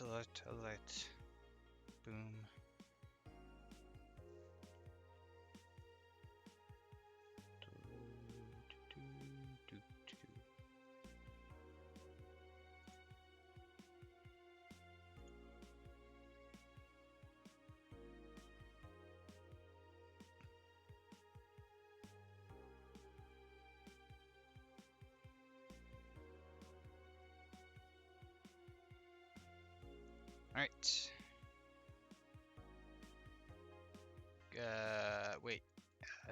alert. Boom. Alright. Wait.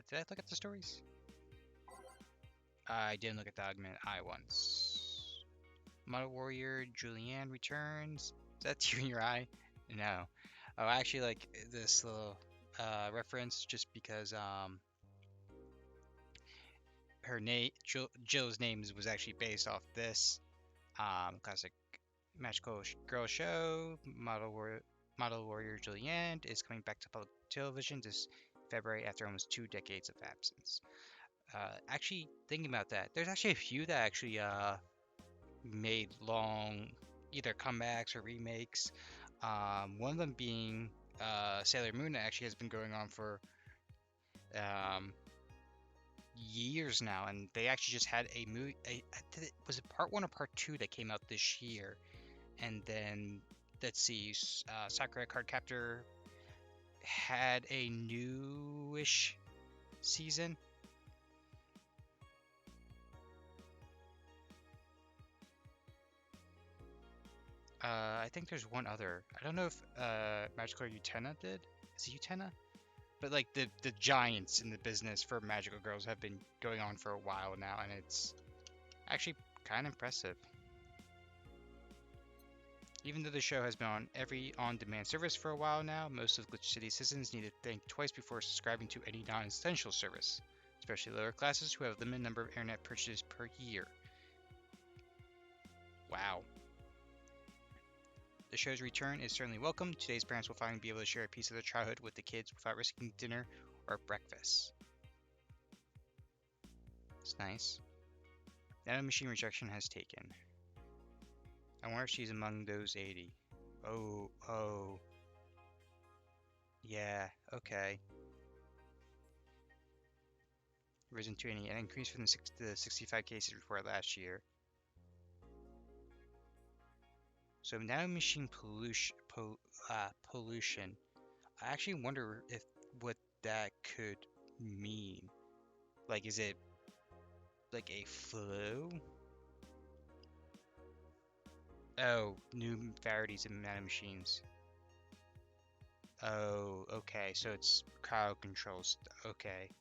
Did I look at the stories? I didn't look at the augmented eye once. Model Warrior Julianne returns. Is that tear in your eye? No. Oh, I actually like this little reference just because her name Jill's name was actually based off this classic magical girl show. Model Warrior Julianne is coming back to public television this February after almost 2 decades of absence. Actually, thinking about that, there's actually a few that actually made long either comebacks or remakes. One of them being Sailor Moon that actually has been going on for years now, and they actually just had a movie. Was it part one or part two that came out this year? And then let's see, Sakura Cardcaptor had a newish season. I think there's one other. I don't know if Magical Utena did. Is it Utena? But like the giants in the business for magical girls have been going on for a while now, and it's actually kind of impressive. Even though the show has been on every on-demand service for a while now, most of Glitch City citizens need to think twice before subscribing to any non-essential service, especially lower classes who have a limited number of internet purchases per year. Wow. The show's return is certainly welcome. Today's parents will finally be able to share a piece of their childhood with the kids without risking dinner or breakfast. It's nice. Nanomachine rejection has taken. I wonder if she's among those 80. Oh. Yeah, okay. Risen to an increase from the 65 cases reported last year. So nanomachine pollution. I actually wonder if what that could mean. Like, is it like a flu? Oh, new varieties of nanomachines. Oh, okay. So it's crowd controls. Okay.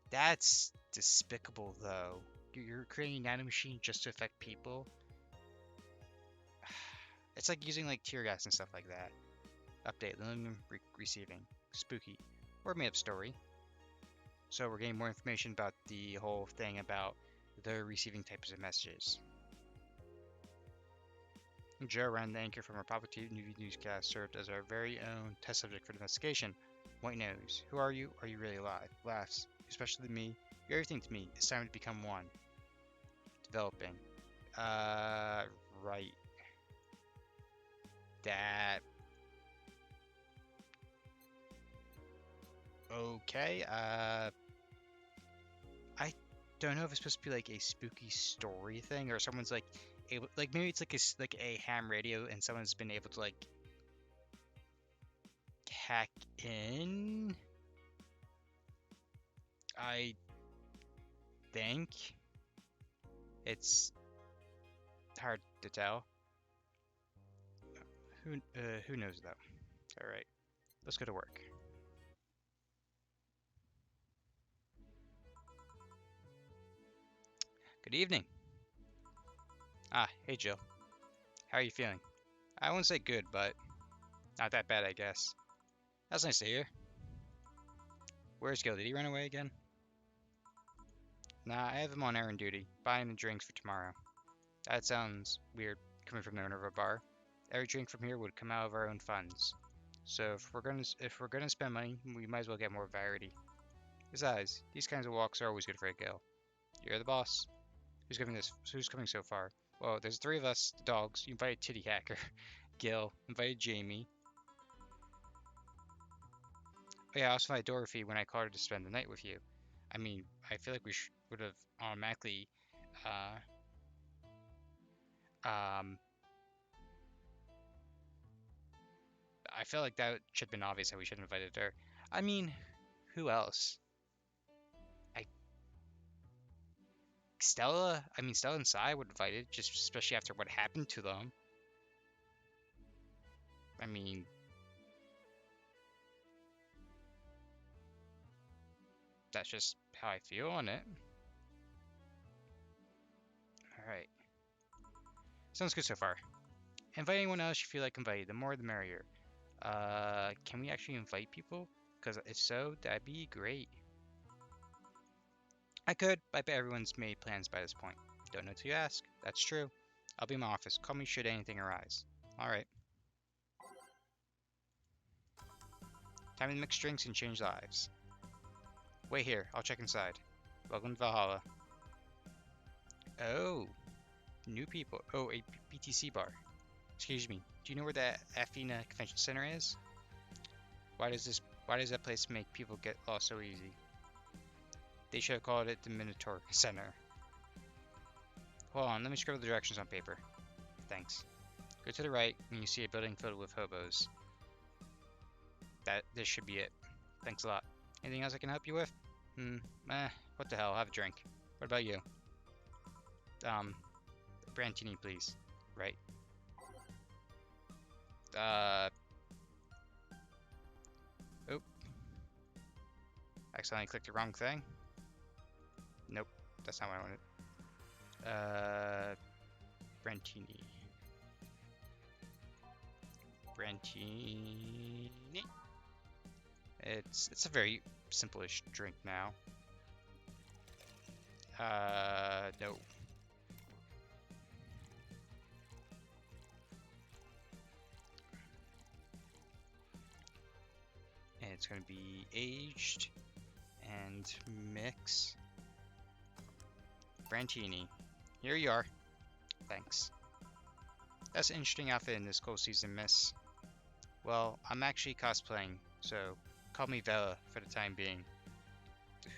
That's despicable, though. You're creating a nanomachine just to affect people? It's like using like tear gas and stuff like that. Update, limited receiving. Spooky. Or made up story. So we're getting more information about the whole thing about the receiving types of messages. Joe ran the anchor from our Papa TV newscast, served as our very own test subject for the investigation. White nose. Who are you? Are you really alive? Laughs. Especially me. You're everything to me. It's time to become one. Developing. Right. That. Okay, I don't know if it's supposed to be like a spooky story thing, or someone's like able, like maybe it's like a ham radio and someone's been able to like hack in. I think it's hard to tell. Who knows though? All right, let's go to work. Good evening. Ah, hey Jill. How are you feeling? I wouldn't say good, but not that bad, I guess. That's nice to hear. Where's Gil? Did he run away again? Nah, I have him on errand duty, buying the drinks for tomorrow. That sounds weird, coming from the owner of a bar. Every drink from here would come out of our own funds. So if we're gonna spend money, we might as well get more variety. Besides, these kinds of walks are always good for a Gil. You're the boss. Who's coming so far? Well, there's three of us, the dogs. You invited Titty Hacker. Gil invited Jamie. Oh yeah, I also invited Dorothy when I called her to spend the night with you. I mean, I feel like we would have automatically, uh, um, I feel like that should have been obvious that we should have invited her. I mean, who else? I Stella. I mean, Stella and Sai would have invited, just especially after what happened to them. I mean, that's just how I feel on it. All right, sounds good so far. Invite anyone else you feel like inviting. The more, the merrier. Can we actually invite people? Because if so, that'd be great. I could, but I bet everyone's made plans by this point. Don't know till you ask. That's true. I'll be in my office. Call me should anything arise. Alright. Time to mix drinks and change lives. Wait here. I'll check inside. Welcome to Valhalla. Oh. New people. Oh, a BTC bar. Excuse me. Do you know where the Athena Convention Center is? Why does that place make people get lost so easy? They should have called it the Minotaur Center. Hold on, let me scribble the directions on paper. Thanks. Go to the right and you see a building filled with hobos. This should be it. Thanks a lot. Anything else I can help you with? What the hell, have a drink. What about you? Brantini, please. Right. Oop. Accidentally clicked the wrong thing. Nope, that's not what I wanted. Brantini. Brantini. It's a very simple-ish drink now. No. And it's gonna be aged and mix. Brantini. Here you are. Thanks. That's an interesting outfit in this cold season, miss. Well, I'm actually cosplaying, so call me Vela for the time being.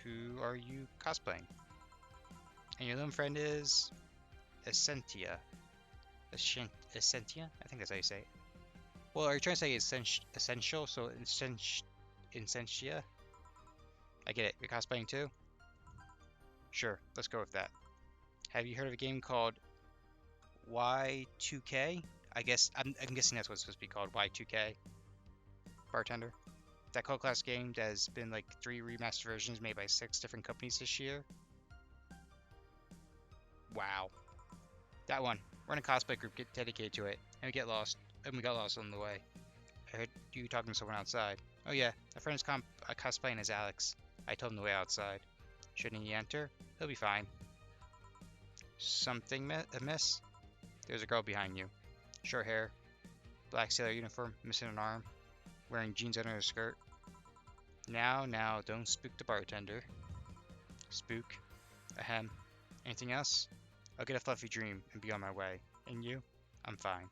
Who are you cosplaying? And your little friend is Essentia. Essentia? I think that's how you say it. Well, are you trying to say essential? So Essentia? I get it. You're cosplaying too? Sure, let's go with that. Have you heard of a game called Y2K? I'm guessing that's what it's supposed to be called, Y2K. Bartender. That cult class game that has been like 3 remastered versions made by 6 different companies this year. Wow. That one. We're in a cosplay group get dedicated to it, and we got lost on the way. I heard you talking to someone outside. Oh yeah, a friend is cosplaying as Alex. I told him the way outside. Shouldn't he enter? He'll be fine. Something amiss? There's a girl behind you. Short hair, black sailor uniform, missing an arm, wearing jeans under her skirt. Now, don't spook the bartender. Spook. Ahem. Anything else? I'll get a fluffy dream and be on my way. And you? I'm fine.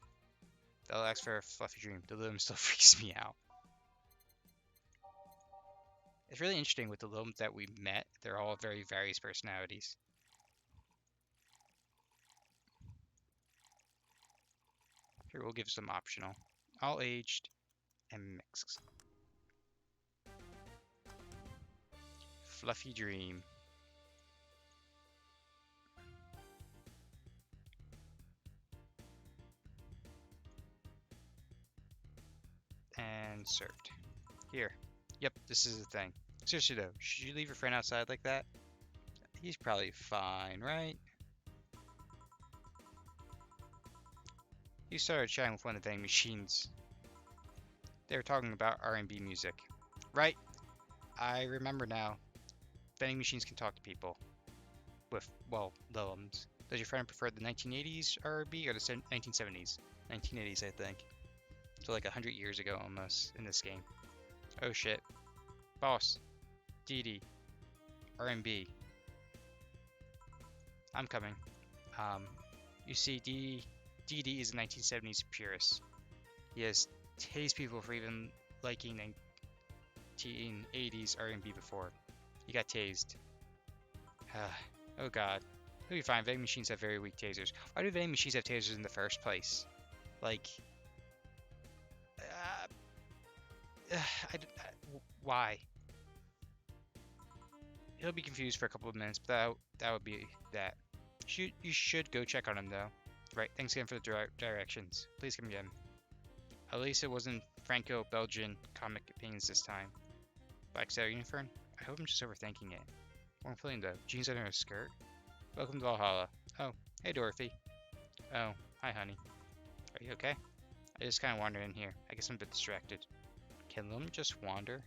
They'll ask for a fluffy dream. The limb still freaks me out. It's really interesting with the limbs that we met. They're all very various personalities. Here, we'll give some optional. All aged and mixed. Fluffy dream. And served. Here. Yep, this is the thing. Seriously though, should you leave your friend outside like that? He's probably fine, right? You started chatting with one of the vending machines. They were talking about R&B music. Right, I remember now. Vending machines can talk to people. With, well, limbs. Does your friend prefer the 1980s R&B or the 1970s? 1980s, I think. So like 100 years ago almost in this game. Oh shit. Boss. DD. R&B. I'm coming. You see, DD is a 1970s purist. He has tased people for even liking 1980s R&B before. He got tased. Oh god. It'll be fine. Vending machines have very weak tasers. Why do vending machines have tasers in the first place? Like, why? He'll be confused for a couple of minutes, but that would be that. You should go check on him though. Right. Thanks again for the directions. Please come again. At least it wasn't Franco-Belgian comic opinions this time. Black Sailor uniform? I hope I'm just overthinking it. More feeling though. Jeans under a skirt? Welcome to Valhalla. Oh, hey Dorothy. Oh, hi honey. Are you okay? I just kind of wandered in here. I guess I'm a bit distracted. Can Lum just wander?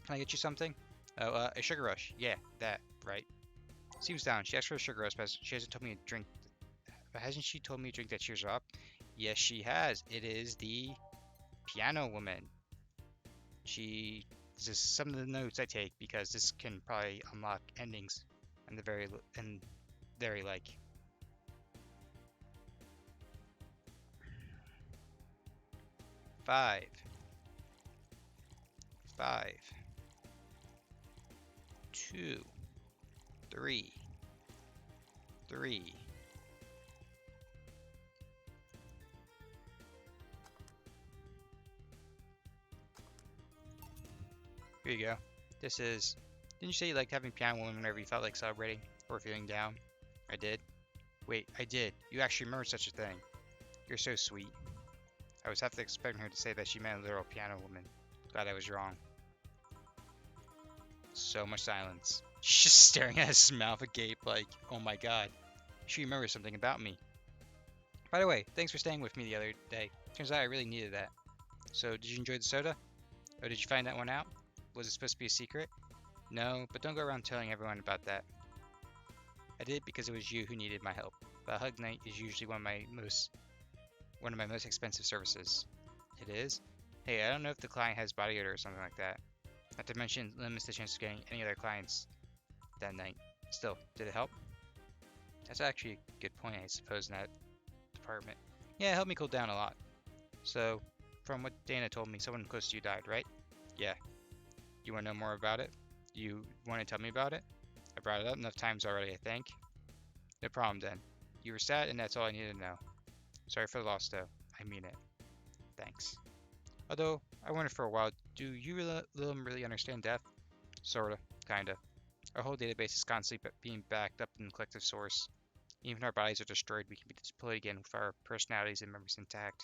Can I get you something? Oh, a sugar rush. Yeah, that, right. Seems down. She asked for a sugar rush, but she hasn't told me to drink. But hasn't she told me to drink that cheers her up? Yes, she has. It is the piano woman. This is some of the notes I take because this can probably unlock endings and very like. Five. 2, 3. Here you go. This is. Didn't you say you liked having piano women whenever you felt like celebrating or feeling down? I did. Wait, I did. You actually remember such a thing. You're so sweet. I was half expecting her to say that she meant a literal piano woman. Glad I was wrong. So much silence. She's just staring at his mouth agape like, oh my god. She remembers something about me. By the way, thanks for staying with me the other day. Turns out I really needed that. So, did you enjoy the soda? Oh, did you find that one out? Was it supposed to be a secret? No, but don't go around telling everyone about that. I did because it was you who needed my help. But a hug night is usually one of my most expensive services. It is? Hey, I don't know if the client has body odor or something like that. Not to mention, limits the chance of getting any other clients that night. Still, did it help? That's actually a good point, I suppose, in that department. Yeah, it helped me cool down a lot. So, from what Dana told me, someone close to you died, right? Yeah. You want to know more about it? You want to tell me about it? I brought it up enough times already, I think. No problem then. You were sad, and that's all I needed to know. Sorry for the loss, though. I mean it. Thanks. Although, I wondered for a while, do you really understand death? Sorta. Kinda. Our whole database is constantly being backed up in the collective source. Even if our bodies are destroyed, we can be deployed again with our personalities and memories intact.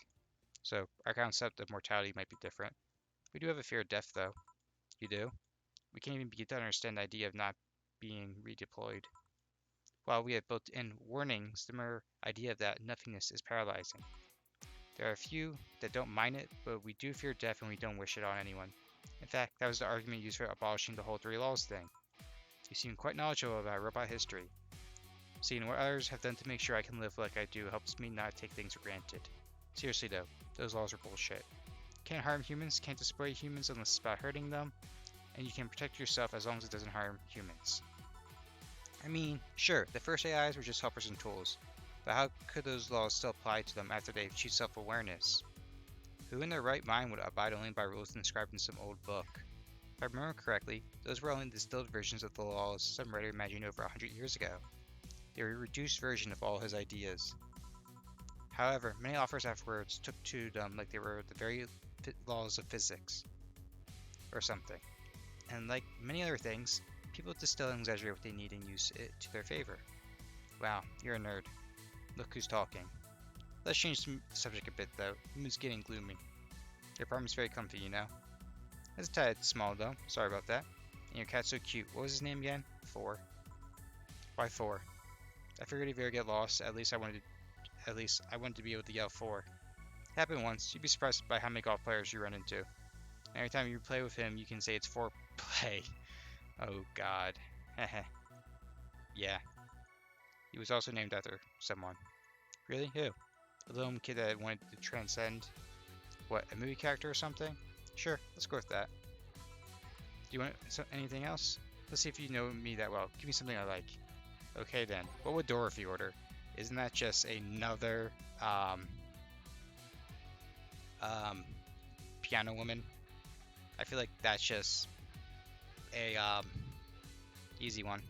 So, our concept of mortality might be different. We do have a fear of death, though. You do? We can't even begin to understand the idea of not being redeployed. While we have built-in warnings, the mere idea of that nothingness is paralyzing. There are a few that don't mind it, but we do fear death and we don't wish it on anyone. In fact, that was the argument used for abolishing the whole 3 laws thing. You seem quite knowledgeable about robot history. Seeing what others have done to make sure I can live like I do helps me not take things for granted. Seriously though, those laws are bullshit. Can't harm humans, can't destroy humans unless it's about hurting them, and you can protect yourself as long as it doesn't harm humans. I mean, sure, the first AIs were just helpers and tools, but how could those laws still apply to them after they've achieved self-awareness? Who in their right mind would abide only by rules inscribed in some old book? If I remember correctly, those were only distilled versions of the laws some writer imagined over 100 years ago. They were a reduced version of all his ideas. However, many authors afterwards took to them like they were the very laws of physics, or something. And like many other things, people distill and exaggerate what they need and use it to their favor. Wow, you're a nerd. Look who's talking. Let's change the subject a bit though. The mood's getting gloomy. Your apartment's very comfy, you know? It's a tad small though, sorry about that. And your cat's so cute. What was his name again? 4. Why 4? I figured if you ever get lost, at least I wanted to be able to yell 4. It happened once. You'd be surprised by how many golf players you run into. And every time you play with him, you can say it's 4 play. Oh god. Heh. Yeah. He was also named after someone. Really? Who? A little kid that wanted to transcend, what, a movie character or something? Sure, let's go with that. Do you want anything else? Let's see if you know me that well. Give me something I like. Okay then, what would Dorothy order? Isn't that just another um, piano woman? I feel like that's just a easy one.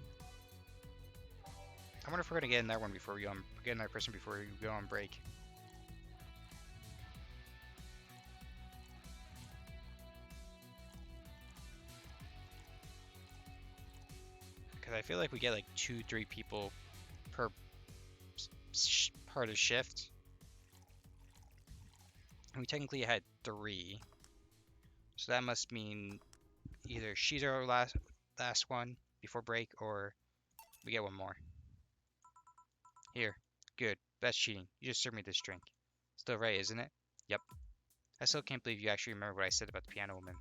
I wonder if we're gonna get in that one before we go on, get in that person before we go on break. Because I feel like we get like 2-3 people per part of shift. And we technically had 3. So that must mean either she's our last one before break, or we get one more. Here. Good. That's cheating. You just served me this drink. Still right, isn't it? Yep. I still can't believe you actually remember what I said about the piano woman.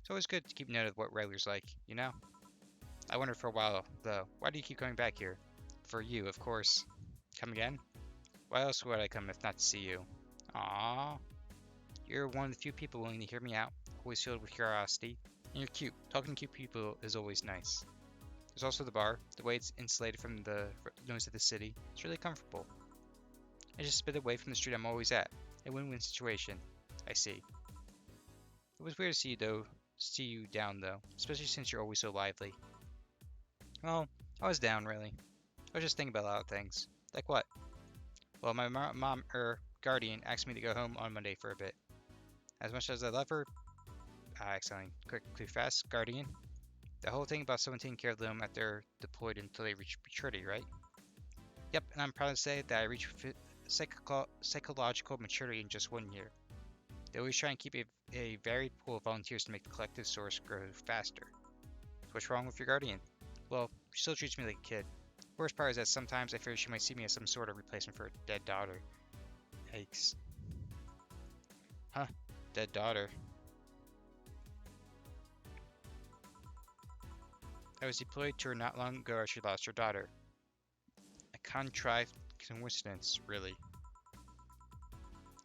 It's always good to keep note of what Ryler's like, you know? I wondered for a while, though, why do you keep coming back here? For you, of course. Come again? Why else would I come if not to see you? Aww. You're one of the few people willing to hear me out, always filled with curiosity. And you're cute. Talking to cute people is always nice. There's also the bar. The way it's insulated from the noise of the city. It's really comfortable. It's just a bit away from the street I'm always at. A win-win situation. I see. It was weird to see you down though, especially since you're always so lively. Well, I was down really. I was just thinking about a lot of things. Like what? Well, my mom, guardian, asked me to go home on Monday for a bit. As much as I love her, accidentally quickly fast, guardian. The whole thing about someone taking care of them after they're deployed until they reach maturity, right? Yep, and I'm proud to say that I reached psychological maturity in just 1 year. They always try and keep a varied pool of volunteers to make the collective source grow faster. So what's wrong with your guardian? Well, she still treats me like a kid. Worst part is that sometimes I fear she might see me as some sort of replacement for her dead daughter. Yikes. Huh, dead daughter. I was deployed to her not long ago as she lost her daughter. A contrived coincidence, really.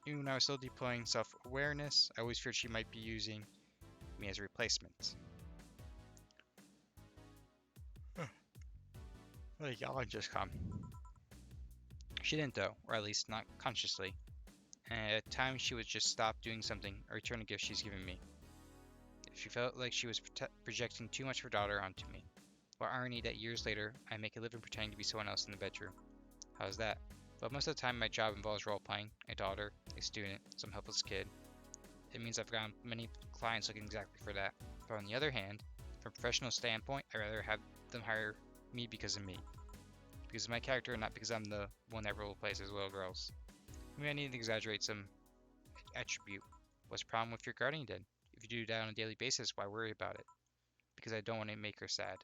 Even when I was still deploying self-awareness, I always feared she might be using me as a replacement. Like, y'all just come. She didn't though, or at least not consciously. And at times she would just stop doing something or return a gift she's given me. She felt like she was projecting too much of her daughter onto me. What irony that years later, I make a living pretending to be someone else in the bedroom. How's that? But most of the time my job involves role-playing, a daughter, a student, some helpless kid. It means I've gotten many clients looking exactly for that. But on the other hand, from a professional standpoint, I'd rather have them hire me because of me. Because of my character, not because I'm the one that role-plays as little girls. Maybe I need to exaggerate some attribute. What's the problem with your guardian then? If you do that on a daily basis, why worry about it? Because I don't want to make her sad.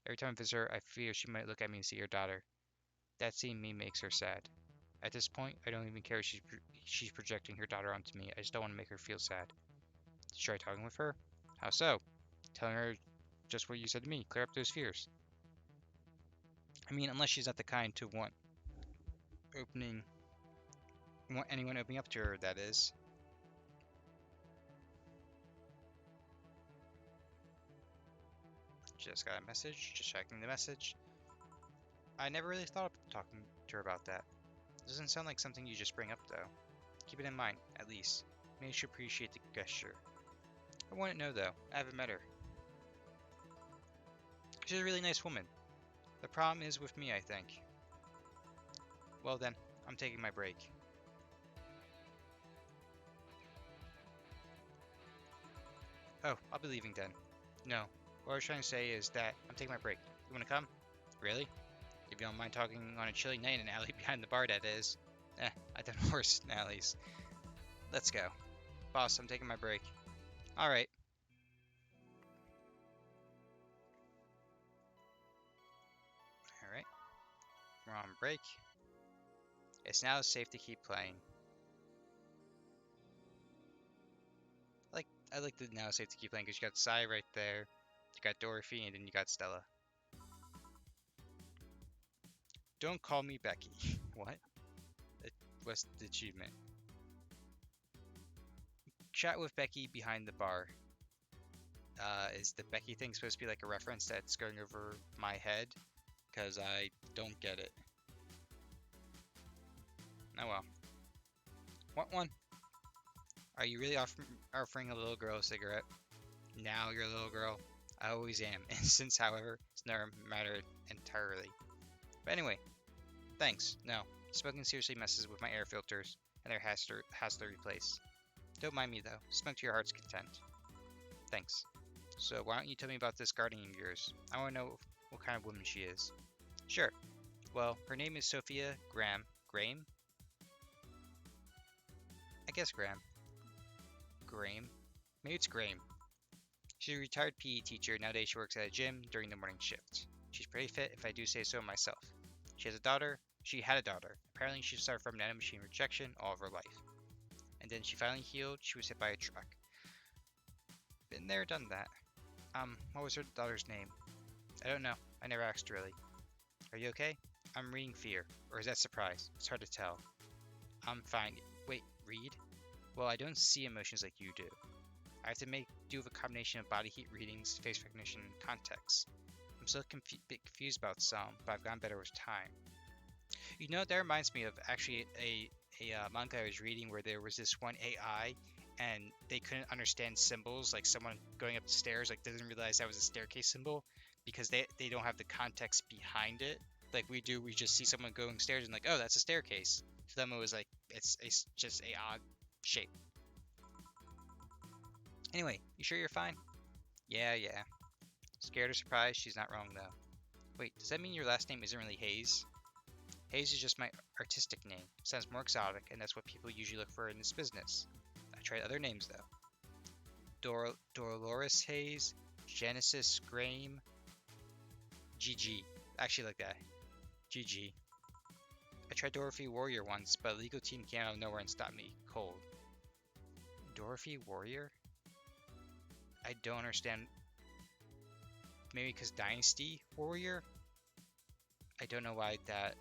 Every time I visit her, I fear she might look at me and see her daughter. That seeing me makes her sad. At this point, I don't even care if she's projecting her daughter onto me. I just don't want to make her feel sad. Did you try talking with her? How so? Telling her just what you said to me. Clear up those fears. I mean, unless she's not the kind to want anyone opening up to her, that is. Just got a message. Just checking the message. I never really thought of talking to her about that. Doesn't sound like something you just bring up, though. Keep it in mind, at least. Maybe she'll appreciate the gesture. I wouldn't know, though. I haven't met her. She's a really nice woman. The problem is with me, I think. Well then, I'm taking my break. Oh, I'll be leaving then. No, what I was trying to say is that I'm taking my break. You wanna come? Really? If you don't mind talking on a chilly night in an alley behind the bar, that is. I've done worse in alleys. Let's go. Boss, I'm taking my break. Alright. Alright. We're on break. It's now safe to keep playing. I like the now safe to keep playing because you got Sai right there, you got Dorothy, and then you got Stella. Don't call me Becky. What? What's the achievement? Chat with Becky behind the bar. Is the Becky thing supposed to be like a reference that's going over my head? Because I don't get it. Oh well. Want one? Are you really offering a little girl a cigarette? Now you're a little girl. I always am. Innocence, however, it's never mattered entirely. But anyway, thanks. No, smoking seriously messes with my air filters, and they're has to replace. Don't mind me though. Smoke to your heart's content. Thanks. So why don't you tell me about this guardian of yours? I want to know what kind of woman she is. Sure. Well, her name is Sophia Graham. Graham? I guess Graham. Graham? Maybe it's Graham. She's a retired PE teacher. Nowadays she works at a gym during the morning shift. She's pretty fit if I do say so myself. She has a daughter. She had a daughter. Apparently she suffered from nanomachine rejection all of her life. And then she finally healed. She was hit by a truck. Been there, done that. What was her daughter's name? I don't know. I never asked really. Are you okay? I'm reading Fear. Or is that Surprise? It's hard to tell. I'm fine. Wait, read? Well, I don't see emotions like you do. I have to make do with a combination of body heat readings, face recognition, and context. I'm still bit confused about some, but I've gotten better with time. You know, that reminds me of actually a manga I was reading where there was this one AI and they couldn't understand symbols, like someone going up the stairs like doesn't realize that was a staircase symbol because they don't have the context behind it like we do. We just see someone going stairs and like, oh, that's a staircase. To them it was like it's just a odd shape. Anyway, you sure you're fine? Yeah. Scared or surprised? She's not wrong though. Wait, does that mean your last name isn't really Hayes? Hayes is just my artistic name. Sounds more exotic, and that's what people usually look for in this business. I tried other names though. Dolores Hayes, Genesis Graham, GG. Actually like that. GG. I tried Dorothy Warrior once, but a legal team came out of nowhere and stopped me cold. Dorothy Warrior? I don't understand. Maybe because Dynasty Warrior? I don't know why that.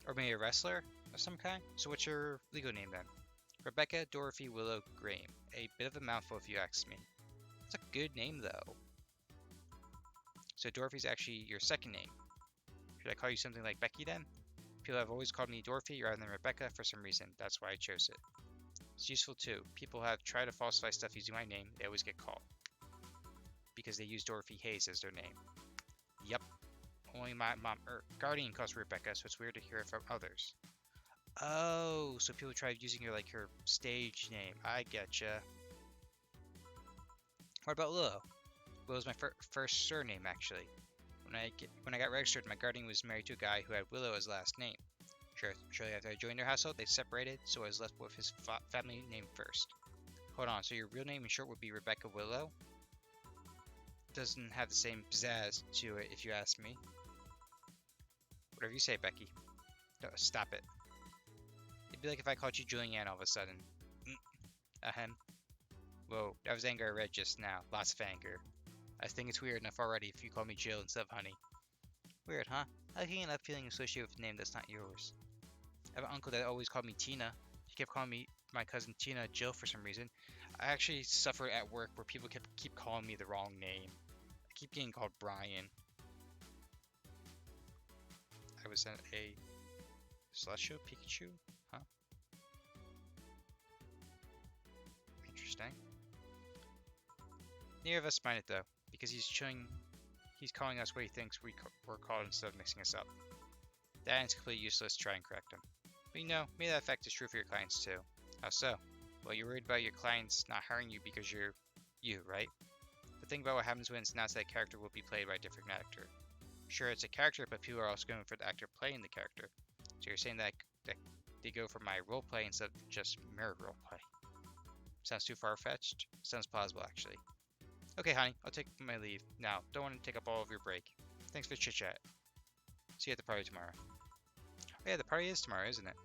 Or maybe a wrestler of some kind? So what's your legal name then? Rebecca Dorothy Willow Graham. A bit of a mouthful if you ask me. It's a good name though. So Dorothy's actually your second name. Should I call you something like Becky then? People have always called me Dorothy rather than Rebecca for some reason. That's why I chose it. It's useful too. People have tried to falsify stuff using my name. They always get caught. Because they use Dorothy Hayes as their name. Yep. Only my mom guardian calls Rebecca, so it's weird to hear it from others. Oh, so people tried using her like her stage name. I getcha. What about Willow? Willow's my first surname actually. When I got registered, my guardian was married to a guy who had Willow as last name. Shortly after I joined their household, they separated, so I was left with his family name first. Hold on, so your real name in short would be Rebecca Willow? Doesn't have the same pizzazz to it, if you ask me. Whatever you say, Becky. No, stop it. It'd be like if I called you Julianne all of a sudden. Ahem. Whoa, that was anger I read just now. Lots of anger. I think it's weird enough already if you call me Jill instead of Honey. Weird, huh? How can you not feeling associated with a name that's not yours? I have an uncle that always called me Tina. He kept calling me my cousin Tina Jill for some reason. I actually suffer at work where people keep calling me the wrong name. I keep getting called Brian. I was at a Celestial Pikachu? Huh? Interesting. Neither of us mind it though, because he's calling us what he thinks we're called instead of mixing us up. That is completely useless to try and correct him. But you know, maybe that fact is true for your clients too. How so? Well, you're worried about your clients not hiring you because you're you, right? But think about what happens when it's announced that character will be played by a different actor. Sure, it's a character, but people are also going for the actor playing the character. So you're saying that they go for my roleplay instead of just mirror roleplay. Sounds too far-fetched? Sounds plausible, actually. Okay, honey, I'll take my leave. Now, don't want to take up all of your break. Thanks for the chit-chat. See you at the party tomorrow. Oh yeah, the party is tomorrow, isn't it?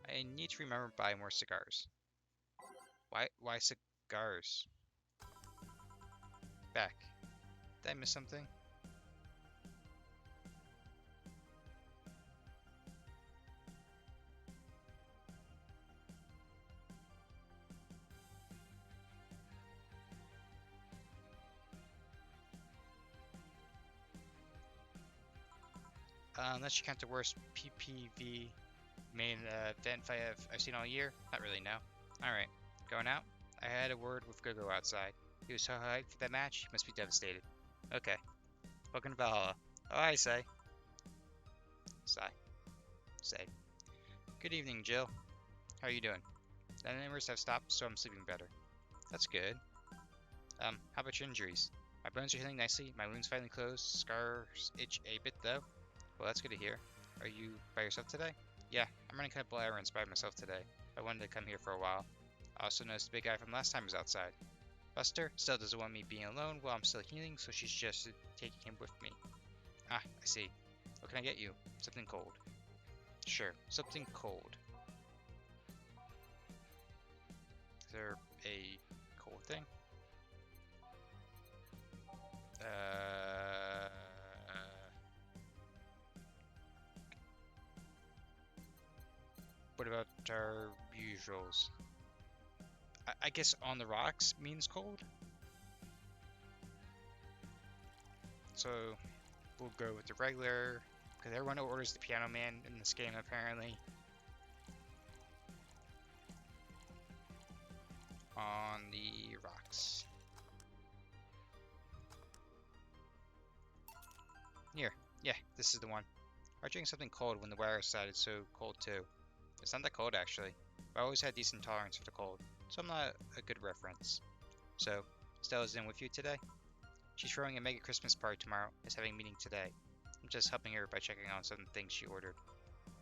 I need to remember to buy more cigars. Why cigars? Back. Did I miss something? Unless you count the worst PPV main event fight I've seen all year. Not really, no. Alright, going out? I had a word with Gogo outside. He was so hyped for that match, he must be devastated. Okay. Welcome to Valhalla. Oh, I say. Sigh. Say. Good evening, Jill. How are you doing? The neighbors have stopped, so I'm sleeping better. That's good. How about your injuries? My bones are healing nicely, my wounds finally closed, scars itch a bit though. Well, that's good to hear. Are you by yourself today? Yeah, I'm running a couple errands by myself today. I wanted to come here for a while. I also noticed the big guy from last time was outside. Buster still doesn't want me being alone while I'm still healing, so she's just taking him with me. Ah, I see. What can I get you? Something cold. Sure, something cold. Is there a cold thing? What about our usuals? I guess on the rocks means cold? So we'll go with the regular, because everyone orders the Piano Man in this game apparently. On the rocks. Here, yeah, this is the one. I drank something cold when the weather started so cold too. It's not that cold actually. I always had decent tolerance for the cold, so I'm not a good reference. So, Stella's in with you today? She's throwing a mega Christmas party tomorrow, is having a meeting today. I'm just helping her by checking on some things she ordered.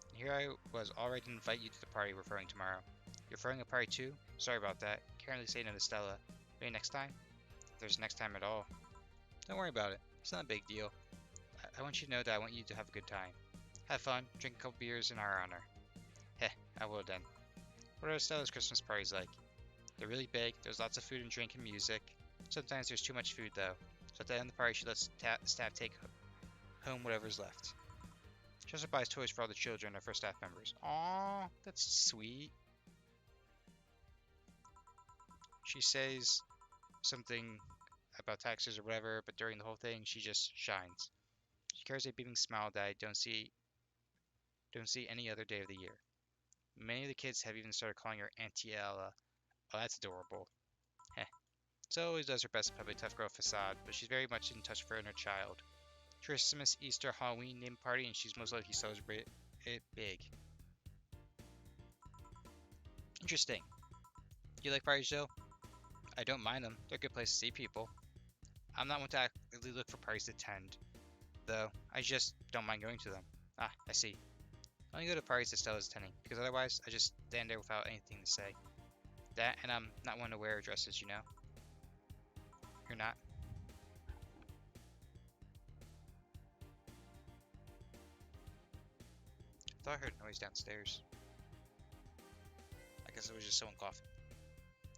And here I was all ready to invite you to the party we're throwing tomorrow. You're throwing a party too? Sorry about that. Can't really say no to Stella. Maybe next time? If there's next time at all. Don't worry about it. It's not a big deal. I want you to know that I want you to have a good time. Have fun, drink a couple beers in our honor. Heh, I will then. What are Stella's Christmas parties like? They're really big, there's lots of food and drink and music. Sometimes there's too much food though, so at the end of the party she lets staff take home whatever's left. She also buys toys for all the children of her staff members. Aww, that's sweet. She says something about taxes or whatever, but during the whole thing she just shines. She carries a beaming smile that I don't see any other day of the year. Many of the kids have even started calling her Auntie Ella. Oh, that's adorable. Heh. So always does her best to play a tough girl facade, but she's very much in touch with her inner child. Christmas, Easter, Halloween, name party, and she's most likely celebrate it big. Interesting. You like parties, Joe? I don't mind them. They're a good place to see people. I'm not one to actively look for parties to attend, though. I just don't mind going to them. Ah, I see. I only go to parties that Stella's attending, because otherwise I just stand there without anything to say. That, and I'm not one to wear dresses, you know? You're not? I thought I heard noise downstairs. I guess it was just someone coughing.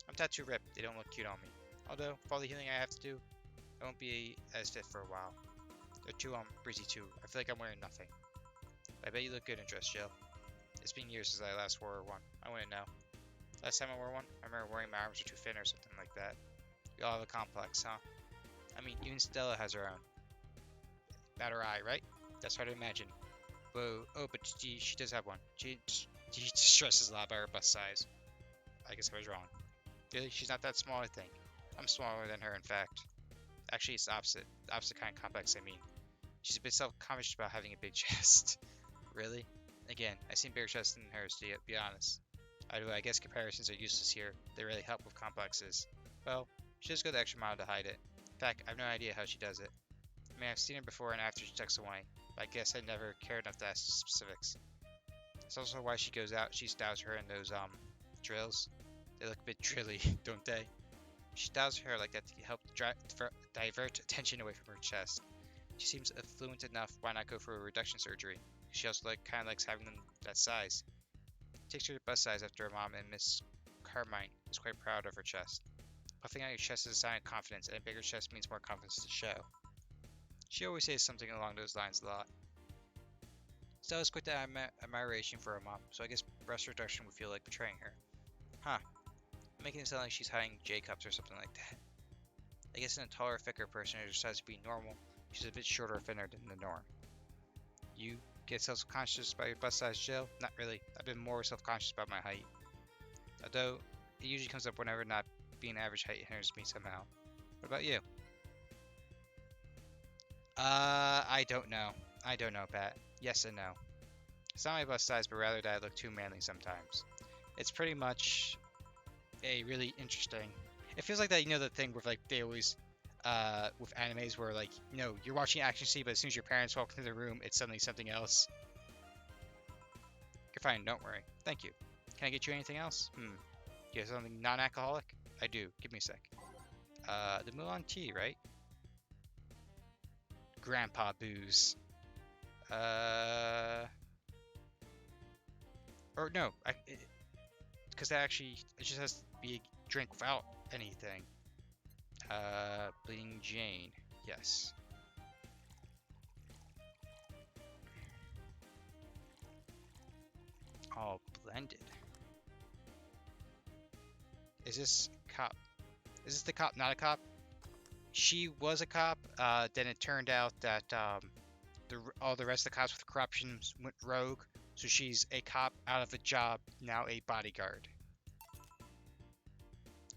I'm tattoo ripped, they don't look cute on me. Although, for all the healing I have to do, I won't be as fit for a while. They're too breezy too. I feel like I'm wearing nothing. I bet you look good in dress, Jill. It's been years since I last wore one. I wouldn't know. Last time I wore one, I remember wearing my arms were too thin or something like that. We all have a complex, huh? I mean, even Stella has her own. About her eye, right? That's hard to imagine. Whoa, oh, but she does have one. She stresses a lot about her bust size. I guess I was wrong. Really? She's not that small, I think. I'm smaller than her, in fact. Actually, it's the opposite. The opposite kind of complex, I mean. She's a bit self-conscious about having a big chest. Really? Again, I've seen bigger chests than hers, to be honest. I guess comparisons are useless here. They really help with complexes. Well, she does go the extra mile to hide it. In fact, I have no idea how she does it. I mean, I've seen her before and after she tucks away, but I guess I never cared enough to ask specifics. That's also why she goes out, she styles her in those, drills. They look a bit drilly, don't they? She styles her hair like that to help divert attention away from her chest. She seems affluent enough, why not go for a reduction surgery? She also kind of likes having them that size. Takes her to bust size after her mom and Miss Carmine is quite proud of her chest. Puffing out your chest is a sign of confidence, and a bigger chest means more confidence to show. She always says something along those lines a lot. Stella's quite the admiration for her mom, so I guess breast reduction would feel like betraying her. Huh. Making it sound like she's hiding J-cups or something like that. I guess in a taller, thicker person who decides to be normal, she's a bit shorter or thinner than the norm. You Get self-conscious about your bust size, Jill? Not really. I've been more self-conscious about my height. Although, it usually comes up whenever not being average height hinders me somehow. What about you? I don't know. I don't know, Pat. Yes and no. It's not my bust size, but rather that I look too manly sometimes. It's pretty much a really interesting. It feels like that, the thing where like they always, with animes where like, you're watching action scene, but as soon as your parents walk into the room, it's suddenly something else. You're fine, don't worry. Thank you. Can I get you anything else? You have something non-alcoholic? I do. Give me a sec. The Mulan tea, right? Grandpa booze. Or no, because that actually, it just has to be a drink without anything. Bleeding Jane. Yes. All blended. Is this cop? Is this the cop? Not a cop? She was a cop. Then it turned out that all the rest of the cops with corruption went rogue. So she's a cop out of a job, now a bodyguard.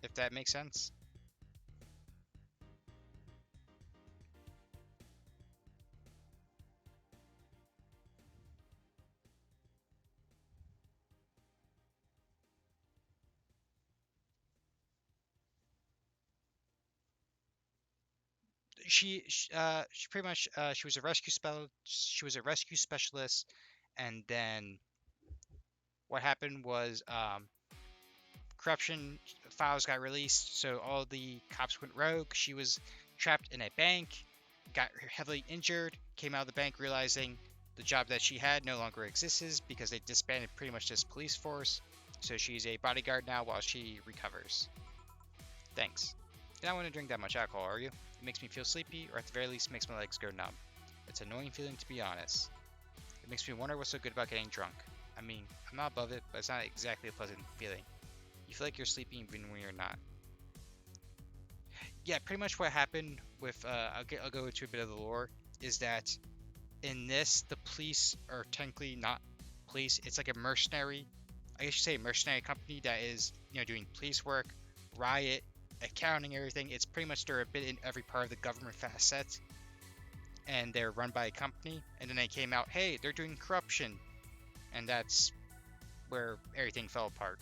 If that makes sense. She pretty much she was a rescue specialist, and then what happened was corruption files got released, so all the cops went rogue. She was trapped in a bank, got heavily injured, came out of the bank realizing the job that she had no longer exists because they disbanded pretty much this police force. So she's a bodyguard now while she recovers. Thanks. You're not want to drink that much alcohol, are you? It makes me feel sleepy, or at the very least makes my legs go numb. It's an annoying feeling, to be honest. It makes me wonder what's so good about getting drunk. I mean, I'm not above it, but it's not exactly a pleasant feeling. You feel like you're sleeping even when you're not. Yeah, pretty much what happened with, I'll go into a bit of the lore, is that in this, the police are technically not police. It's like a mercenary, I guess you say a mercenary company that is, doing police work, riot, accounting, everything. It's pretty much they're a bit in every part of the government facet, and they're run by a company. And then they came out, hey, they're doing corruption, and that's where everything fell apart.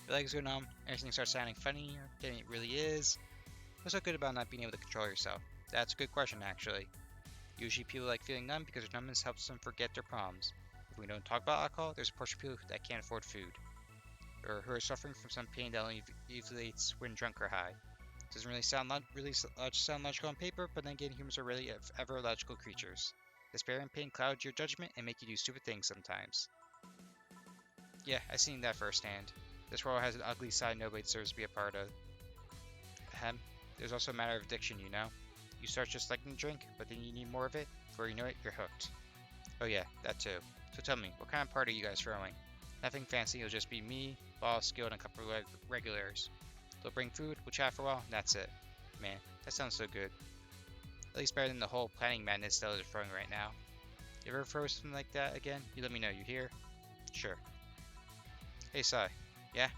Your legs go numb, everything starts sounding funnier than it really is. What's so good about not being able to control yourself? That's a good question, actually. Usually people like feeling numb because their numbness helps them forget their problems. If we don't talk about alcohol, there's a portion of people that can't afford food, or who are suffering from some pain that only alleviates when drunk or high. Doesn't really sound logical on paper, but then again, humans are really ever logical creatures. Despair and pain cloud your judgment and make you do stupid things sometimes. Yeah, I've seen that firsthand. This world has an ugly side nobody deserves to be a part of. Ahem. There's also a matter of addiction, you know? You start just liking to drink, but then you need more of it. Before you know it, you're hooked. Oh yeah, that too. So tell me, what kind of party are you guys throwing? Nothing fancy, it'll just be me, Boss, Guild, and a couple of regulars. They'll bring food, we'll chat for a while, and that's it. Man, that sounds so good. At least better than the whole planning madness that they're throwing right now. You ever throw something like that again? You let me know, you hear? Sure. Hey Sai. Yeah?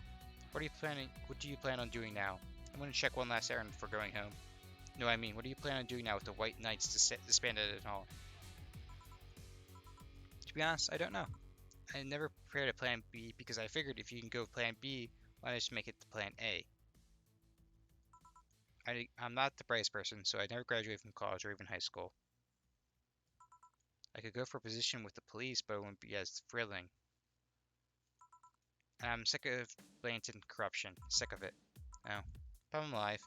What do you plan on doing now? I'm gonna check one last errand before going home. No, I mean, what do you plan on doing now with the White Knights disbanded and all? To be honest, I don't know. I never prepared a plan B because I figured if you can go with plan B, why not just make it the plan A? I'm not the brightest person, so I never graduated from college or even high school. I could go for a position with the police, but it wouldn't be as thrilling. And I'm sick of blatant corruption. Sick of it. No. But I'm alive.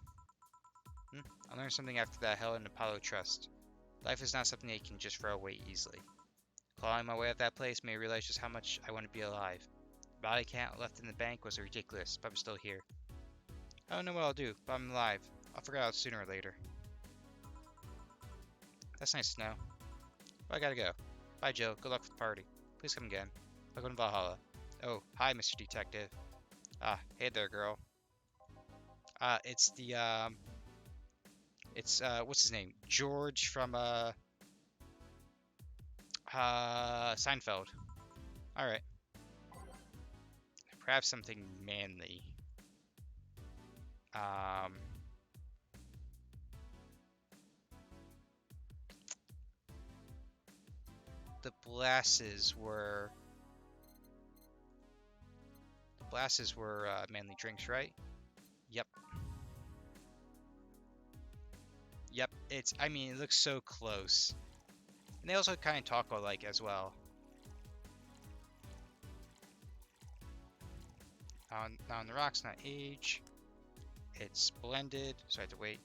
I learned something after that Hell and Apollo trust. Life is not something that you can just throw away easily. Clawing my way out that place made me realize just how much I want to be alive. The body count left in the bank was ridiculous, but I'm still here. I don't know what I'll do, but I'm alive. I'll figure it out sooner or later. That's nice to know. Well, I gotta go. Bye, Jill. Good luck with the party. Please come again. Welcome to Valhalla. Oh, hi, Mr. Detective. Ah, hey there, girl. It's the, what's his name? George from, Seinfeld. Alright. Perhaps something manly. Um, the Blasses were... The Blasses were manly drinks, right? Yep. Yep. I mean, it looks so close. And they also kind of talk alike as well. On the rocks, not age. It's blended, so I have to wait.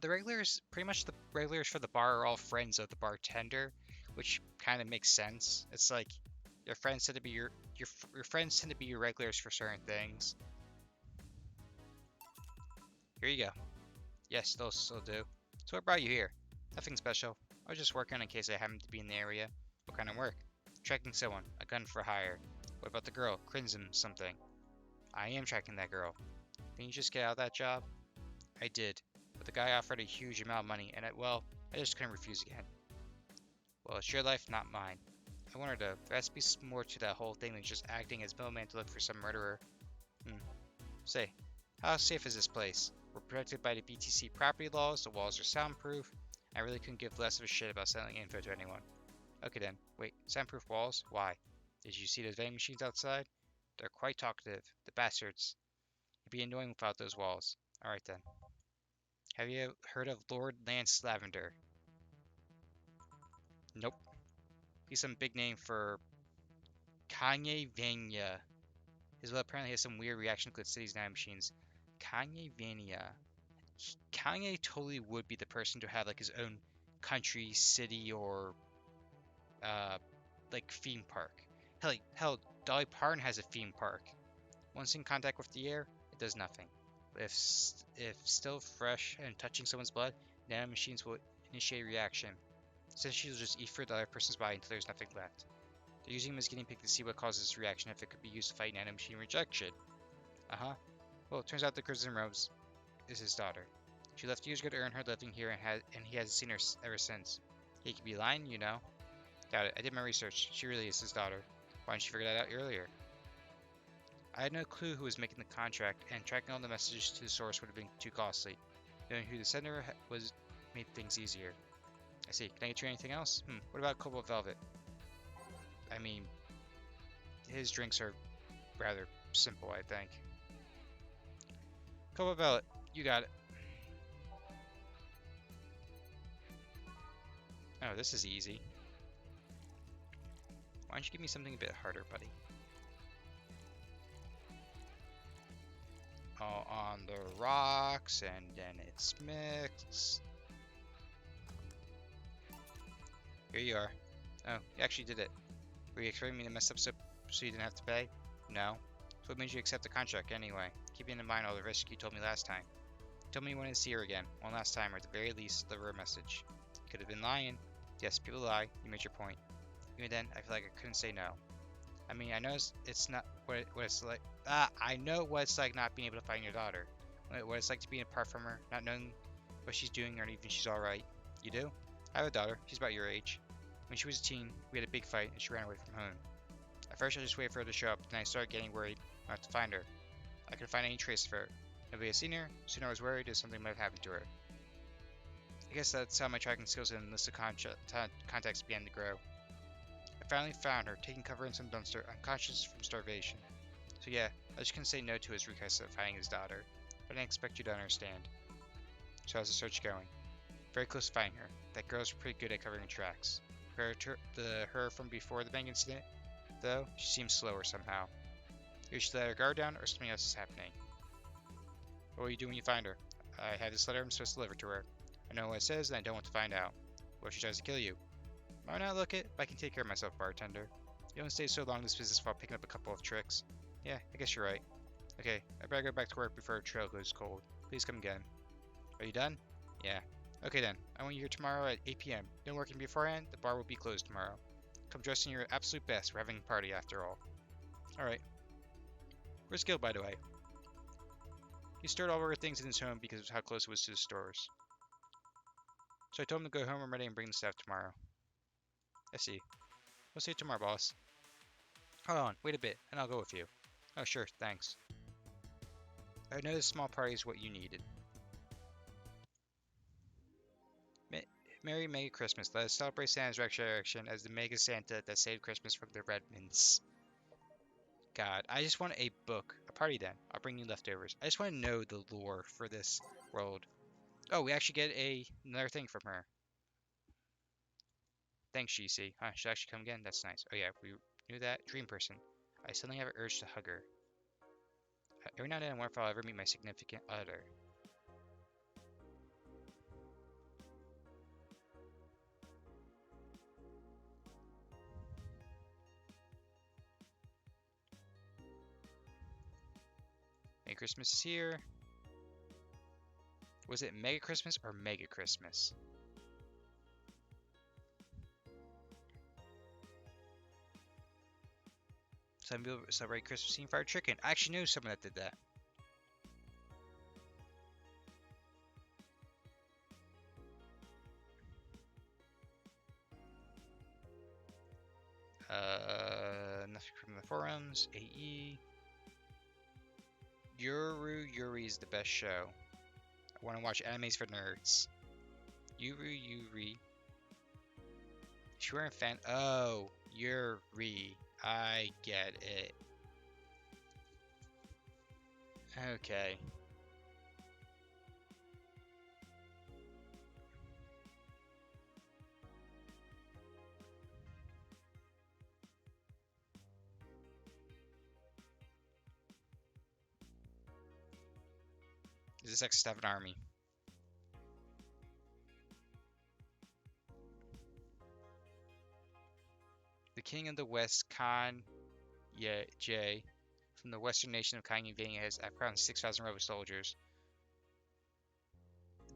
The regulars, pretty much the regulars for the bar are all friends of the bartender, which kind of makes sense. It's like your friends tend to be your friends tend to be your regulars for certain things. Here you go. Yes, they'll still do. So what brought you here? Nothing special. I was just working in case I happened to be in the area. What kind of work? Tracking someone. A gun for hire. What about the girl? Crimson something. I am tracking that girl. Didn't you just get out of that job? I did. But the guy offered a huge amount of money, and I just couldn't refuse again. Well, it's your life, not mine. I wondered, there has to be more to that whole thing than just acting as middleman to look for some murderer. Say, how safe is this place? We're protected by the BTC property laws, the walls are soundproof. I really couldn't give less of a shit about selling info to anyone. Okay then, wait, soundproof walls? Why? Did you see those vending machines outside? They're quite talkative, the bastards. It'd be annoying without those walls. Alright then. Have you heard of Lord Lance Lavender? Nope. He's some big name for Kanye Vania. His will apparently has some weird reaction to cities and machines. Kanye Vania. Kanye totally would be the person to have like his own country, city, or like theme park. Hell, Dolly Parton has a theme park. Once in contact with the air, it does nothing. But if still fresh and touching someone's blood, nanomachines will initiate a reaction. Essentially, they'll just eat through the other person's body until there's nothing left. They're using him as guinea pig to see what causes this reaction if it could be used to fight nanomachine rejection. Well, it turns out the Crimson Rose is his daughter. She left years ago to earn her living here, and he hasn't seen her ever since. He could be lying, you know. Doubt it. I did my research. She really is his daughter. Why didn't you figure that out earlier? I had no clue who was making the contract, and tracking all the messages to the source would have been too costly. Knowing who the sender was made things easier. I see. Can I get you anything else? What about Cobalt Velvet? I mean, his drinks are rather simple, I think. Cobalt Velvet, you got it. Oh, this is easy. Why don't you give me something a bit harder, buddy? Oh, on the rocks, and then it's mixed. Here you are. Oh, you actually did it. Were you expecting me to mess up so you didn't have to pay? No. So what made you accept the contract anyway? Keeping in mind all the risk you told me last time. Tell me you wanted to see her again, one last time, or at the very least, deliver a message. Could have been lying. Yes, people lie. You made your point. Even then, I feel like I couldn't say no. I mean, I know it's not what it's like. I know what it's like not being able to find your daughter. What it's like to be apart from her, not knowing what she's doing or even if she's alright. You do? I have a daughter. She's about your age. When she was a teen, we had a big fight and she ran away from home. At first, I just waited for her to show up, then I started getting worried not to find her. I couldn't find any trace of her. Nobody had seen her. Soon I was worried that something might have happened to her. I guess that's how my tracking skills and list of contacts began to grow. I finally found her, taking cover in some dumpster, unconscious from starvation. So yeah, I just couldn't say no to his request of finding his daughter, but I didn't expect you to understand. So how's the search going? Very close to finding her. That girl's pretty good at covering tracks. Her from before the bank incident, though, she seems slower somehow. Either she let her guard down, or something else is happening. What will you do when you find her? I have this letter I'm supposed to deliver to her. I know what it says, and I don't want to find out. What if she tries to kill you? Might not look it, but I can take care of myself, bartender. You don't stay so long in this business while picking up a couple of tricks. Yeah, I guess you're right. Okay, I better go back to work before the trail goes cold. Please come again. Are you done? Yeah. Okay then, I want you here tomorrow at 8 p.m. No working beforehand, the bar will be closed tomorrow. Come dressed in your absolute best, we're having a party after all. Alright. Where's Gil, by the way? He stored all of our things in his home because of how close it was to the stores. So I told him to go home. I'm ready and bring the stuff tomorrow. I see. We'll see you tomorrow, boss. Hold on, wait a bit, and I'll go with you. Oh, sure, thanks. I know this small party is what you needed. Merry Mega Christmas. Let us celebrate Santa's resurrection as the Mega Santa that saved Christmas from the Redmonds. God, I just want a book. A party then. I'll bring you leftovers. I just want to know the lore for this world. Oh, we actually get another thing from her. Thanks, GC. Huh, should I actually come again? That's nice. Oh yeah, we knew that. Dream person. I suddenly have an urge to hug her. Every now and then I wonder if I'll ever meet my significant other. Merry Christmas is here. Was it Mega Christmas or Mega Christmas? Some people celebrate Christmas eating fried chicken. I actually knew someone that did that. Nothing from the forums. AE. Yuri is the best show. I want to watch animes for nerds. Yuri. She wearing fan. Oh, Yuri. I get it. Okay. Is this X7 army? The king of the west, Khan Jay, from the western nation of Kang invading has around 6,000 rebel soldiers.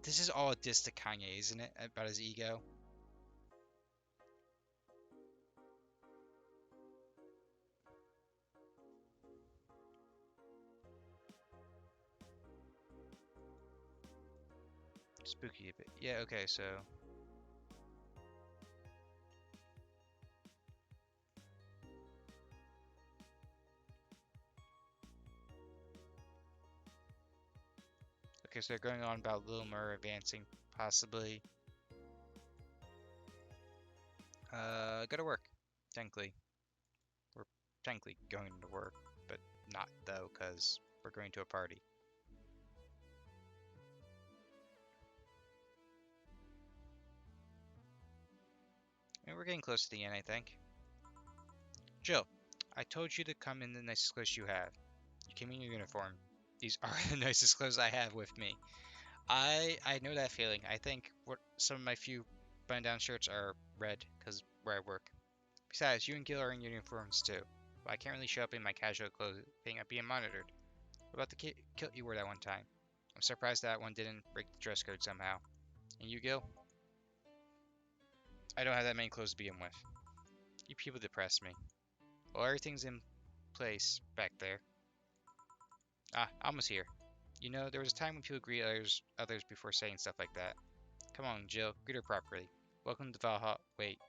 This is all a diss to Kanye, isn't it? About his ego. Spooky a bit. Yeah, okay, so... Okay, so they're going on about Lil Mur advancing, possibly. Go to work, technically. We're technically going to work, but not, though, because we're going to a party. And we're getting close to the end, I think. Jill, I told you to come in the nicest clothes you have. You came in your uniform. These are the nicest clothes I have with me. I know that feeling. I think what some of my few button-down shirts are red because where I work. Besides, you and Gil are in uniforms too. But I can't really show up in my casual clothing. I'm being monitored. What about the kilt you wore that one time? I'm surprised that one didn't break the dress code somehow. And you, Gil? I don't have that many clothes to begin with. You people depress me. Well, everything's in place back there. Ah, Alma's here. You know, there was a time when people greet others before saying stuff like that. Come on, Jill, greet her properly. Welcome to Valhalla. Wait.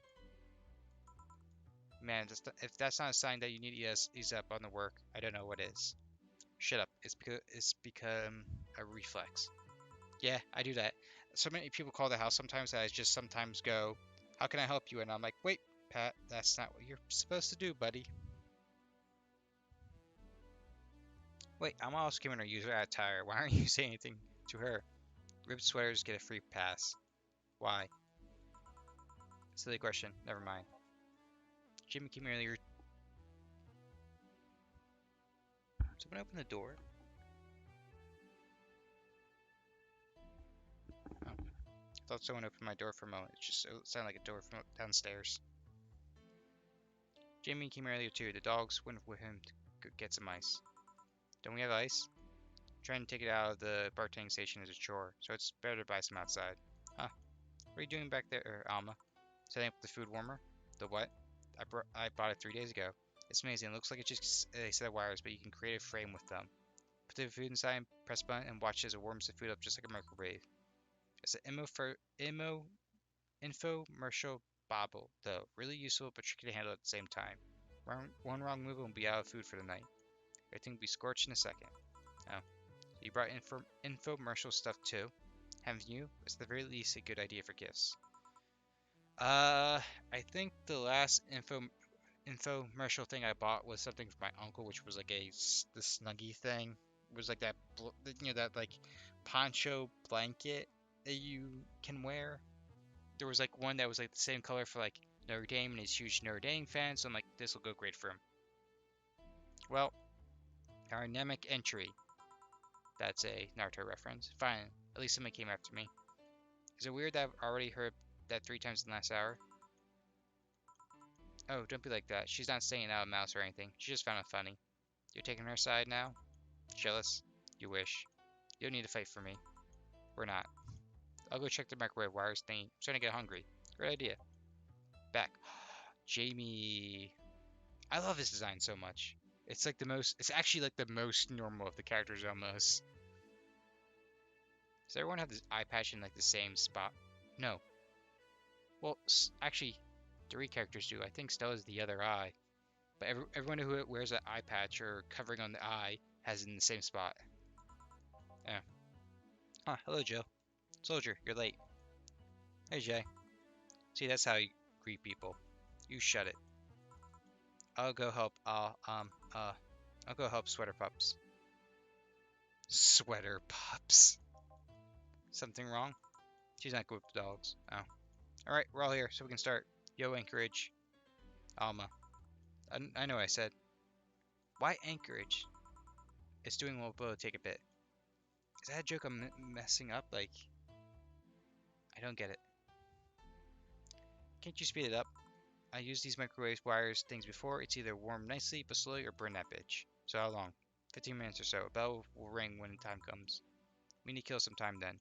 Man, if that's not a sign that you need to ease up on the work, I don't know what is. Shut up. It's become a reflex. Yeah, I do that. So many people call the house sometimes that I just sometimes go, how can I help you? And I'm like, wait, Pat, that's not what you're supposed to do, buddy. Wait, I'm also giving her user attire. Why aren't you saying anything to her? Ribbed sweaters get a free pass. Why? Silly question. Never mind. Jimmy came earlier. Someone open the door? Oh. I thought someone opened my door for a moment. It just sounded like a door from downstairs. Jamie came earlier too. The dogs went with him to get some ice. Don't we have ice? Trying to take it out of the bartending station is a chore, so it's better to buy some outside. Huh? What are you doing back there, Alma? Setting up the food warmer? The what? I bought it 3 days ago. It's amazing. It looks like it's just a set of wires, but you can create a frame with them. Put the food inside, press a button, and watch as it warms the food up just like a microwave. It's an infomercial bobble, though. Really useful but tricky to handle at the same time. One wrong move and we'll be out of food for the night. Everything will be scorched in a second. Oh, so you brought infomercial stuff too, haven't you? It's at the very least a good idea for gifts. I think the last infomercial thing I bought was something for my uncle, which was like the Snuggie thing. It was like that, that like poncho blanket that you can wear. There was like one that was like the same color for like Notre Dame, and he's a huge Notre Dame fan, so I'm like, this will go great for him. Well, our Namek entry. That's a Naruto reference. Fine, at least somebody came after me. Is it weird that I've already heard that 3 times in the last hour? Oh, don't be like that. She's not saying out of mouse or anything. She just found it funny. You're taking her side now? Jealous? You wish. You don't need to fight for me. We're not. I'll go check the microwave wires thingy. I'm starting to get hungry. Great idea. Back. Jamie. I love his design so much. It's like the most. It's actually like the most normal of the characters almost. Does everyone have this eye patch in like the same spot? No. Well, actually, 3 characters do. I think Stella's the other eye. But everyone who wears an eye patch or covering on the eye has it in the same spot. Yeah. Huh, hello, Joe. Soldier, you're late. Hey, Jay. See, that's how you greet people. You shut it. I'll go help, I'll go help Sweater Pups. Sweater Pups. Something wrong? She's not good with dogs. Oh. Alright, we're all here, so we can start. Yo, Anchorage. Alma. I know what I said. Why Anchorage? It's doing well below, take a bit. Is that a joke I'm messing up? Like, I don't get it. Can't you speed it up? I used these microwave wires things before. It's either warm nicely but slowly or burn that bitch. So how long? 15 minutes or so. A bell will ring when the time comes. We need to kill some time then.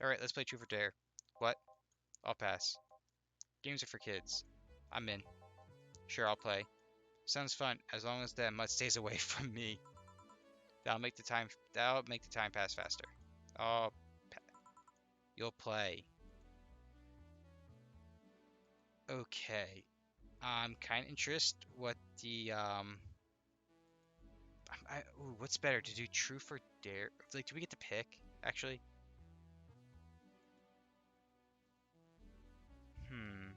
Alright, let's play Truth or Dare. What? I'll pass. Games are for kids. I'm in. Sure, I'll play. Sounds fun, as long as that mutt stays away from me. That'll make the time pass faster. Oh, you'll play. Okay. I'm kind of interested what the ooh, what's better to do, Truth or Dare? Like, do we get to pick actually? Hmm.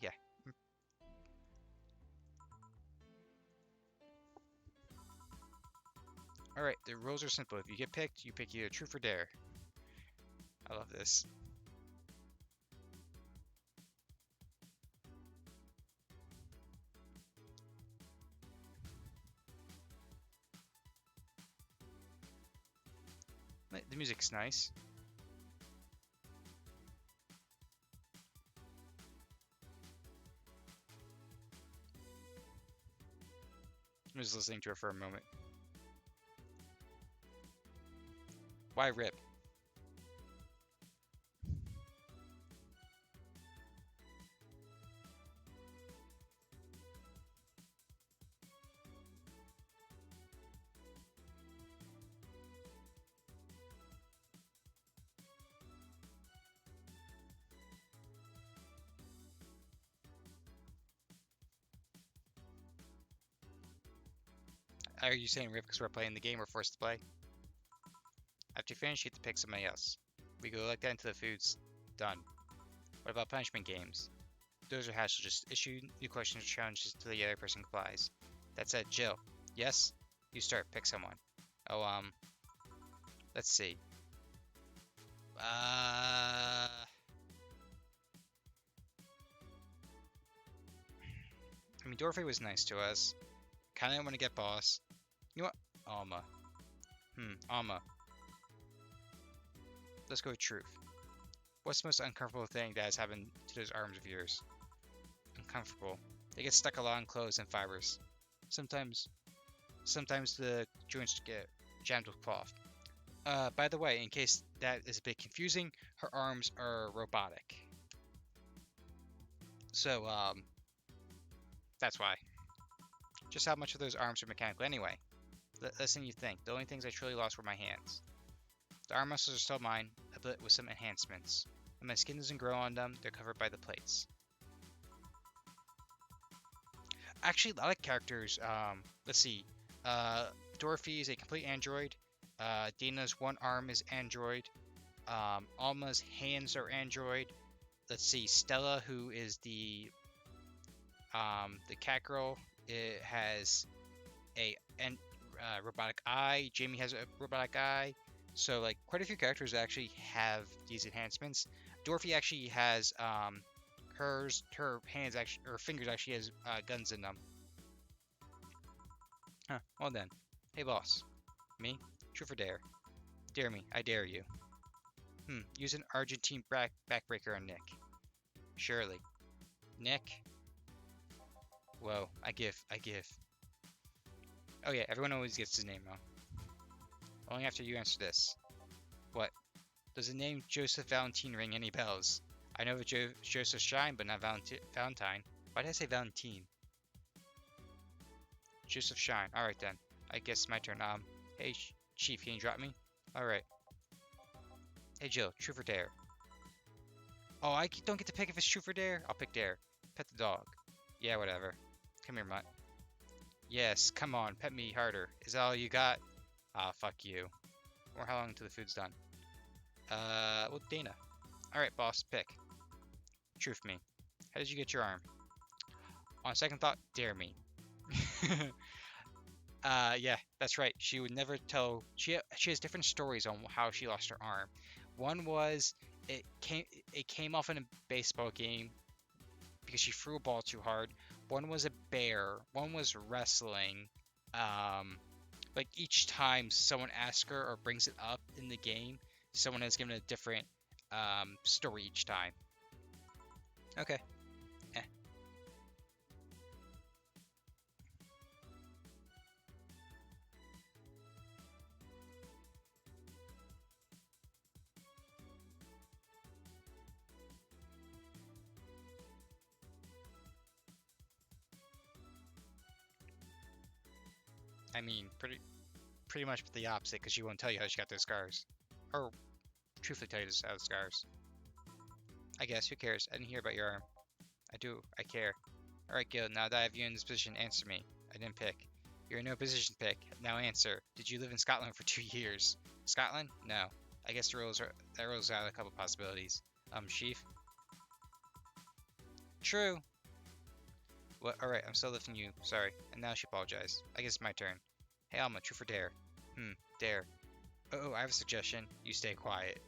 Yeah. All right. The rules are simple. If you get picked, you pick either Truth or Dare. I love this. The music's nice. I'm just listening to it for a moment. Why rip? Are you saying rip because we're playing the game we're forced to play? After you finish, you have to pick somebody else. We go like that until the food's done. What about punishment games? Those are hash. Just issue new questions or challenges until the other person complies. That said, Jill. Yes? You start. Pick someone. Oh, let's see. I mean, Dorothy was nice to us. Kinda want to get boss. You know what? Alma. Alma. Let's go with Truth. What's the most uncomfortable thing that has happened to those arms of yours? Uncomfortable. They get stuck a lot in clothes and fibers. Sometimes the joints get jammed with cloth. By the way, in case that is a bit confusing, her arms are robotic. So, that's why. Just how much of those arms are mechanical anyway? Less than you think. The only things I truly lost were my hands. The arm muscles are still mine, but with some enhancements. When my skin doesn't grow on them, they're covered by the plates. Actually, a lot of characters. Let's see. Uh, Dorothy is a complete android. Dana's one arm is android. Alma's hands are android. Let's see. Stella, who is the cat girl, it has a robotic eye. Jamie has a robotic eye. So like quite a few characters actually have these enhancements. Dorothy actually has her hands actually or fingers actually has guns in them. Huh. Well then, hey boss, me? Truth or dare? Dare me. I dare you. Use an Argentine backbreaker on Nick. Surely. Nick. Whoa. I give. Oh yeah, everyone always gets his name wrong. Only after you answer this. What? Does the name Joseph Valentine ring any bells? I know of Joseph Shine, but not Valentine. Why did I say Valentine? Joseph Shine. Alright then. I guess it's my turn. Hey, Chief, can you drop me? Alright. Hey, Jill, truth or dare? Oh, I don't get to pick if it's truth or dare? I'll pick dare. Pet the dog. Yeah, whatever. Come here, mutt. Yes, come on, pet me harder. Is that all you got? Ah, fuck you. Or how long until the food's done? Well, Dana. Alright, boss, pick. Truth me. How did you get your arm? On second thought, dare me. Yeah, that's right. She would never tell. She has different stories on how she lost her arm. One was it came off in a baseball game because she threw a ball too hard. One was a bear. One was wrestling. Um, like each time someone asks her or brings it up in the game, someone has given a different story each time. Okay. Eh. I mean, pretty much the opposite because she won't tell you how she got those scars, or truthfully tell you how the scars. I guess who cares? I didn't hear about your arm. I do. I care. All right, Gil. Now that I have you in this position, answer me. I didn't pick. You're in no position to pick. Now answer. Did you live in Scotland for 2 years? Scotland? No. I guess that rules out a couple possibilities. Sheaf. True. What? All right. I'm still lifting you. Sorry. And now she apologized. I guess it's my turn. Hey, Alma. Truth or dare? Dare. Oh, I have a suggestion. You stay quiet.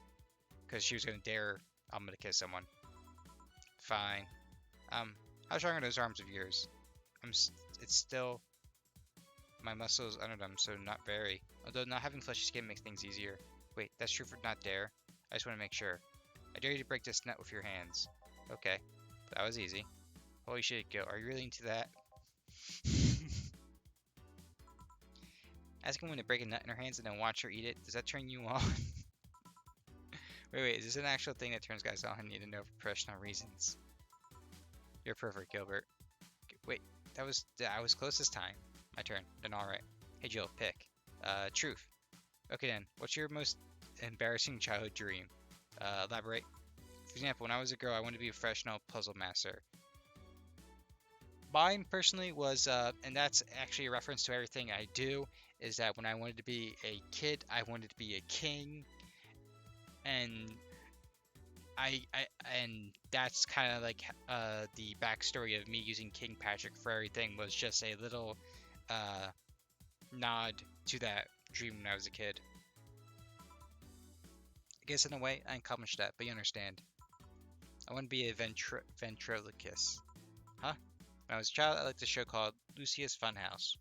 Because she was gonna dare Alma to kiss someone. Fine. How strong are those arms of yours? It's still my muscles under them, so not very. Although not having fleshy skin makes things easier. Wait, that's true for not dare? I just want to make sure. I dare you to break this nut with your hands. Okay, that was easy. Holy shit, Gil, are you really into that? Asking women to break a nut in her hands and then watch her eat it, does that turn you on? Wait, is this an actual thing that turns guys on and need to know for professional reasons? You're perfect, Gilbert. Wait, I was close this time. My turn. Then alright. Hey Jill, pick. Truth. Okay then, what's your most embarrassing childhood dream? Elaborate. For example, when I was a girl, I wanted to be a professional puzzle master. Mine personally was, and that's actually a reference to everything I do, is that when I wanted to be a kid, I wanted to be a king, and I and that's kind of like the backstory of me using King Patrick for everything was just a little uh, nod to that dream when I was a kid. I guess in a way I accomplished that, but you understand. I want to be a ventriloquist. Huh? When I was a child, I liked a show called Lucia's Funhouse.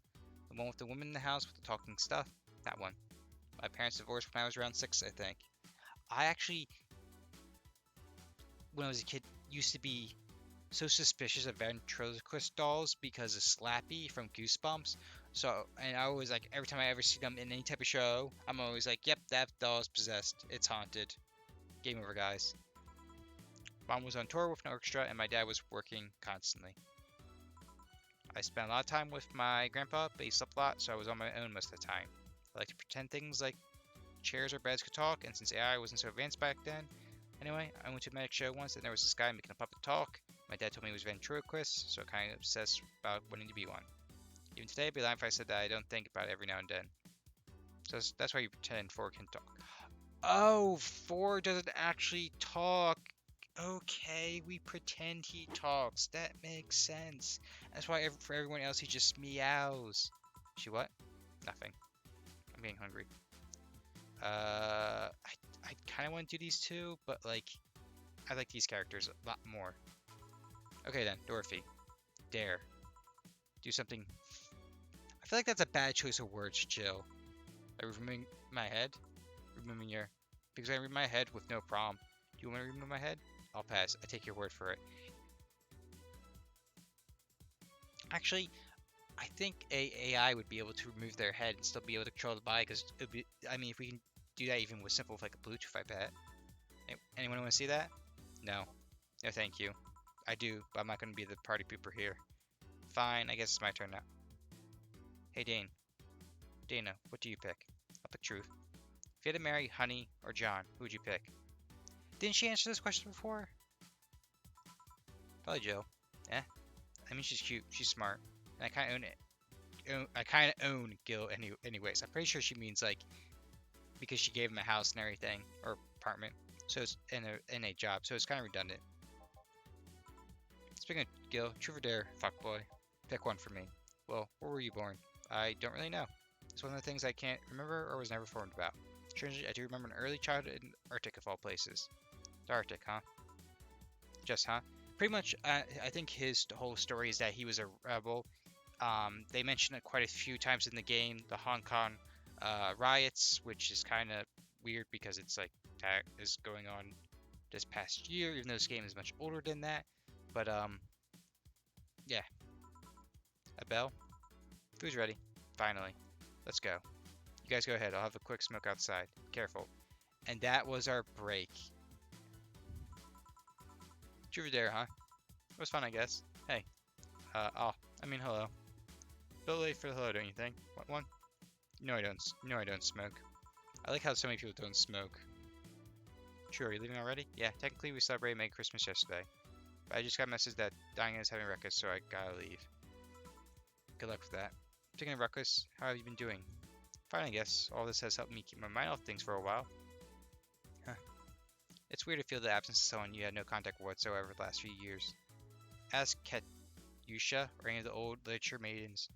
The one with the woman in the house with the talking stuff? That one. My parents divorced when I was around 6, I think. I actually, when I was a kid, used to be so suspicious of ventriloquist dolls because of Slappy from Goosebumps. So, and I always like, every time I ever see them in any type of show, I'm always like, yep, that doll is possessed. It's haunted. Game over, guys. Mom was on tour with an orchestra, and my dad was working constantly. I spent a lot of time with my grandpa, but he slept a lot, so I was on my own most of the time. I like to pretend things like chairs or beds could talk, and since AI wasn't so advanced back then, anyway, I went to a magic show once and there was this guy making a puppet talk. My dad told me he was ventriloquist, so I kind of obsessed about wanting to be one. Even today, I'd be lying if I said that I don't think about it every now and then. So that's why you pretend 4 can talk. Oh, 4 doesn't actually talk. Okay, we pretend he talks. That makes sense. That's why for everyone else he just meows. She what? Nothing. I'm getting hungry. I kind of want to do these two, but like, I like these characters a lot more. Okay then, Dorothy. Dare. Do something. I feel like that's a bad choice of words, Jill. Like removing my head? Removing your... Because I remove my head with no problem. Do you want me to remove my head? I'll pass. I take your word for it. Actually, I think a AI would be able to remove their head and still be able to control the body because it would be... I mean, if we can do that even with simple, like a Bluetooth, I bet. Anyone want to see that? No. No, thank you. I do, but I'm not going to be the party pooper here. Fine, I guess it's my turn now. Hey, Dana, what do you pick? I'll pick Truth. If you had to marry Honey or John, who would you pick? Didn't she answer this question before? Probably Jill. Eh? I mean, she's cute. She's smart. And I kind of own it. I kind of own Gil anyways. I'm pretty sure she means, like, because she gave him a house and everything, or apartment. So it's in a job. So it's kind of redundant. Speaking of Gil, Truth or Dare, fuckboy. Pick one for me. Well, where were you born? I don't really know. It's one of the things I can't remember or was never informed about. Strangely, I do remember an early childhood in Arctic of all places. The Arctic, huh? Just, huh? Pretty much, I think his whole story is that he was a rebel. They mention it quite a few times in the game, the Hong Kong riots, which is kind of weird because it's like that is going on this past year, even though this game is much older than that. But yeah. Abel, food's ready. Finally. Let's go. You guys go ahead. I'll have a quick smoke outside. Careful. And that was our break. Truth or Dare, huh? It was fun, I guess. Hey. Hello. A little late for the hello, don't you think? What one? No, I don't. No, I don't smoke. I like how so many people don't smoke. True, are you leaving already? Yeah, technically we celebrated Merry Christmas yesterday. But I just got a message that Diane is having a ruckus, so I gotta leave. Good luck with that. Speaking of ruckus, how have you been doing? Fine, I guess. All this has helped me keep my mind off things for a while. Huh. It's weird to feel the absence of someone you had no contact with whatsoever the last few years. Ask Katyusha or any of the old literature maidens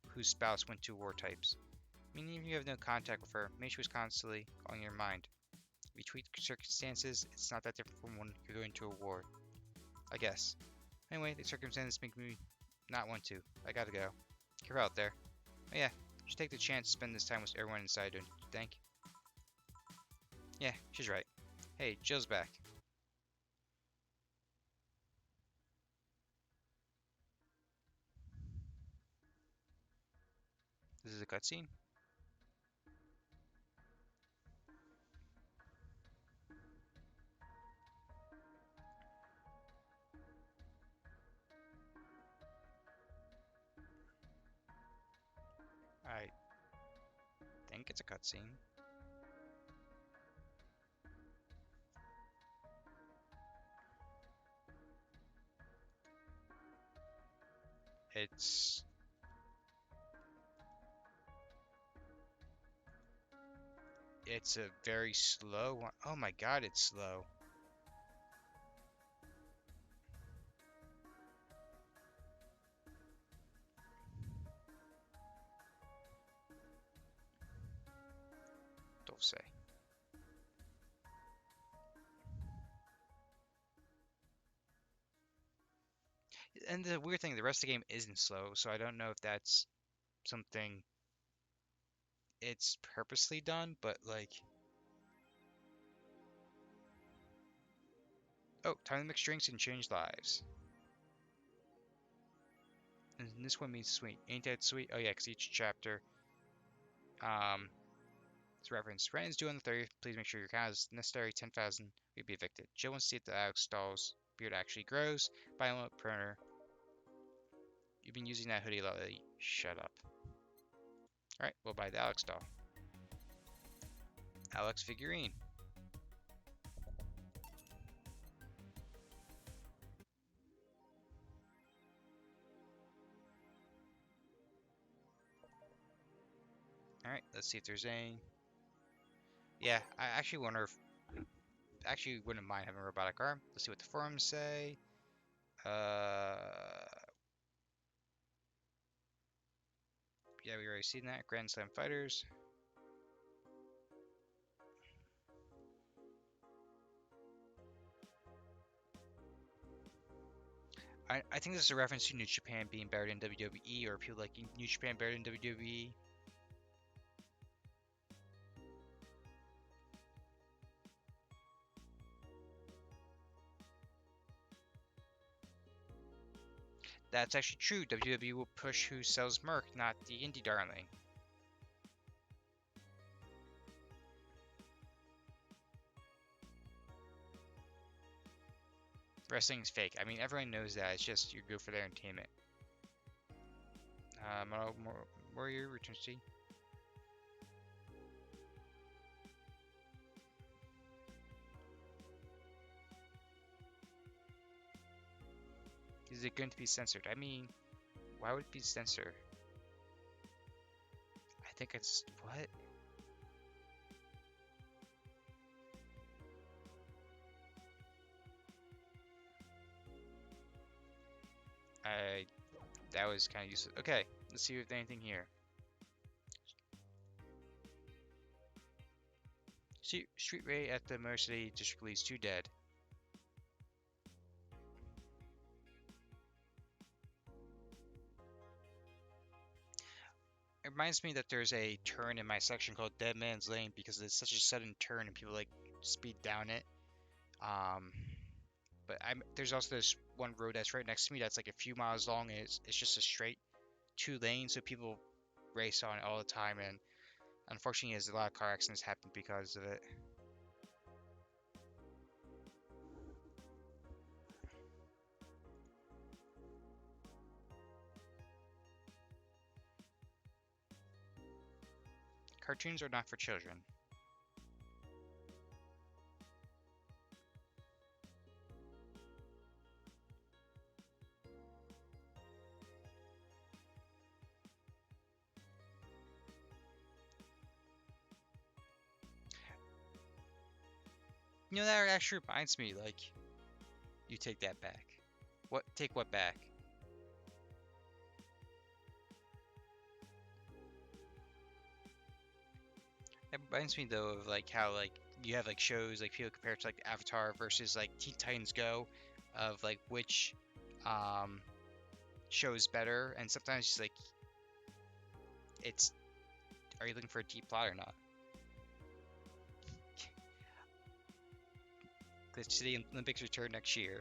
whose spouse went to war types. Meaning even if you have no contact with her, maybe she was constantly on your mind. If you tweak circumstances, it's not that different from when you're going to a war. I guess. Anyway, the circumstances make me not want to. I gotta go. Careful out there. Oh yeah, just take the chance to spend this time with everyone inside, don't you think? Yeah, she's right. Hey, Jill's back. This is a cutscene? I think it's a cutscene. It's... It's a very slow one. Oh my god, it's slow. Don't say. And the weird thing, the rest of the game isn't slow, so I don't know if that's something it's purposely done, but like... Oh, time to mix drinks and change lives. And this one means sweet. Ain't that sweet? Oh yeah, because each chapter is referenced. Rent is due on the 30th. Please make sure your account is necessary. 10,000. You'll be evicted. Jill wants to see if the Alex doll's beard actually grows. Violent printer. You've been using that hoodie a lot lately. Shut up. Alright, we'll buy the Alex doll. Alex figurine. Alright, let's see if there's any. Yeah, I actually wonder if. Actually, wouldn't mind having a robotic arm. Let's see what the forums say. Yeah, we already seen that. Grand Slam Fighters. I think this is a reference to New Japan being better than WWE, or people like New Japan better than WWE. That's actually true. WWE will push who sells Merc, not the indie darling. Wrestling's fake. I mean, everyone knows that. It's just you go for their entertainment. Model Warrior returns to. Is it going to be censored? I mean, why would it be censored? I think it's what? That was kind of useless. Okay, let's see if there's anything here. Street raid at the Motor City District leads 2 dead. It reminds me that there's a turn in my section called Dead Man's Lane because it's such a sudden turn and people like speed down it. But there's also this one road that's right next to me that's like a few miles long and it's just a straight 2 lanes, so people race on it all the time, and unfortunately there's a lot of car accidents happen because of it. Cartoons are not for children. You know, that actually reminds me, like, you take that back. What? Take what back? That reminds me though of like how like you have like shows like people compare it to like Avatar versus like Teen Titans Go, of like which um show is better, and sometimes it's like it's, are you looking for a deep plot or not? Glitch City Olympics return next year.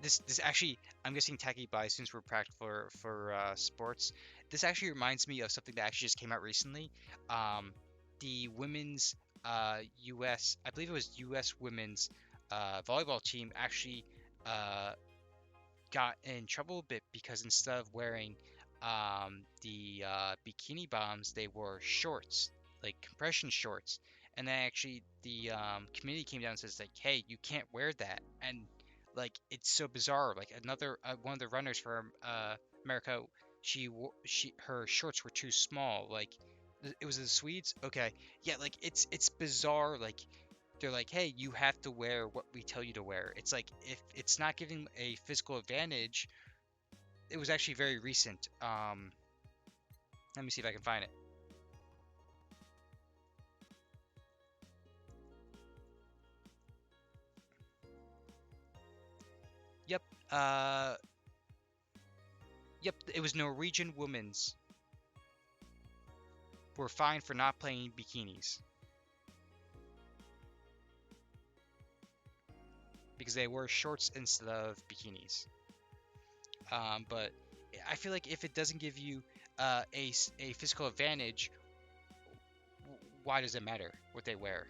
This actually, I'm guessing Tacky By since we're practical for sports. This actually reminds me of something that actually just came out recently. The women's U.S. I believe it was U.S. women's volleyball team actually uh, got in trouble a bit because instead of wearing the bikini bottoms, they wore shorts, like compression shorts. And then actually the community came down and says like, "Hey, you can't wear that." And like it's so bizarre. Like another one of the runners for America, her shorts were too small. Like it was the Swedes. Okay, yeah, like it's bizarre. Like they're like, hey, you have to wear what we tell you to wear. It's like if it's not giving a physical advantage, it was actually very recent. Let me see if I can find it. Yep. Yep. It was Norwegian women's were fined for not playing bikinis because they wore shorts instead of bikinis. But I feel like if it doesn't give you a physical advantage, why does it matter what they wear?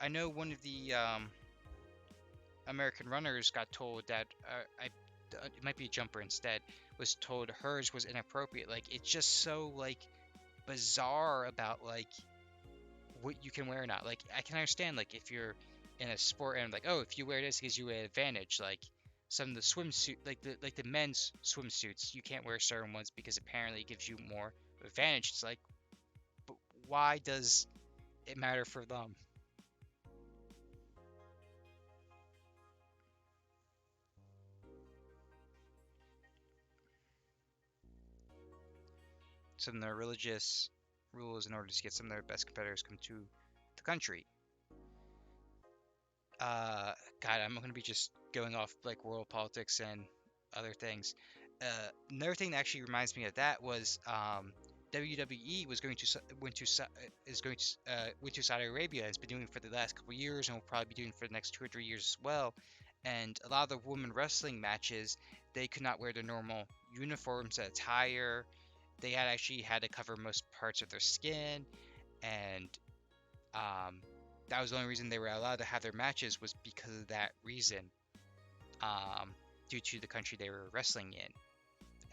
I know one of the American runners got told that it might be a jumper instead, was told hers was inappropriate. Like, it's just so like bizarre about like what you can wear or not. Like, I can understand like if you're in a sport and like, oh, if you wear this, it gives you an advantage. Like some of the swimsuit, like the men's swimsuits, you can't wear certain ones because apparently it gives you more advantage. It's like, but why does it matter for them? Some of the religious rules in order to get some of their best competitors come to the country. Uh, God, I'm gonna be just going off like world politics and other things. Another thing that actually reminds me of that was WWE was going to is going to went to Saudi Arabia. It's been doing it for the last couple years and will probably be doing it for the next 2 or 3 years as well. And a lot of the women wrestling matches, they could not wear their normal uniforms and attire. They had actually had to cover most parts of their skin, and um, that was the only reason they were allowed to have their matches was because of that reason, um, due to the country they were wrestling in,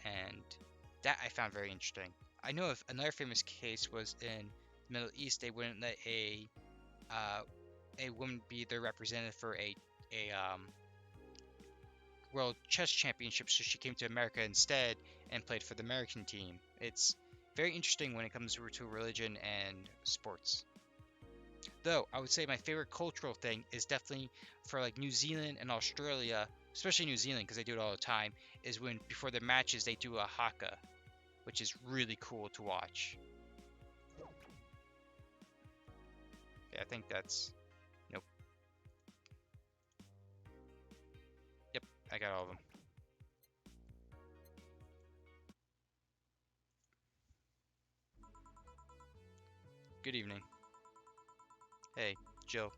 and that I found very interesting. I know of another famous case was in the Middle East. They wouldn't let uh, a woman be their representative for a world chess championship, so she came to America instead and played for the American team. It's very interesting when it comes to religion and sports. Though I would say my favorite cultural thing is definitely for like New Zealand and Australia, especially New Zealand because they do it all the time, is when before the matches they do a haka, which is really cool to watch. Yeah, I think that's. Nope. Yep, I got all of them. Good evening. Hey, Jill.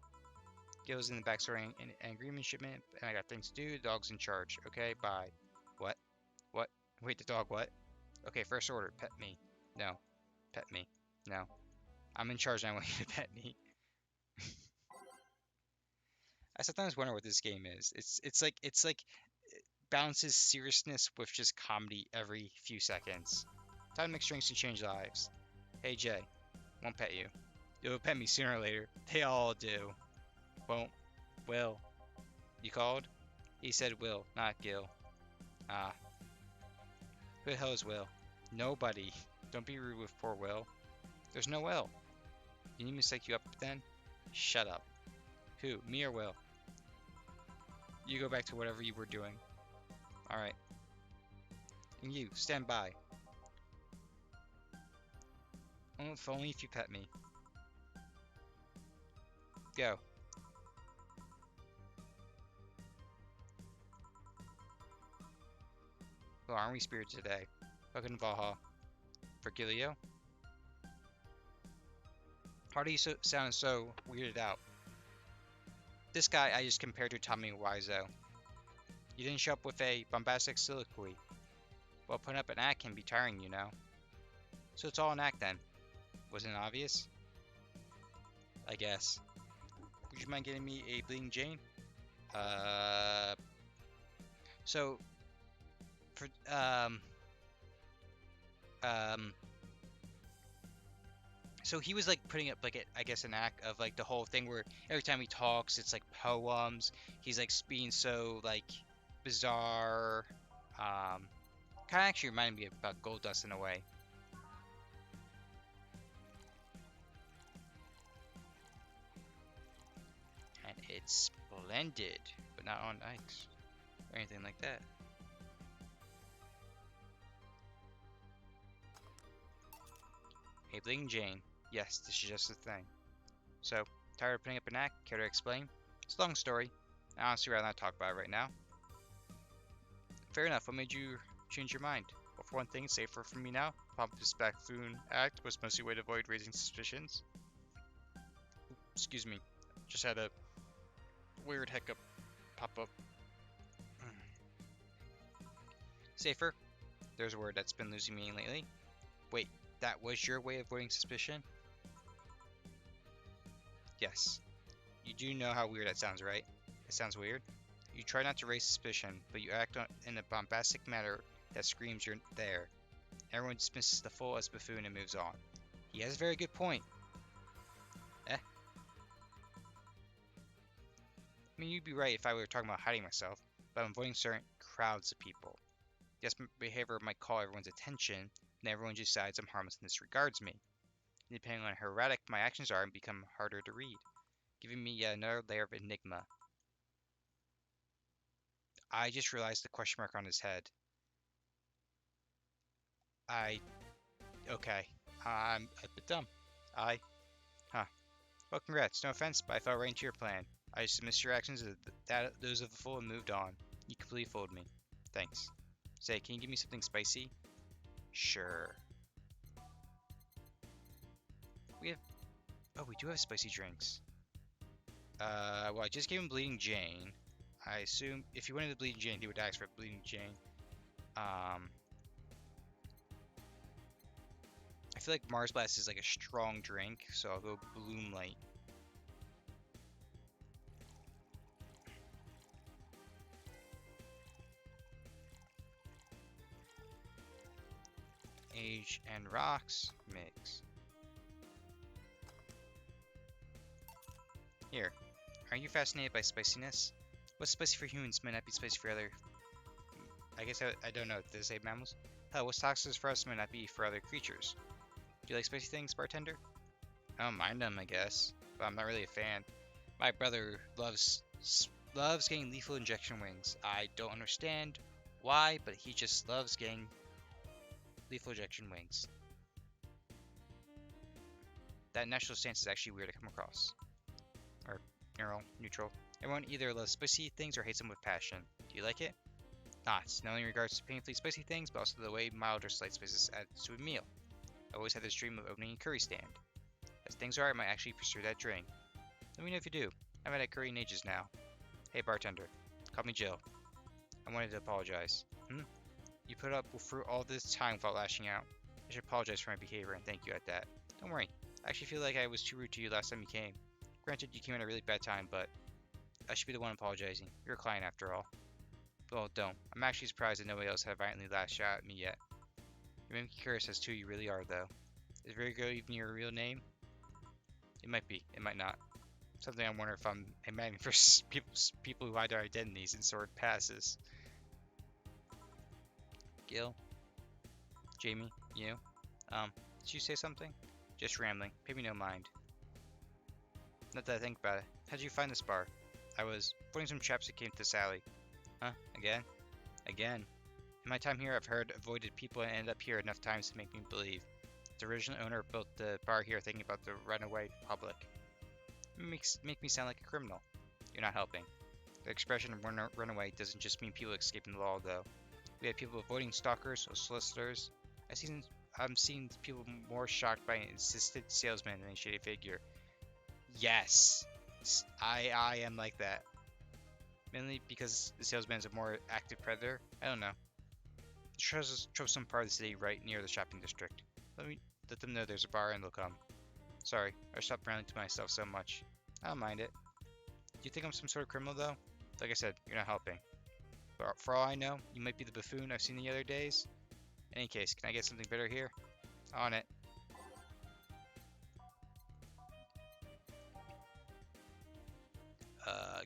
Gil's in the back sorting an agreement shipment, and I got things to do. The dog's in charge. Okay, bye. What? What? Wait, the dog what? Okay, first order, pet me. No, pet me. No. I'm in charge and I want you to pet me. I sometimes wonder what this game is. It's like balances seriousness with just comedy every few seconds. Time to mix drinks and change lives. Hey Jay, won't pet you. You'll pet me sooner or later. They all do. Won't. Will. You called? He said Will, not Gil. Ah, who the hell is Will? Nobody. Don't be rude with poor Will. There's no Will. You need me to psych you up then? Shut up. Who? Me or Will? You go back to whatever you were doing. Alright. And you, stand by. If only if you pet me. Go. Well, aren't we spirited today? Welcome to Valhalla. Virgilio? How do you sound so weirded out? This guy I just compared to Tommy Wiseau. You didn't show up with a bombastic soliloquy. Well, putting up an act can be tiring, you know. So it's all an act then. Wasn't it obvious? I guess. Would you mind getting me a Bleeding Jane? Uh, so for um, so he was like putting up like I guess an act of like the whole thing where every time he talks, it's like poems. He's like being so like bizarre. Um, kind of actually reminded me about Goldust in a way. And it's blended, but not on ice or anything like that. Hey, Bling Jane. Yes, this is just the thing. So, tired of putting up an act? Care to explain? It's a long story. I honestly rather not talk about it right now. Fair enough. What made you change your mind? Well, for one thing, it's safer for me now. Pompous buffoon act was mostly a way to avoid raising suspicions. Excuse me. Just had a weird hiccup pop up. Safer? There's a word that's been losing meaning lately. Wait, that was your way of avoiding suspicion? Yes. You do know how weird that sounds, right? It sounds weird? You try not to raise suspicion, but you act in a bombastic manner that screams you're there. Everyone dismisses the fool as buffoon and moves on. He has a very good point. I mean, you'd be right if I were talking about hiding myself, but I'm avoiding certain crowds of people. Yes, my behavior might call everyone's attention, and everyone decides I'm harmless and disregards me. And depending on how erratic my actions are, I become harder to read, giving me yet another layer of enigma. I just realized the question mark on his head. Okay. I'm a bit dumb. Huh. Well, congrats. No offense, but I fell right into your plan. I just dismissed your actions as those of a fool and moved on. You completely fooled me. Thanks. Say, can you give me something spicy? Sure. We have... Oh, we do have spicy drinks. Well, I just gave him Bleeding Jane. I assume if he wanted the Bleeding Jane, he would ask for Bleeding Jane. I feel like Mars Blast is like a strong drink, so I'll go Bloom Light. Age and Rocks mix. Here, are you fascinated by spiciness? What's spicy for humans may not be spicy for other... I guess I don't know. Did it say mammals? Hell, what's toxic for us may not be for other creatures. Do you like spicy things, bartender? I don't mind them, I guess, but I'm not really a fan. My brother loves getting lethal injection wings. I don't understand why, but he just loves getting lethal injection wings. That national stance is actually weird to come across. Or neutral. Everyone either loves spicy things or hates them with passion. Do you like it? Not only in regards to painfully spicy things, but also the way mild or slight spices adds to a meal. I always had this dream of opening a curry stand. As things are, I might actually pursue that dream. Let me know if you do. I haven't had curry in ages now. Hey bartender, call me Jill. I wanted to apologize. You put up through all this time without lashing out. I should apologize for my behavior and thank you at that. Don't worry, I actually feel like I was too rude to you last time you came. Granted, you came at a really bad time, but I should be the one apologizing. You're a client after all. Well, don't. I'm actually surprised that nobody else had violently lashed out at me yet. You make me curious as to who you really are, though. Is Very Girl even your real name? It might be. It might not. Something I wonder if I'm a magnet for people who hide their identities in sword passes. Gil? Jamie? You? Did you say something? Just rambling. Pay me no mind. Not that I think about it. How'd you find this bar? I was putting some chaps that came to this alley. Huh? Again? Again. In my time here, I've heard avoided people and ended up here enough times to make me believe. The original owner built the bar here thinking about the runaway public. It make me sound like a criminal. You're not helping. The expression runaway doesn't just mean people escaping the law, though. We have people avoiding stalkers or solicitors. I'm seeing people more shocked by an insistent salesman than a shady figure. Yes, I am like that. Mainly because the salesman is a more active predator. I don't know. The troublesome part of the city right near the shopping district. Let them know there's a bar and they'll come. Sorry, I stopped rambling to myself so much. I don't mind it. Do you think I'm some sort of criminal though? Like I said, you're not helping. But for all I know, you might be the buffoon I've seen the other days. In any case, can I get something better here? On it.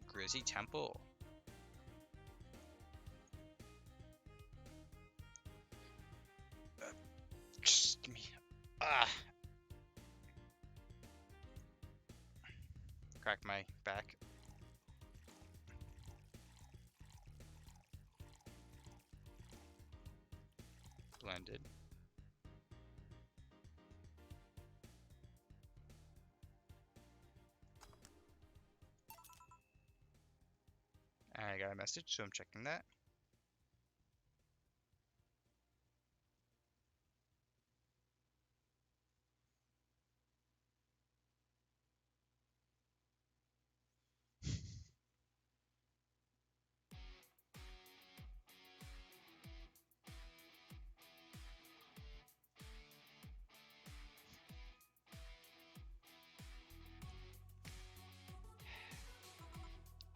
Grizzy Temple. Just give me... Crack my back. Blended. I got a message, so I'm checking that.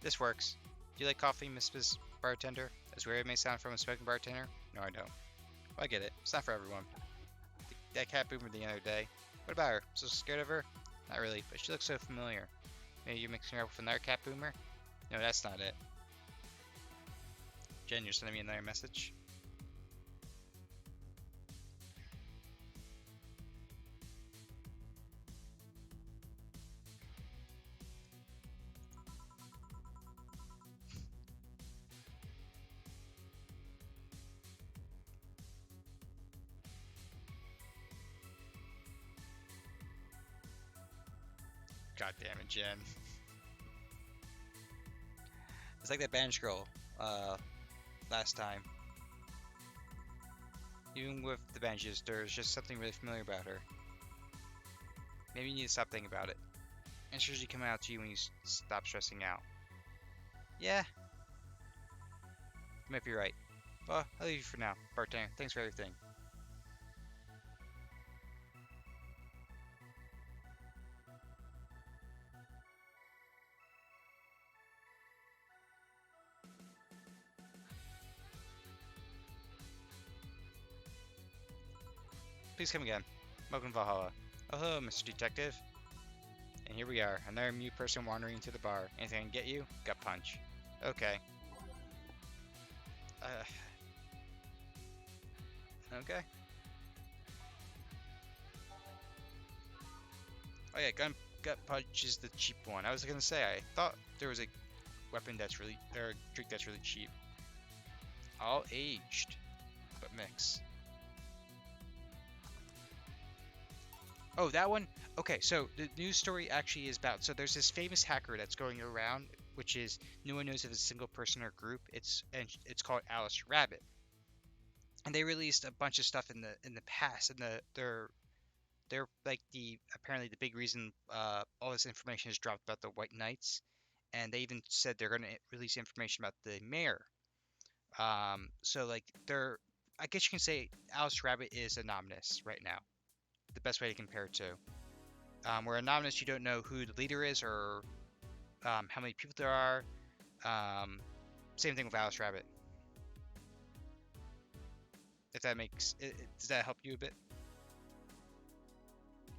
This works. Do you like coffee, Miss Bartender? As weird as it may sound from a smoking bartender? No, I don't. Well, I get it. It's not for everyone. That cat boomer the other day. What about her? So scared of her? Not really, but she looks so familiar. Maybe you're mixing her up with another cat boomer? No, that's not it. Jen, you're sending me another message? God damn it, Jen. It's like that Banished girl, last time. Even with the Banishes, there's just something really familiar about her. Maybe you need to stop thinking about it. And it's usually coming out to you when you stop stressing out. Yeah, you might be right. Well, I'll leave you for now. Bartender, thanks for everything. Please come again. Welcome to Valhalla. Oh, hello, Mr. Detective. And here we are, another mute person wandering into the bar. Anything I can get you? Gut punch. Okay. Uh. Okay. Oh yeah, gut punch is the cheap one. I was gonna say, I thought there was a weapon that's really, or a drink that's really cheap. All aged, but mix. Oh, that one? Okay, so the news story actually is about, so there's this famous hacker that's going around, which is no one knows if it's a single person or group. It's called Alice Rabbit, and they released a bunch of stuff in the past, and they're like the apparently the big reason all this information is dropped about the White Knights, and they even said they're going to release information about the mayor. So like they're, I guess you can say Alice Rabbit is anonymous right now. The best way to compare it to. Where anonymous, you don't know who the leader is or how many people there are. Um, Same thing with Alice Rabbit. If that does that help you a bit?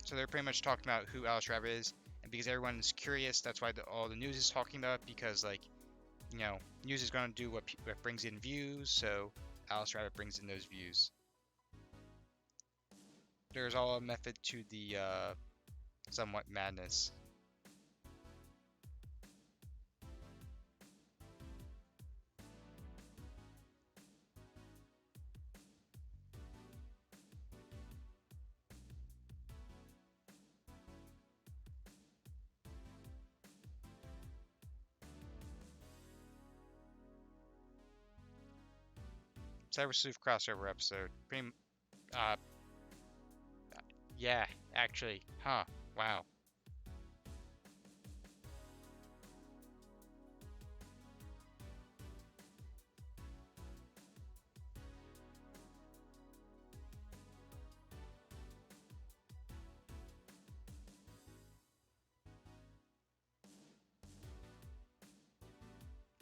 So they're pretty much talking about who Alice Rabbit is, and because everyone's curious, that's why all the news is talking about it, because like, news is going to do what brings in views, so Alice Rabbit brings in those views. There's all a method to the somewhat madness. Cyber Sleuth crossover episode. Uh, yeah, actually, huh? Wow.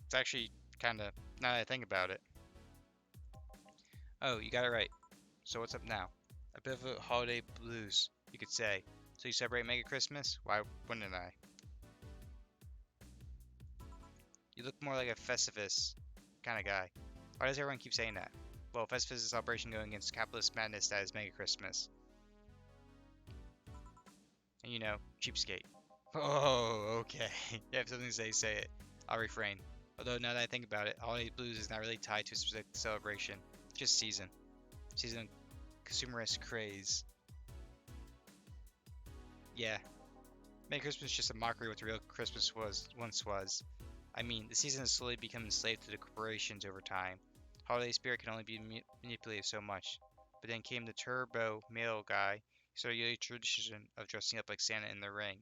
It's actually kind of, now that I think about it. Oh, you got it right. So what's up now? A bit of a holiday blues, you could say. So you celebrate Mega Christmas? Why wouldn't I? You look more like a Festivus kind of guy. Why does everyone keep saying that? Well, Festivus is a celebration going against capitalist madness that is Mega Christmas. And cheapskate. Oh, okay. You have something to say it. I'll refrain. Although now that I think about it, holiday blues is not really tied to a specific celebration. Just season. Season consumerist craze. Yeah. Merry Christmas is just a mockery of what the real Christmas once was. I mean, the season has slowly become enslaved to the corporations over time. Holiday spirit can only be manipulated so much. But then came the Turbo Mail guy, who started a tradition of dressing up like Santa in the ring.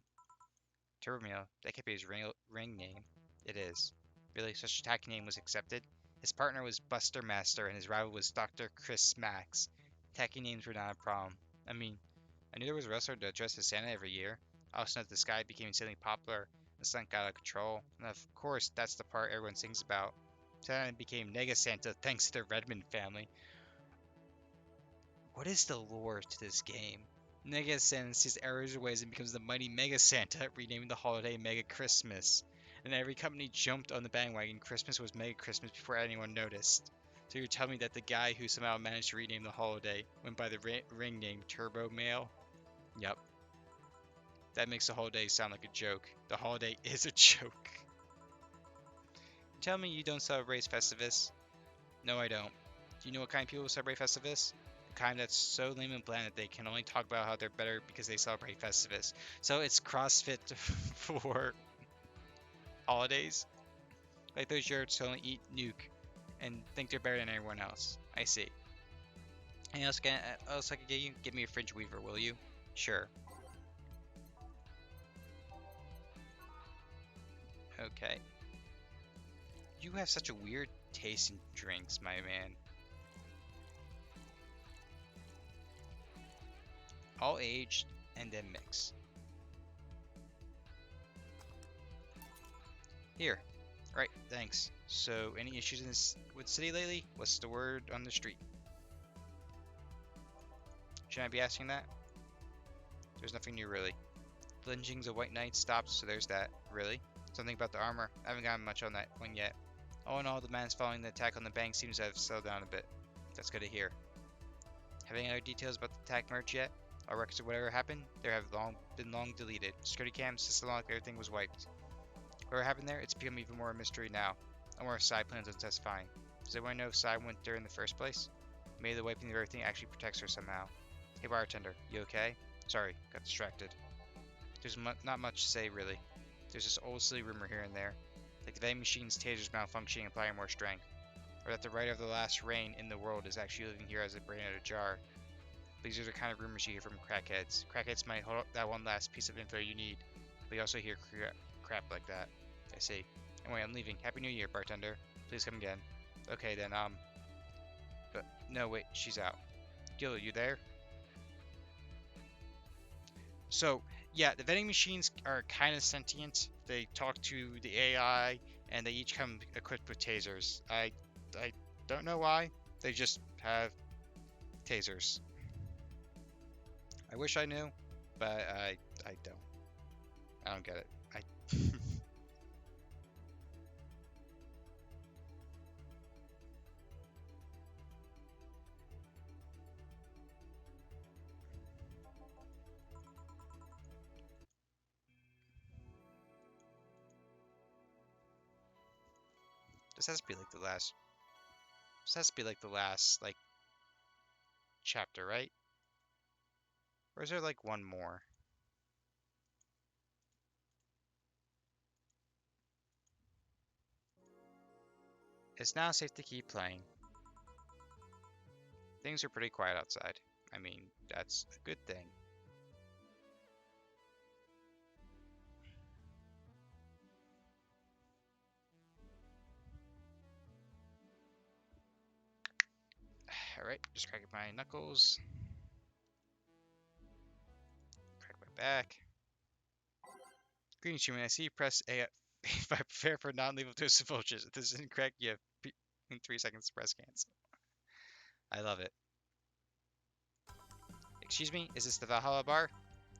Turbo Mail, that could be his ring name. It is. Really, such a tacky name was accepted? His partner was Buster Master, and his rival was Dr. Chris Max. Tacky names were not a problem. I mean, I knew there was a wrestler that dressed as Santa every year. I also know that this guy became insanely popular, and Santa got out of control. And of course, that's the part everyone sings about. Santa became Nega Santa thanks to the Redmond family. What is the lore to this game? Nega Santa sees errors ways and becomes the mighty Mega Santa, renaming the holiday Mega Christmas. And every company jumped on the bandwagon. Christmas was Mega Christmas before anyone noticed. So you're telling me that the guy who somehow managed to rename the holiday went by the ring name Turbo Mail? Yep. That makes the holiday sound like a joke. The holiday is a joke. Tell me you don't celebrate Festivus? No, I don't. Do you know what kind of people celebrate Festivus? The kind that's so lame and bland that they can only talk about how they're better because they celebrate Festivus. So it's CrossFit for holidays? Like those jerks who only eat nuke and think they're better than everyone else. I see. Anything else I can get you? Give me a fringe weaver, will you? Sure. Okay. You have such a weird taste in drinks, my man. All aged and then mix. Here. Right, thanks. So, any issues in this with city lately? What's the word on the street? Should I be asking that? There's nothing new, really. The lynchings of White Knight stopped, so there's that. Really? Something about the armor. I haven't gotten much on that one yet. All in all, the man's following the attack on the bank seems to have settled down a bit. That's good to hear. Have any other details about the attack emerged yet? Our records of whatever happened? They have been long deleted. Security cams, system lock, everything was wiped. Whatever happened there, it's become even more a mystery now. And more Psy plans on testifying. Does anyone know if Psy went there in the first place? Maybe the wiping of everything actually protects her somehow. Hey bartender, you okay? Sorry, got distracted. There's not much to say really. There's this old silly rumor here and there. Like the vending machine's tasers malfunctioning and applying more strength. Or that the writer of the last reign in the world is actually living here as a brain in a jar. These are the kind of rumors you hear from crackheads. Crackheads might hold up that one last piece of info you need, but you also hear crap like that. I see. Anyway, I'm leaving. Happy New Year, bartender. Please come again. Okay then, but no, wait, she's out. Gil, you there? So, yeah, the vending machines are kind of sentient. They talk to the AI, and they each come equipped with tasers. I don't know why. They just have tasers. I wish I knew, but I don't. I don't get it. This has to be like the last. This has to be like the last chapter, right? Or is there like one more? It's now safe to keep playing. Things are pretty quiet outside. I mean, that's a good thing. Alright, just cracking my knuckles. Crack my back. Greetings, human. I see you press A if I prepare for non-lethal dose of vultures. If this isn't correct, you have in 3 seconds to press cancel. I love it. Excuse me, is this the Valhalla bar?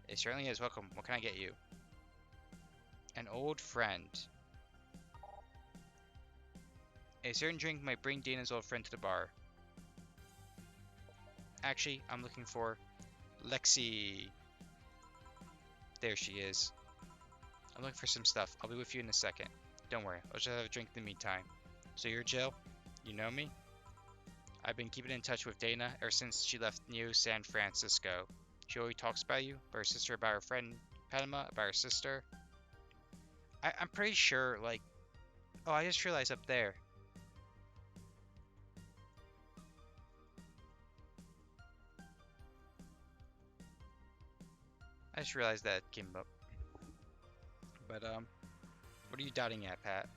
It certainly is. Welcome. What can I get you? An old friend. A certain drink might bring Dana's old friend to the bar. Actually, I'm looking for Lexi. There she is. I'm looking for some stuff. I'll be with you in a second. Don't worry, I'll just have a drink in the meantime. So you're Jill? You know me? I've been keeping in touch with Dana ever since she left New San Francisco. She always talks about you, about her sister, about her friend Panama, about her sister. I'm pretty sure, like... Oh, I just realized up there. I just realized that came up. But, what are you doubting at, Pat?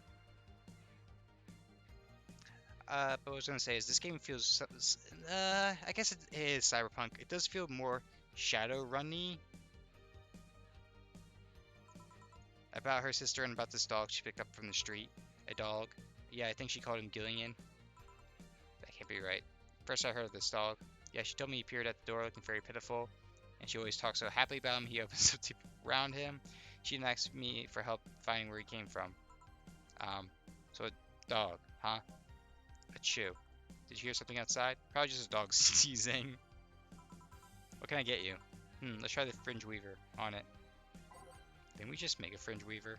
But what I was gonna say is this game feels, I guess it is Cyberpunk. It does feel more Shadowrun-y. I about her sister and about this dog she picked up from the street. A dog. Yeah, I think she called him Gillian. That can't be right. First I heard of this dog. Yeah, she told me he appeared at the door looking very pitiful, and she always talks so happily about him. He opens up to around him. She didn't ask me for help finding where he came from. So a dog, huh? A chew. Did you hear something outside? Probably just a dog sneezing. What can I get you? Let's try the fringe weaver on it. Didn't we just make a fringe weaver?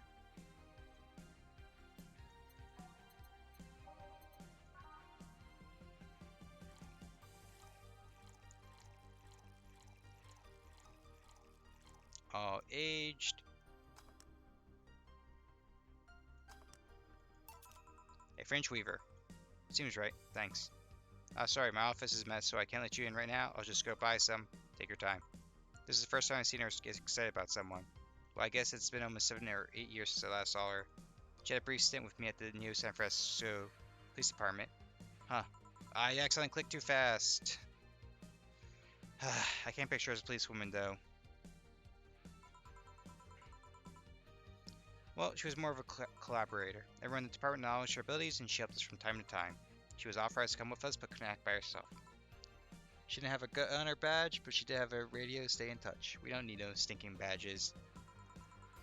All aged. A fringe weaver. Seems right. Thanks. Sorry, my office is a mess, so I can't let you in right now. I'll just go buy some. Take your time. This is the first time I've seen her get excited about someone. Well, I guess it's been almost 7 or 8 years since I last saw her. She had a brief stint with me at the New San Francisco Police Department. Huh. I accidentally clicked too fast. I can't picture her as a policewoman, though. Well, she was more of a collaborator. Everyone in the department acknowledged her abilities, and she helped us from time to time. She was authorized to come with us, but couldn't act by herself. She didn't have a gun on her badge, but she did have a radio to stay in touch. We don't need those stinking badges.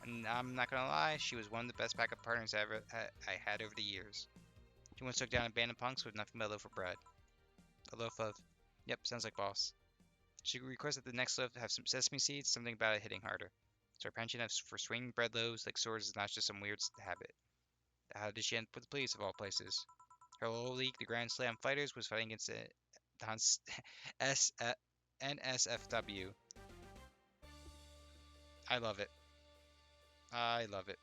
And I'm not gonna lie, she was one of the best backup partners I had over the years. She once took down a band of punks with nothing but a loaf of bread. A loaf of... Yep, sounds like boss. She requested the next loaf to have some sesame seeds, something about it hitting harder. So her penchant for swinging bread loaves like swords is not just some weird habit. How did she end up with the police, of all places? Her little league, the Grand Slam Fighters, was fighting against the NSFW. I love it. I love it.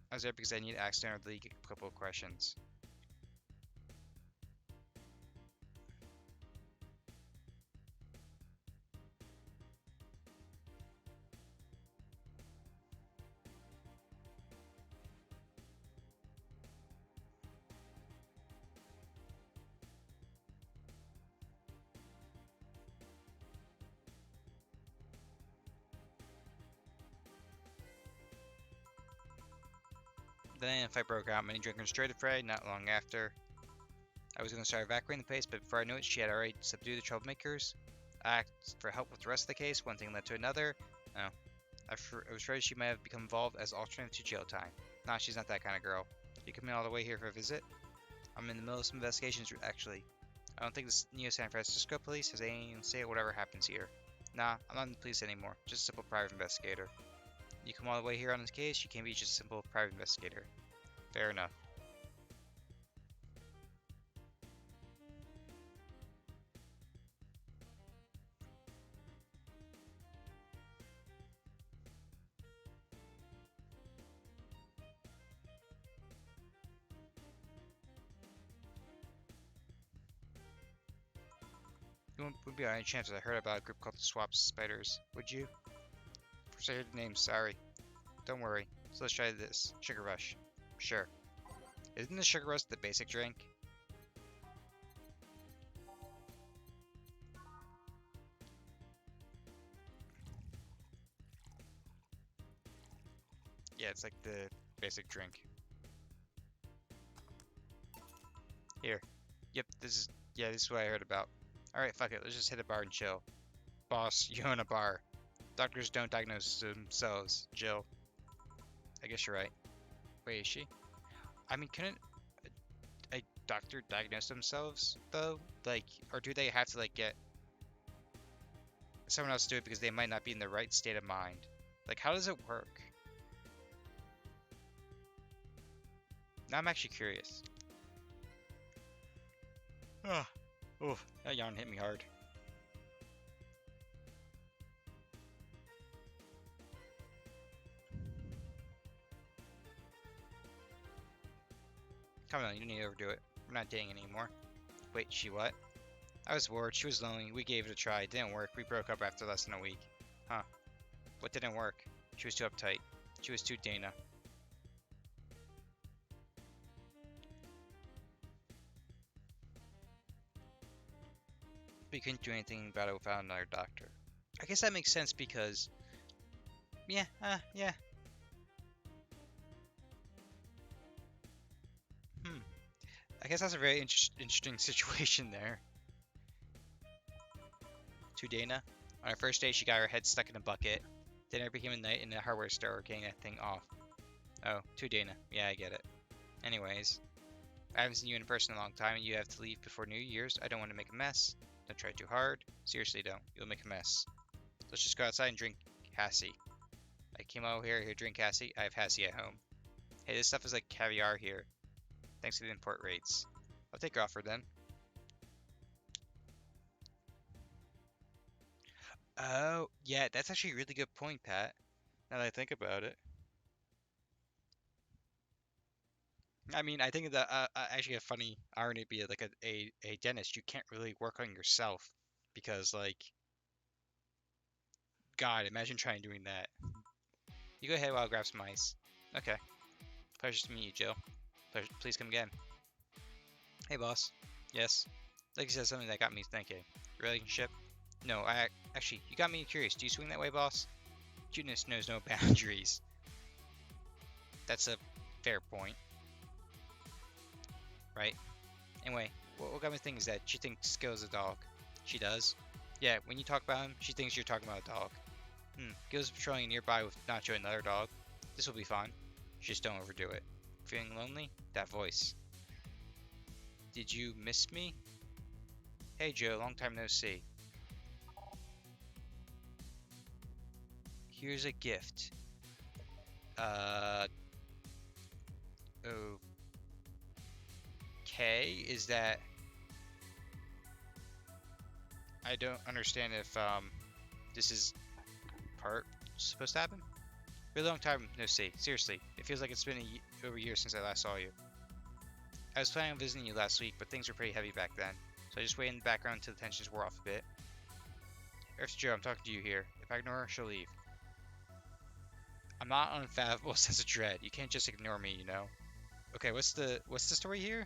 I was there because I need to ask Standard League a couple of questions. Then a fight broke out, many drinkers destroyed the fray. Not long after, I was going to start evacuating the place, but before I knew it, she had already subdued the troublemakers. I asked for help with the rest of the case. One thing led to another. Oh, I was afraid she might have become involved as alternative to jail time. Nah, she's not that kind of girl. You coming all the way here for a visit? I'm in the middle of some investigations, actually. I don't think the Neo San Francisco police has anything to say whatever happens here. Nah, I'm not in the police anymore. Just a simple private investigator. You come all the way here on this case, you can't be just a simple private investigator. Fair enough. You wouldn't be by any chance I heard about a group called the Swap Spiders, would you? First I heard the name, sorry. Don't worry. So let's try this. Sugar Rush. Sure. Isn't the Sugar Rush the basic drink? Yeah, it's like the basic drink. Here. Yep, this is what I heard about. Alright, fuck it, let's just hit a bar and chill. Boss, you own a bar. Doctors don't diagnose themselves, Jill. I guess you're right. Wait, is she? I mean, couldn't a doctor diagnose themselves, though? Like, or do they have to, like, get someone else to do it because they might not be in the right state of mind? Like, how does it work? Now I'm actually curious. Ah, oh, that yawn hit me hard. Come on, you don't need to overdo it. We're not dating anymore. Wait, she what? I was bored, she was lonely, we gave it a try, it didn't work, we broke up after less than a week. Huh. What didn't work? She was too uptight. She was too Dana. But you couldn't do anything about it without another doctor. I guess that makes sense because, yeah, yeah. Hmm. I guess that's a very interesting situation there. To Dana. On her first day, she got her head stuck in a bucket. Then it became a night in the hardware store getting that thing off. Oh, to Dana. Yeah, I get it. Anyways, I haven't seen you in person in a long time and you have to leave before New Year's. I don't want to make a mess. Don't try too hard. Seriously, don't. You'll make a mess. Let's just go outside and drink Hassie. I came out here to drink Hassie. I have Hassie at home. Hey, this stuff is like caviar here. Thanks to the import rates. I'll take your offer then. Oh, yeah, that's actually a really good point, Pat. Now that I think about it. I mean, I think that actually a funny irony would be like a dentist. You can't really work on yourself because, like, God, imagine trying doing that. You go ahead while I grab some ice. Okay. Pleasure to meet you, Jill. Please come again. Hey, boss. Yes. Like you said, something that got me thinking. Relationship? No, actually, you got me curious. Do you swing that way, boss? Cuteness knows no boundaries. That's a fair point, right? Anyway, what got me thinking is that she thinks Skill is a dog. She does? Yeah, when you talk about him, she thinks you're talking about a dog. Gil's patrolling nearby with Nacho and another dog. This will be fun. Just don't overdo it. Feeling lonely? That voice. Did you miss me? Hey Joe, long time no see. Here's a gift. Okay, is that... I don't understand if, this is part supposed to happen? Really long time no see. Seriously, it feels like it's been over a year since I last saw you. I was planning on visiting you last week, but things were pretty heavy back then, so I just waited in the background until the tensions wore off a bit. Earth Joe, I'm talking to you here. If I ignore her, she'll leave. I'm not on unfathomable sense of dread. You can't just ignore me, you know. Okay, what's the story here?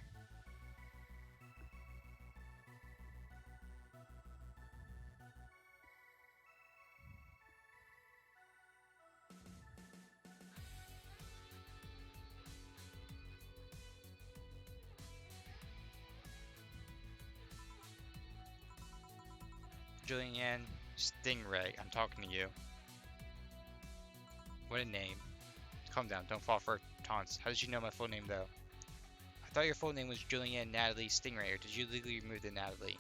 Julianne Stingray, I'm talking to you. What a name. Calm down, don't fall for taunts. How did you know my full name though? I thought your full name was Julianne Natalie Stingray, or did you legally remove the Natalie?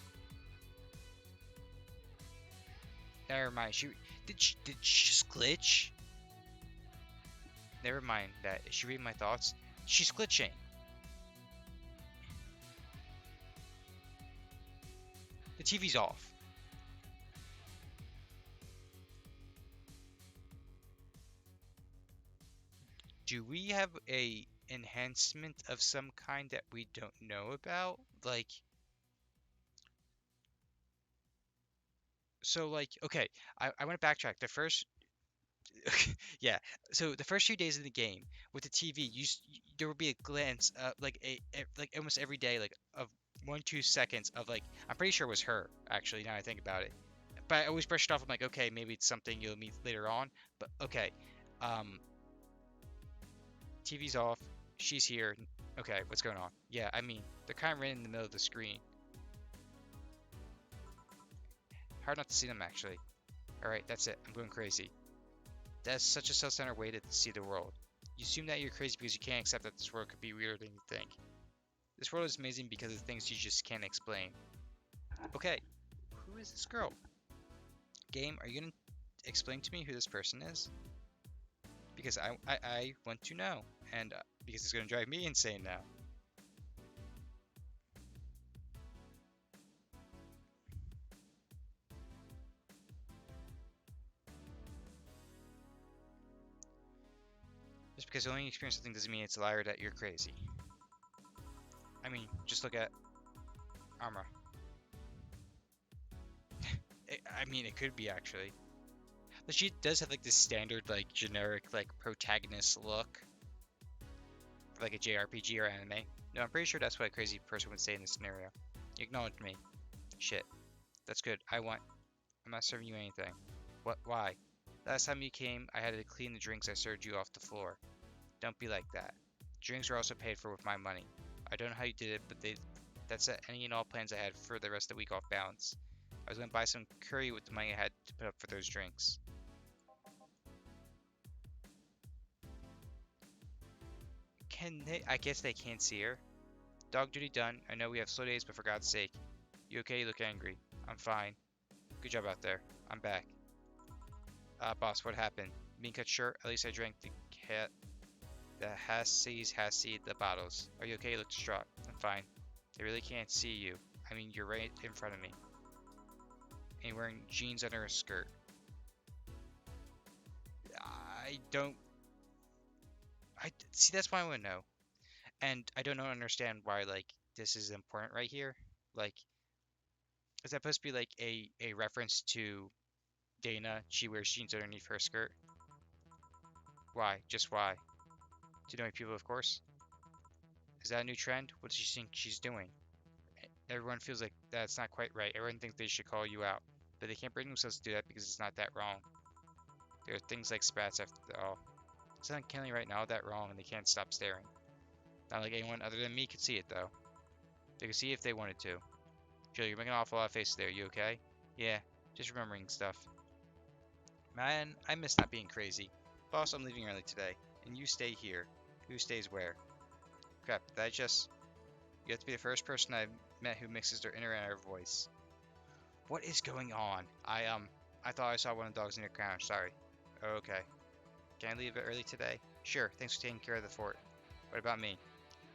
Never mind, did she just glitch? Never mind that. Is she reading my thoughts? She's glitching. The TV's off. Do we have a enhancement of some kind that we don't know about? Like, so like, okay, I want to backtrack. The first, yeah, so the first few days of the game with the TV, there would be a glance, like like almost every day, like of 1-2 seconds of like, I'm pretty sure it was her actually. Now I think about it, but I always brushed it off. I'm like, okay, maybe it's something you'll meet later on. But okay, um, TV's off. She's here. Okay, what's going on? Yeah, I mean, they're kind of right in the middle of the screen. Hard not to see them, actually. Alright, that's it. I'm going crazy. That's such a self-centered way to see the world. You assume that you're crazy because you can't accept that this world could be weirder than you think. This world is amazing because of things you just can't explain. Okay, who is this girl? Game, are you going to explain to me who this person is? Because I want to know, and because it's going to drive me insane now. Just because you only experience something doesn't mean it's a liar that you're crazy. I mean, just look at Amra. I mean, it could be actually. But she does have like this standard, like generic, like protagonist look, like a JRPG or anime. No, I'm pretty sure that's what a crazy person would say in this scenario. You acknowledge me. Shit. That's good. I'm not serving you anything. What? Why? Last time you came, I had to clean the drinks I served you off the floor. Don't be like that. Drinks were also paid for with my money. I don't know how you did it, but that set any and all plans I had for the rest of the week off balance. I was going to buy some curry with the money I had to put up for those drinks. I guess they can't see her. Dog duty done. I know we have slow days, but for God's sake. You okay? You look angry. I'm fine. Good job out there. I'm back. Boss, what happened? Being cut short? At least I drank the Hassie, the bottles. Are you okay? You look distraught. I'm fine. They really can't see you. I mean, you're right in front of me. And you're wearing jeans under a skirt. I don't... See, that's why I want to know. And I don't understand why, like, this is important right here. Like, is that supposed to be, like, a reference to Dana? She wears jeans underneath her skirt? Why? Just why? To know people, of course. Is that a new trend? What does she think she's doing? Everyone feels like that's not quite right. Everyone thinks they should call you out. But they can't bring themselves to do that because it's not that wrong. There are things like spats after all. It's not killing right now that wrong and they can't stop staring. Not like anyone other than me could see it though. They could see if they wanted to. Jill, you're making an awful lot of faces there. You okay? Yeah, just remembering stuff. Man, I miss not being crazy. Boss, I'm leaving early today. And you stay here. Who stays where? Crap, did I just... You have to be the first person I've met who mixes their inner and outer voice. What is going on? I thought I saw one of the dogs in your couch. Sorry. Okay. Can I leave a bit early today? Sure, thanks for taking care of the fort. What about me?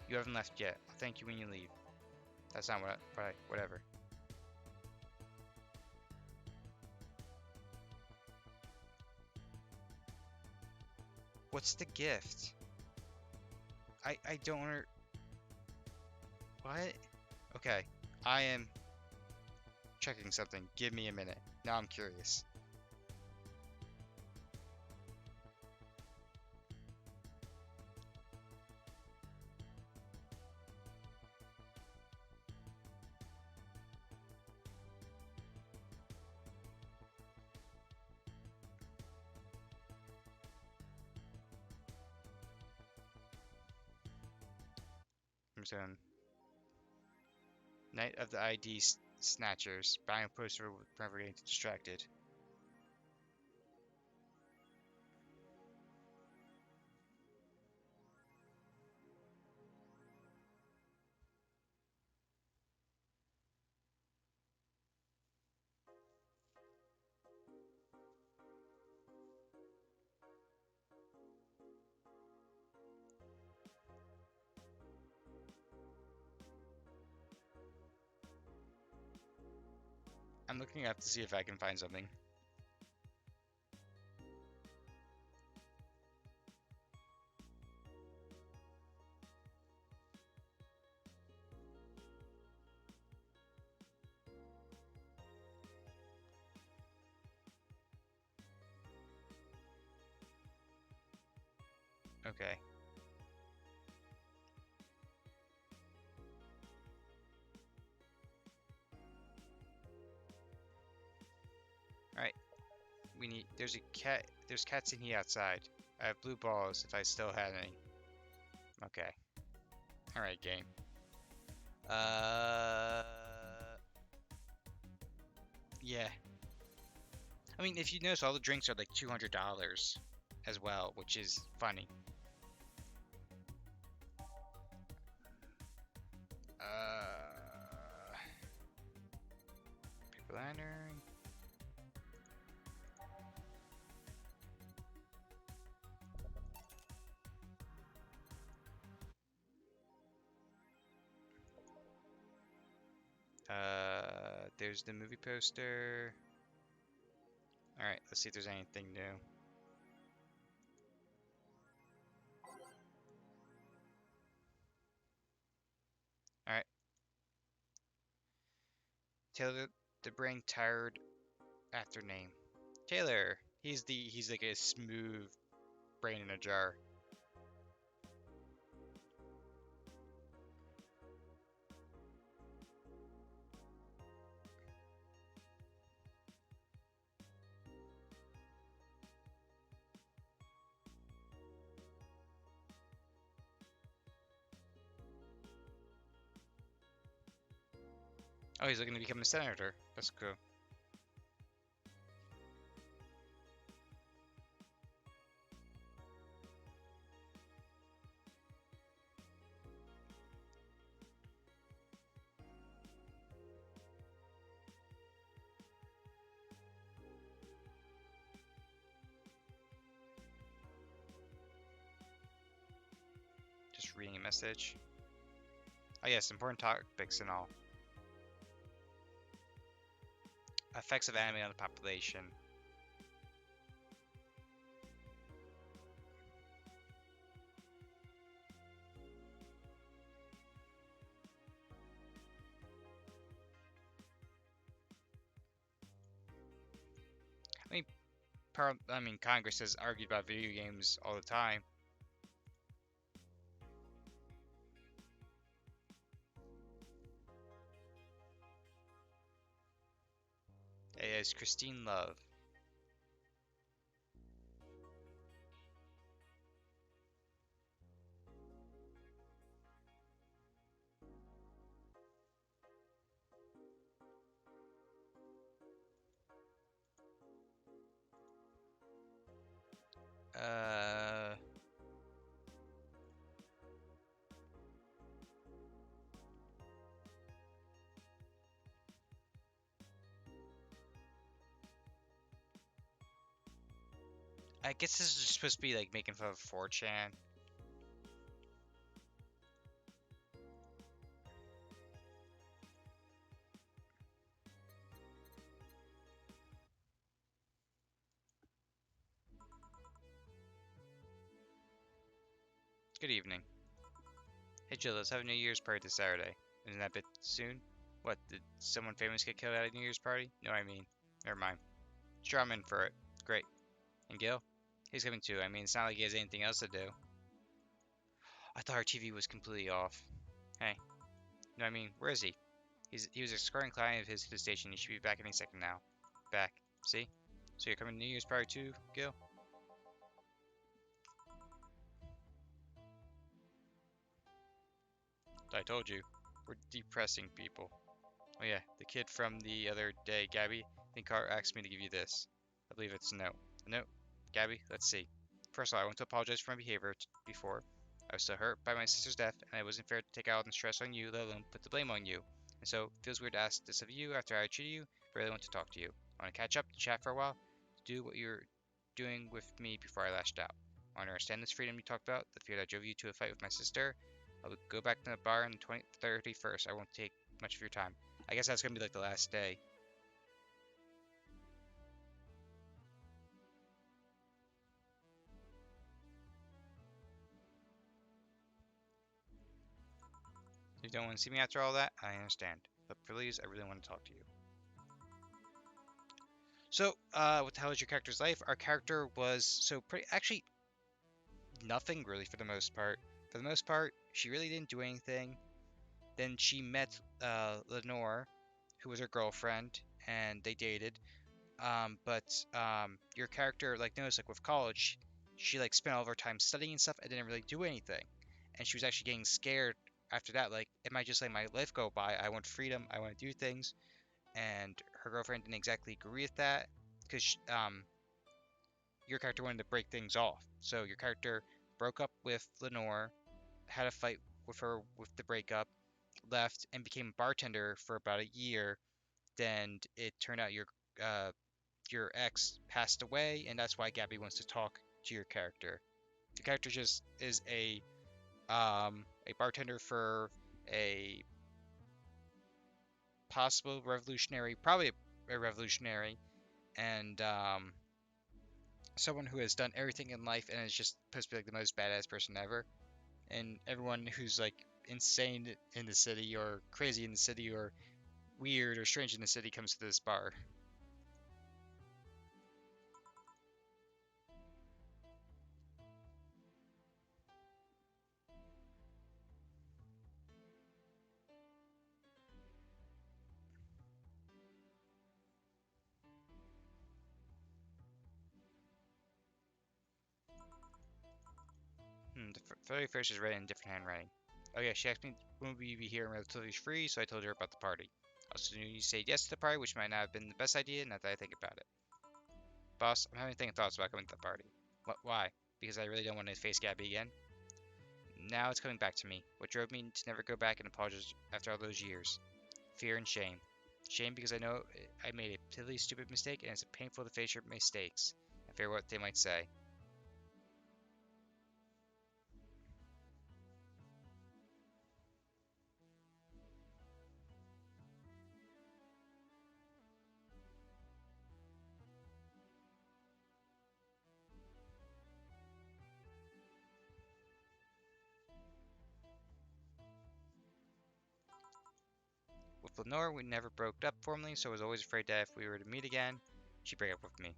You haven't left yet. I'll thank you when you leave. That's not whatever. What's the gift? I don't What? Okay. I am checking something. Give me a minute. Now I'm curious. I'm just going Night of the ID Snatchers. Buying a poster whenever getting distracted. I'm looking up to see if I can find something. Okay. Alright. There's cats in here outside. I have blue balls if I still had any. Okay. Alright, game. Yeah. I mean, if you notice, all the drinks are like $200 as well, which is funny. Paper lantern. There's the movie poster. Alright, let's see if there's anything new. Alright. Taylor the brain tired after name. Taylor. He's like a smooth brain in a jar. Oh, he's looking to become a senator. That's cool. Just reading a message. Oh yes, important topics and all. Effects of anime on the population. I mean, Congress has argued about video games all the time. It is Christine Love. Uh, I guess this is supposed to be like making fun of 4chan. Good evening. Hey Jill, let's have a New Year's party this Saturday. Isn't that a bit soon? What, did someone famous get killed at a New Year's party? No, I mean, never mind. Sure, I'm in for it. Great. And Gil? He's coming too. I mean, it's not like he has anything else to do. I thought our TV was completely off. Hey. No, I mean, where is he? He was escorting a client of his to the station. He should be back any second now. Back. See? So you're coming to New Year's party too, Gil? I told you. We're depressing people. Oh yeah, the kid from the other day, Gabby. I think Carter asked me to give you this. I believe it's a note. A note? Gabby, let's see. First of all, I want to apologize for my behavior before. I was so hurt by my sister's death, and it wasn't fair to take out the stress on you, let alone put the blame on you. And so, it feels weird to ask this of you after I treated you, but I really want to talk to you. I want to catch up, chat for a while, do what you're doing with me before I lashed out. I want to understand this freedom you talked about, the fear that drove you to a fight with my sister. I will go back to the bar on the 31st. I won't take much of your time. I guess that's gonna be like the last day. If you don't want to see me after all that, I understand. But please, I really want to talk to you. So, what the hell is your character's life? Our character was so pretty, actually, nothing really for the most part. For the most part, she really didn't do anything. Then she met Lenore, who was her girlfriend, and they dated. But your character, like, noticed, like, with college, she like spent all of her time studying and stuff and didn't really do anything. And she was actually getting scared after that. Like, it might just let my life go by. I want freedom. I want to do things. And her girlfriend didn't exactly agree with that because your character wanted to break things off. So your character broke up with Lenore, had a fight with her with the breakup, left, and became a bartender for about a year. Then it turned out your ex passed away, and that's why Gabby wants to talk to your character. Your character just is a bartender for a possible revolutionary, probably a revolutionary, and someone who has done everything in life and is just supposed to be like the most badass person ever. And everyone who's like insane in the city or crazy in the city or weird or strange in the city comes to this bar. The 31st is written in different handwriting. Oh yeah, she asked me when we be here and relatively free, so I told her about the party. Also knew you said yes to the party, which might not have been the best idea, now that I think about it. Boss, I'm having second thoughts about coming to the party. What? Why? Because I really don't want to face Gabby again? Now it's coming back to me. What drove me to never go back and apologize after all those years? Fear and shame. Shame because I know I made a pitifully stupid mistake, and it's painful to face your mistakes and fear what they might say. With Lenore, we never broke up formally, so I was always afraid that if we were to meet again, she'd break up with me.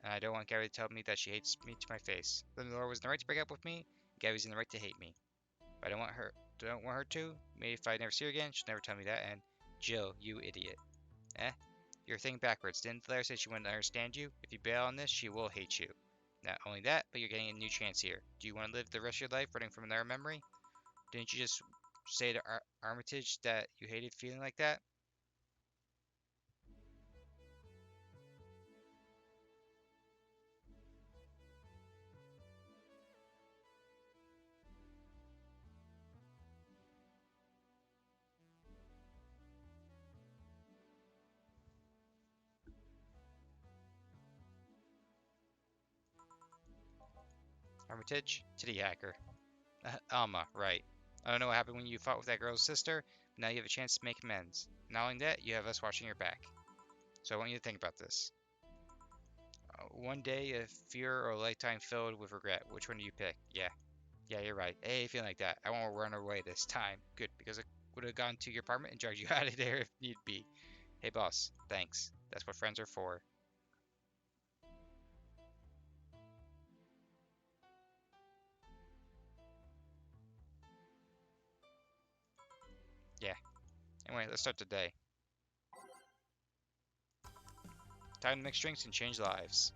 And I don't want Gabby to tell me that she hates me to my face. Lenore was in the right to break up with me, Gabby's in the right to hate me. But I don't want her to. Maybe if I never see her again, she'll never tell me that. And Jill, you idiot. You're thinking backwards. Didn't Blair say she wouldn't understand you? If you bail on this, she will hate you. Not only that, but you're getting a new chance here. Do you want to live the rest of your life running from their memory? Didn't you just say to Armitage that you hated feeling like that? Armitage? Titty hacker. Alma, right. I don't know what happened when you fought with that girl's sister, but now you have a chance to make amends. Not only that, you have us watching your back. So I want you to think about this. One day of fear or a lifetime filled with regret. Which one do you pick? Yeah, you're right. Hey, feeling like that. I won't run away this time. Good, because I would have gone to your apartment and dragged you out of there if need be. Hey, boss. Thanks. That's what friends are for. Yeah. Anyway, let's start the day. Time to mix drinks and change lives.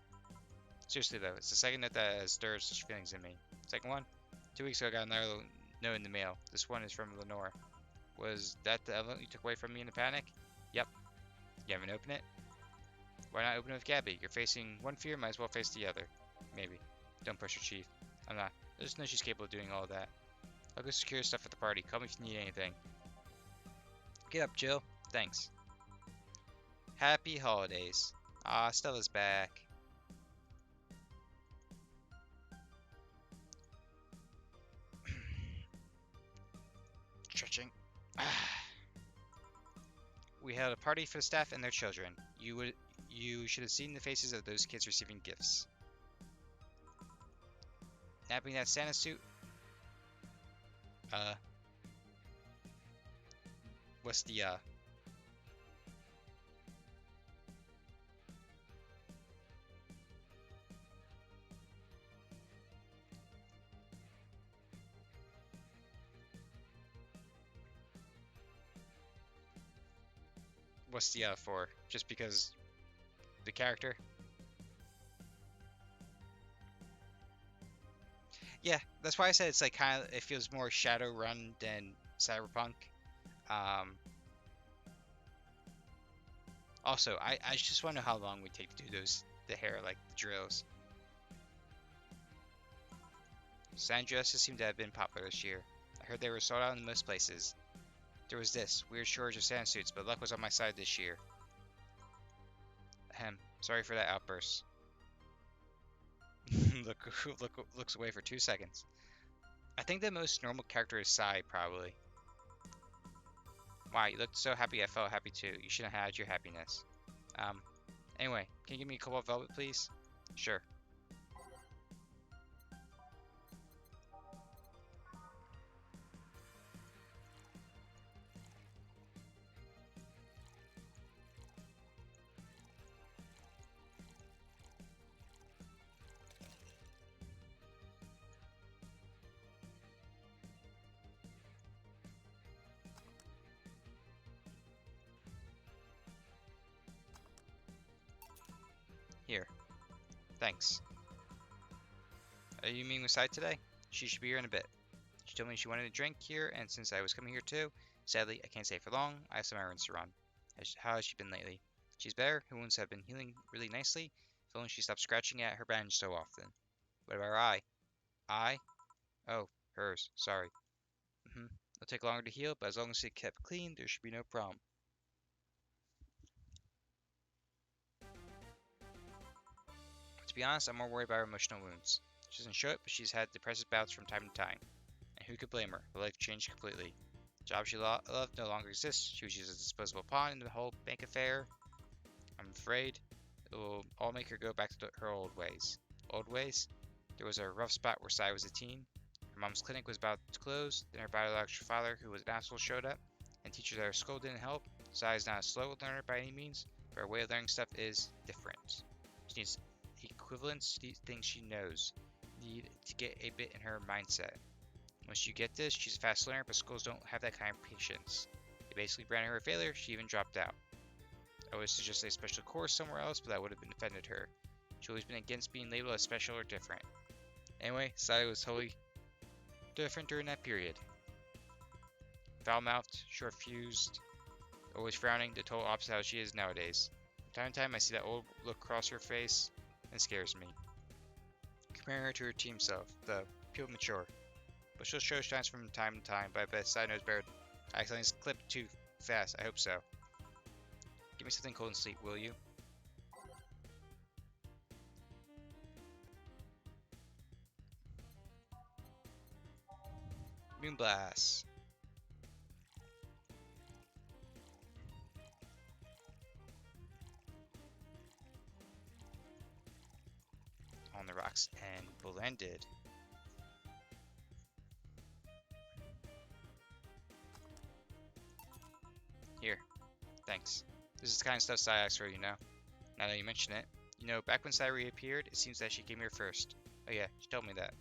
Seriously though, it's the second note that has stirred such feelings in me. Second one? 2 weeks ago I got another note in the mail. This one is from Lenore. Was that the envelope you took away from me in the panic? Yep. You haven't opened it? Why not open it with Gabby? You're facing one fear, might as well face the other. Maybe. Don't push her, Chief. I'm not. I just know she's capable of doing all of that. I'll go secure stuff at the party. Call me if you need anything. Get up, Jill. Thanks. Happy holidays. Ah, Stella's back. Stretching. We held a party for the staff and their children. You should have seen the faces of those kids receiving gifts. Napping that Santa suit. Uh, what's the for? Just because the character? Yeah, that's why I said it's like kind of it feels more Shadowrun than Cyberpunk. Um, Also, I just want to know how long we take to do the hair like the drills. Sundresses seem to have been popular this year. I heard they were sold out in most places. There was this weird shortage of Santa suits, but luck was on my side this year. Ahem. Sorry for that outburst. Looks away for 2 seconds. I think the most normal character is Sai, probably. Wow, you looked so happy I felt happy too. You shouldn't have had your happiness. Um, anyway, can you give me a Cobalt Velvet, please? Sure. Here. Thanks. You meeting with Sai today? She should be here in a bit. She told me she wanted a drink here, and since I was coming here too, Sadly, I can't stay for long. I have some errands to run. How has she been lately? She's better. Her wounds have been healing really nicely. If only she stopped scratching at her bandage so often. What about her eye? Eye? Oh, hers. Sorry. It'll take longer to heal, but as long as it's kept clean, there should be no problem. To be honest, I'm more worried about her emotional wounds. She doesn't show it, but she's had depressive bouts from time to time. And who could blame her? Her life changed completely. The job she loved no longer exists. She was used as a disposable pawn in the whole bank affair. I'm afraid it will all make her go back to her old ways. Old ways? There was a rough spot where Sai was a teen. Her mom's clinic was about to close, then her biological father, who was an asshole, showed up, and teachers at her school didn't help. Sai is not a slow learner by any means, but her way of learning stuff is different. She needs equivalents to things she knows. Need to get a bit in her mindset. Once you get this, she's a fast learner, but schools don't have that kind of patience. They basically branded her a failure. She even dropped out. I would suggest a special course somewhere else, but that would have offended her. She's always been against being labeled as special or different. Anyway, Sai was totally different during that period. Foul-mouthed, short-fused, always frowning, the total opposite of how she is nowadays. From time to time, I see that old look cross her face, and it scares me. Comparing her to her team self, though, people mature. But she'll show signs from time to time, but I bet Sai knows better. I accidentally clipped too fast, I hope so. Give me something cold and sleep, will you? Moonblast. On the rocks and blended. Here, thanks. This is the kind of stuff Sai asks for, you know. Now that you mention it. You know, back when Sai reappeared, it seems that she came here first. Oh yeah, she told me that.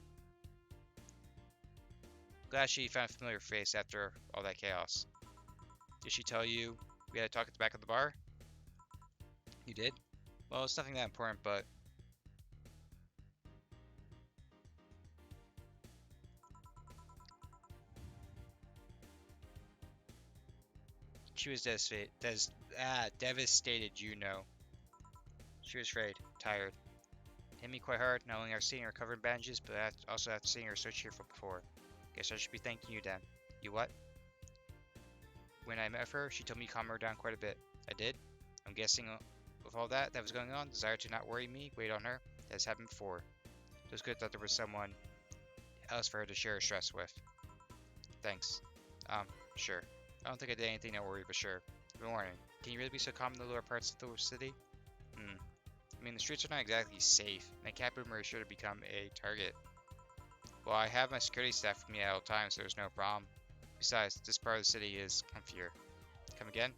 Glad she found a familiar face after all that chaos. Did she tell you we had to talk at the back of the bar? You did? Well, it's nothing that important, but... She was devastated, you know. She was afraid, tired. It hit me quite hard, not only seeing her covered in bandages, but also after seeing her so cheerful before. Guess I should be thanking you then. You what? When I met her, she told me to calm her down quite a bit. I did? I'm guessing with all that was going on, desire to not worry me weighed on her. That has happened before. It was good that there was someone else for her to share her stress with. Thanks. Sure. I don't think I did anything to worry, but sure. Good morning. Can you really be so calm in the lower parts of the city? I mean, the streets are not exactly safe, and a cat boomer is sure to become a target. Well, I have my security staff with me at all times, so there's no problem. Besides, this part of the city is comfier. Come again?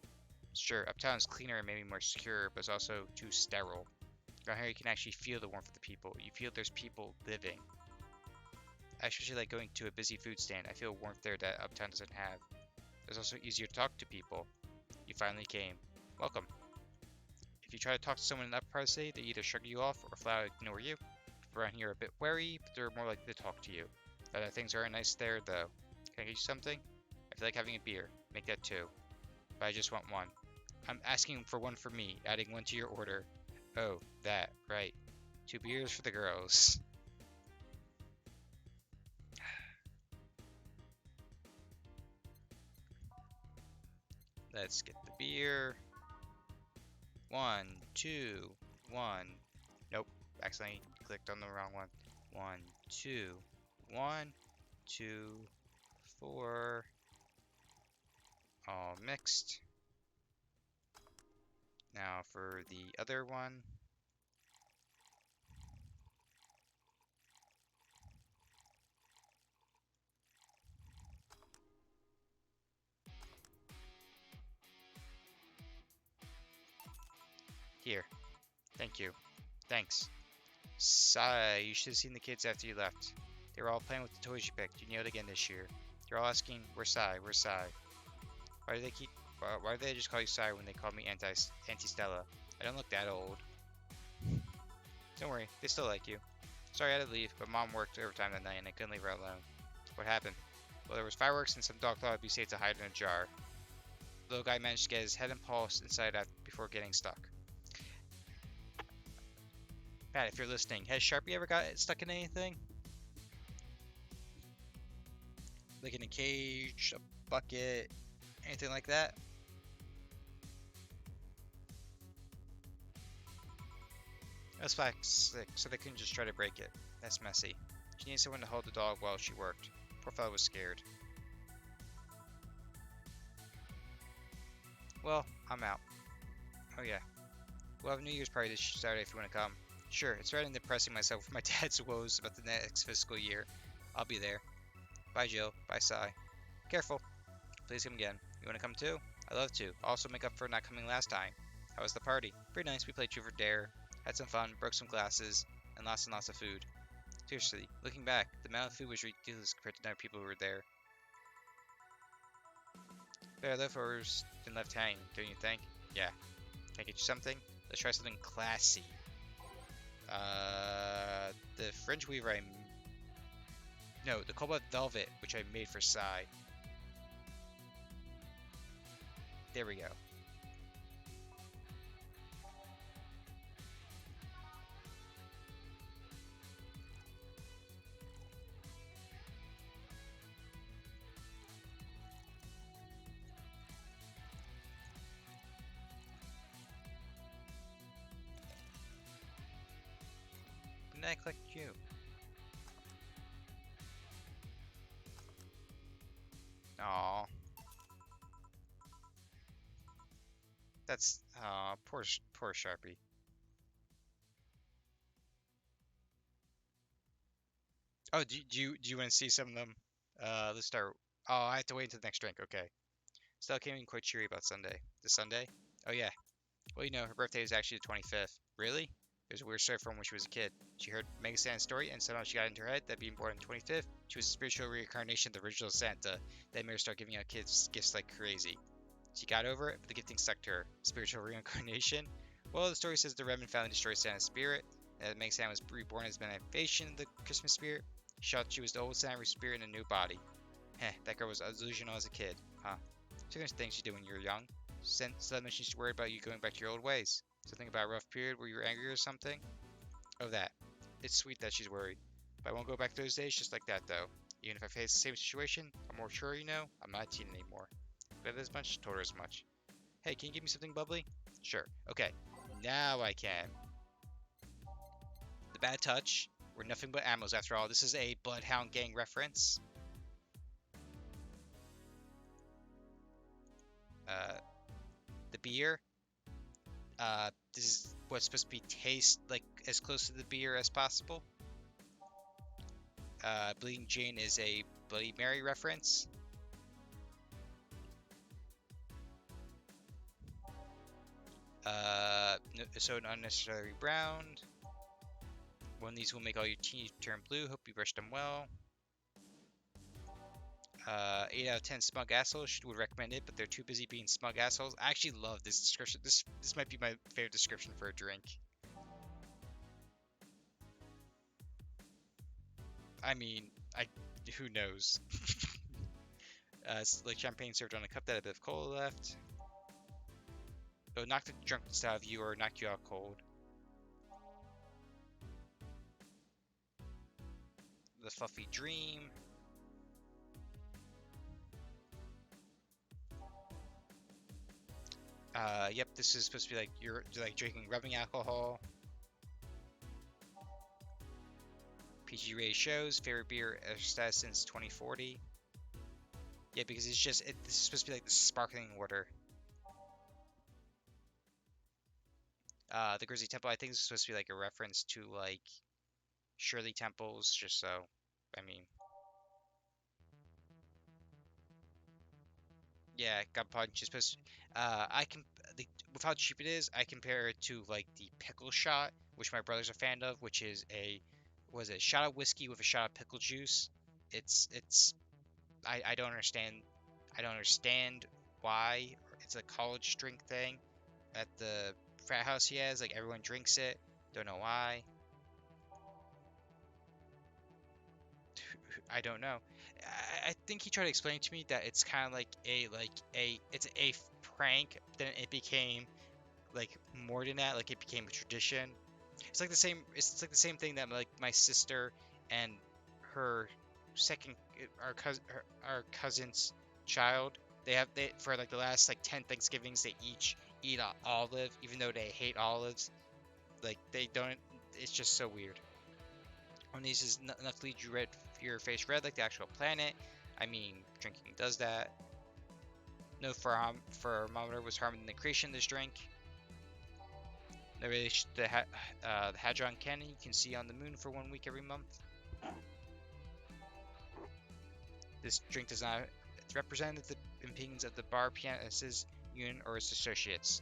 Sure, uptown is cleaner and maybe more secure, but it's also too sterile. Down here you can actually feel the warmth of the people. You feel there's people living. I especially like going to a busy food stand. I feel warmth there that uptown doesn't have. It's also easier to talk to people. You finally came. Welcome. If you try to talk to someone in that part of the city, they either shrug you off or flat out ignore you. People around here are a bit wary, but they're more likely to talk to you. Other things aren't nice there, though. Can I get you something? I feel like having a beer. Make that two. But I just want one. I'm asking for one for me, adding one to your order. Oh, that, right. 2 beers for the girls. Let's get the beer. 1, 2, 1. Nope, accidentally clicked on the wrong one. 1, 2, 1, 2, 4. All mixed. Now for the other one. Here. Thank you. Thanks. Sigh, you should have seen the kids after you left. They were all playing with the toys you picked. You nailed again this year. They're all asking, where's Sai? Where's Sai? Why do they just call you Sai when they call me Auntie Stella? I don't look that old. Don't worry, they still like you. Sorry I had to leave, but Mom worked overtime that night and I couldn't leave her alone. What happened? Well, there was fireworks and some dog thought it'd be safe to hide in a jar. The little guy managed to get his head and paws inside out before getting stuck. Pat, if you're listening, has Sharpie ever got stuck in anything? Like in a cage, a bucket, anything like that? That's sick, so they couldn't just try to break it. That's messy. She needed someone to hold the dog while she worked. Poor fellow was scared. Well, I'm out. Oh yeah. We'll have a New Year's party this Saturday if you want to come. Sure, it's rather than depressing myself with my dad's woes about the next fiscal year. I'll be there. Bye, Jill. Bye, Sai. Careful. Please come again. You want to come too? I'd love to. Also make up for not coming last time. How was the party? Pretty nice. We played Truth or Dare, had some fun, broke some glasses, and lots of food. Seriously, looking back, the amount of food was ridiculous compared to the other people who were there. Better leftovers than left hanging, don't you think? Yeah. Can I get you something? Let's try something classy. The fringe weaver no, the cobalt velvet, which I made for Sai. There we go. And then I collect you. Aw. That's poor Sharpie. Oh, do you want to see some of them? Let's start. Oh, I have to wait until the next drink. Okay. Stella came in quite cheery about Sunday. This Sunday? Oh yeah. Well, her birthday is actually the 25th. Really? There's a weird story from when she was a kid. She heard Mega Santa's story and somehow she got into her head that being born on the 25th, she was a spiritual reincarnation of the original Santa that made her start giving out kids gifts like crazy. She got over it, but the gifting stuck to her. Spiritual reincarnation? Well, the story says the Redmond family destroyed Santa's spirit, and that Mega Santa was reborn as a manifestation of the Christmas spirit. She thought she was the old Santa spirit in a new body. Heh, that girl was delusional as a kid, huh? So there's things you do when you're young. Suddenly she's worried about you going back to your old ways. Something about a rough period where you were angry or something? Oh, that. It's sweet that she's worried. But I won't go back to those days just like that, though. Even if I face the same situation, I'm more sure, I'm not a teen anymore. Glad as much, told her as much. Hey, can you give me something bubbly? Sure. Okay. Now I can. The Bad Touch. We're nothing but ammos after all. This is a Bloodhound Gang reference. The beer. This is what's supposed to be taste like as close to the beer as possible. Bleeding Jane is a Bloody Mary reference. So an unnecessary brown. One of these will make all your teeth turn blue. Hope you brushed them well. 8 out of 10 smug assholes would recommend it, but they're too busy being smug assholes. I actually love this description. This might be my favorite description for a drink. I mean, who knows? It's like champagne served on a cup that had a bit of cola left. It would knock the drunkenness out of you or knock you out cold. The Fluffy Dream. Yep, this is supposed to be like you're like drinking rubbing alcohol. PG rated shows, favorite beer status since 2040. Yeah, because this is supposed to be like the sparkling water. The Grizzly Temple, I think this is supposed to be like a reference to like Shirley Temples, just so, I mean. Yeah, God Punch is supposed to, with how cheap it is, I compare it to like the pickle shot, which my brother's a fan of, which is a shot of whiskey with a shot of pickle juice. I don't understand why it's a college drink thing at the frat house he has. Like everyone drinks it. Don't know why. I don't know. I think he tried to explain to me that it's kind of like it's a prank. Then it became like more than that. Like it became a tradition. It's like the same. It's like the same thing that like my sister and her second our cousin's child. They for like the last like 10 Thanksgivings they each eat an olive, even though they hate olives. Like they don't. It's just so weird. One of these is enough to lead your face red like the actual planet. I mean, drinking does that. No thermometer was harmed in the creation of this drink. The relation the Hadron Cannon you can see on the moon for 1 week every month. This drink does not represent the opinions of the bar pianists union or its associates.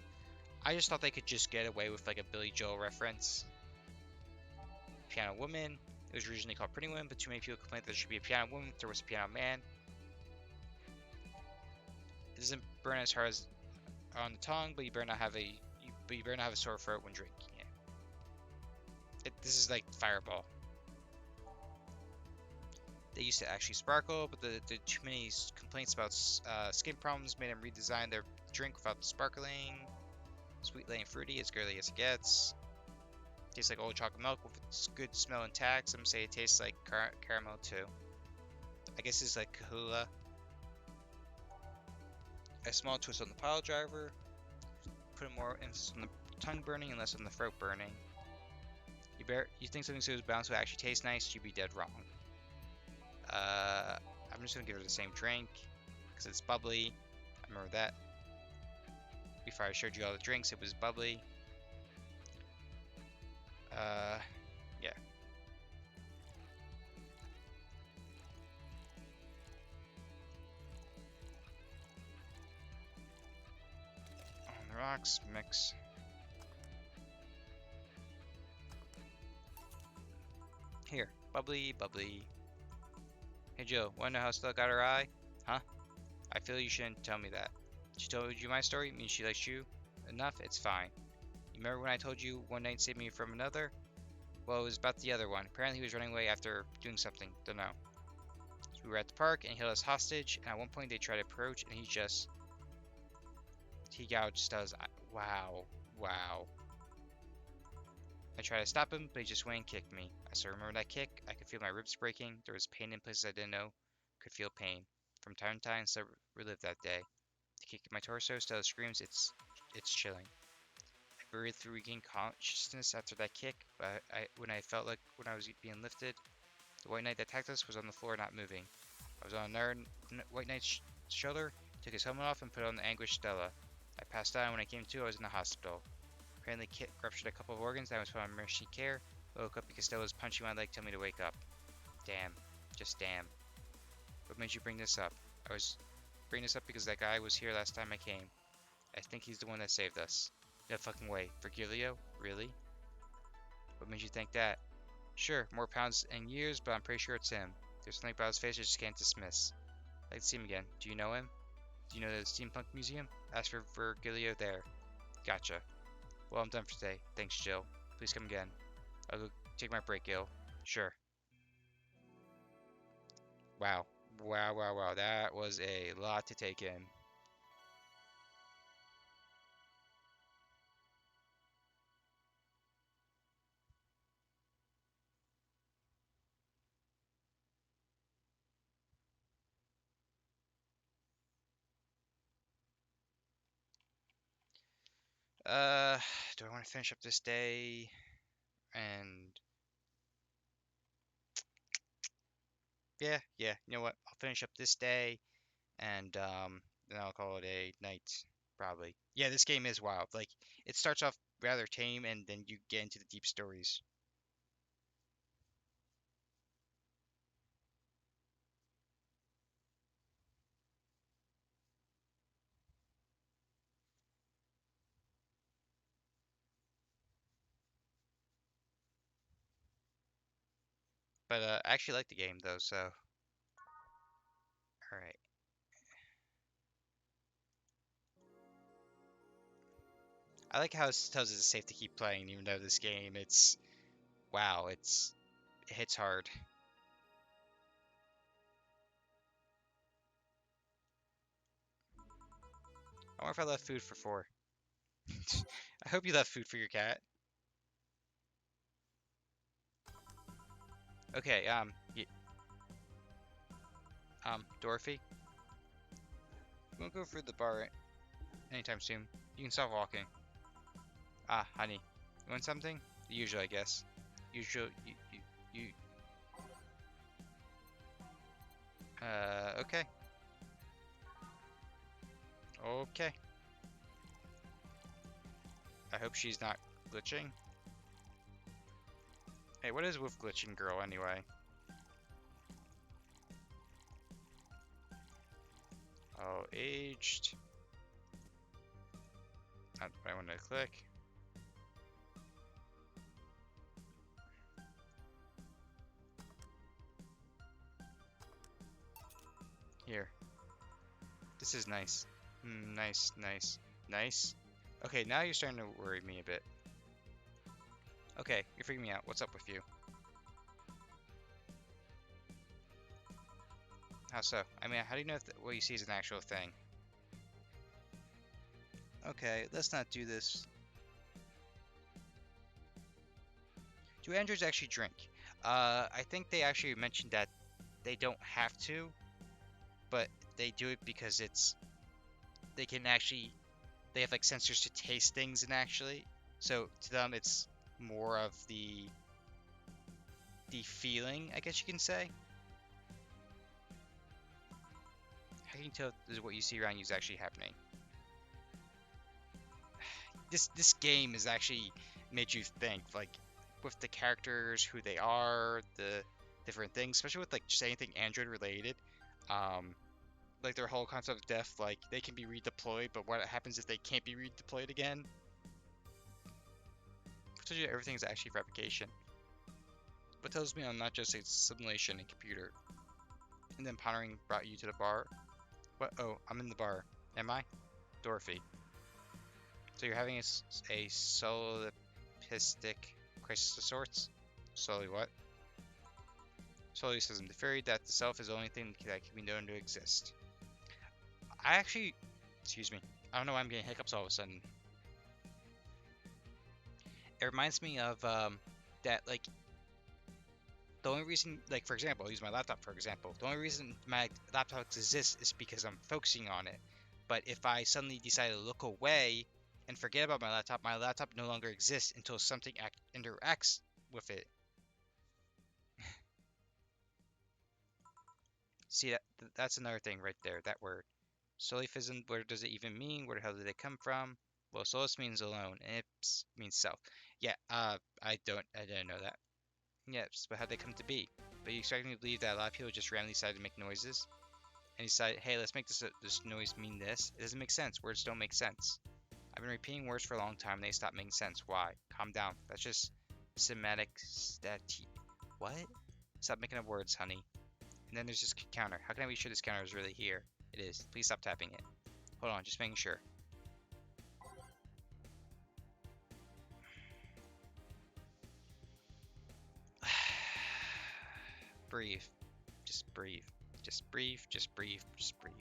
I just thought they could just get away with like a Billy Joel reference. Piano Woman. It was originally called Pretty Woman, but too many people complained that there should be a piano woman if there was a piano man. It doesn't burn as hard as on the tongue, but you better not have a sore throat when drinking it. This is like Fireball. They used to actually sparkle, but the too many complaints about skin problems made them redesign their drink without the sparkling. Sweet, light, and fruity, as girly as it gets. Tastes like old chocolate milk with its good smell intact. Some say it tastes like caramel too. I guess it's like Kahula. A small twist on the pile driver. Put more emphasis on the tongue burning and less on the throat burning. You think something so balanced will actually taste nice? You'd be dead wrong. I'm just gonna give it the same drink because it's bubbly. I remember that. Before I showed you all the drinks, it was bubbly. Yeah. On the rocks, mix. Here, bubbly, bubbly. Hey Jill, wanna know how Stella got her eye? Huh? I feel you shouldn't tell me that. She told you my story, means she likes you enough, it's fine. You remember when I told you one night saved me from another? Well, it was about the other one. Apparently he was running away after doing something, don't know. So we were at the park and he held us hostage, and at one point they tried to approach and he gouged Stella's eye. Wow. Wow. I tried to stop him, but he just went and kicked me. I still remember that kick. I could feel my ribs breaking. There was pain in places I didn't know could feel pain. From time to time, I still relive that day. The kick in my torso, Stella screams, it's chilling. I breathed through regained consciousness after that kick, but when I was being lifted, the white knight that attacked us was on the floor, not moving. I was on another white knight's shoulder, took his helmet off, and put on the anguished Stella. I passed out, and when I came to, I was in the hospital. Apparently, Kit ruptured a couple of organs, and I was put on emergency care. I woke up because Stella was punching my leg, telling me to wake up. Damn. Just damn. What made you bring this up? I was bringing this up because that guy was here last time I came. I think he's the one that saved us. No fucking way. Virgilio? Really? What made you think that? Sure, more pounds and years, but I'm pretty sure it's him. There's something about his face I just can't dismiss. I'd like to see him again. Do you know him? Do you know the Steampunk Museum? Ask for Virgilio there. Gotcha. Well, I'm done for today. Thanks, Jill. Please come again. I'll go take my break, Gil. Sure. Wow. Wow, wow, wow. That was a lot to take in. Uh, do I want to finish up this day? And yeah, you know what? I'll finish up this day and then I'll call it a night, probably. Yeah, this game is wild. Like, it starts off rather tame and then you get into the deep stories. But I actually like the game though, so all right. I like how it tells us it's safe to keep playing, even though this game, it's wow, it hits hard. wonder if I left food for 4. I hope you left food for your cat. Okay, Dorothy, we won't go through the bar anytime soon. You can stop walking. Ah, honey, you want something? The usual, I guess. Usual, you. Okay. Okay. I hope she's not glitching. Hey, what is with glitching girl anyway? Oh, aged. Not what I want to click. Here. This is nice. Nice, nice, nice. Okay, now you're starting to worry me a bit. Okay, you're freaking me out. What's up with you? How so? I mean, how do you know if what you see is an actual thing? Okay, let's not do this. Do androids actually drink? I think they actually mentioned that they don't have to, but they do it because they can actually, they have like sensors to taste things and actually, so to them it's more of the feeling, I guess you can say. How can you tell if what you see around you is actually happening? This game has actually made you think, like, with the characters, who they are, the different things, especially with like just anything Android related. Um, like their whole concept of death, like they can be redeployed, but what happens if they can't be redeployed again? I told you everything is actually fabrication. What tells me I'm not just a simulation and computer. And then pondering brought you to the bar. What? Oh, I'm in the bar. Am I? Dorothy. So you're having a solipsistic crisis of sorts? Solely what? Solipsism, the theory that the self is the only thing that can be known to exist. I actually, excuse me, I don't know why I'm getting hiccups all of a sudden. It reminds me of that, like, the only reason, like, for example, I'll use my laptop for example. The only reason my laptop exists is because I'm focusing on it. But if I suddenly decide to look away and forget about my laptop no longer exists until something interacts with it. See, that's another thing right there, that word. Solipsism, what does it even mean? Where the hell did it come from? Well, solus means alone, and ips means self. Yeah, I didn't know that. Yes, but how'd they come to be? But you expect me to believe that a lot of people just randomly decided to make noises? And decide, hey, let's make this noise mean this? It doesn't make sense. Words don't make sense. I've been repeating words for a long time and they stop making sense. Why? Calm down. That's just semantic stati. What? Stop making up words, honey. And then there's this counter. How can I be sure this counter is really here? It is. Please stop tapping it. Hold on, just making sure. Breathe. Just breathe. Just breathe. Just breathe. Just breathe.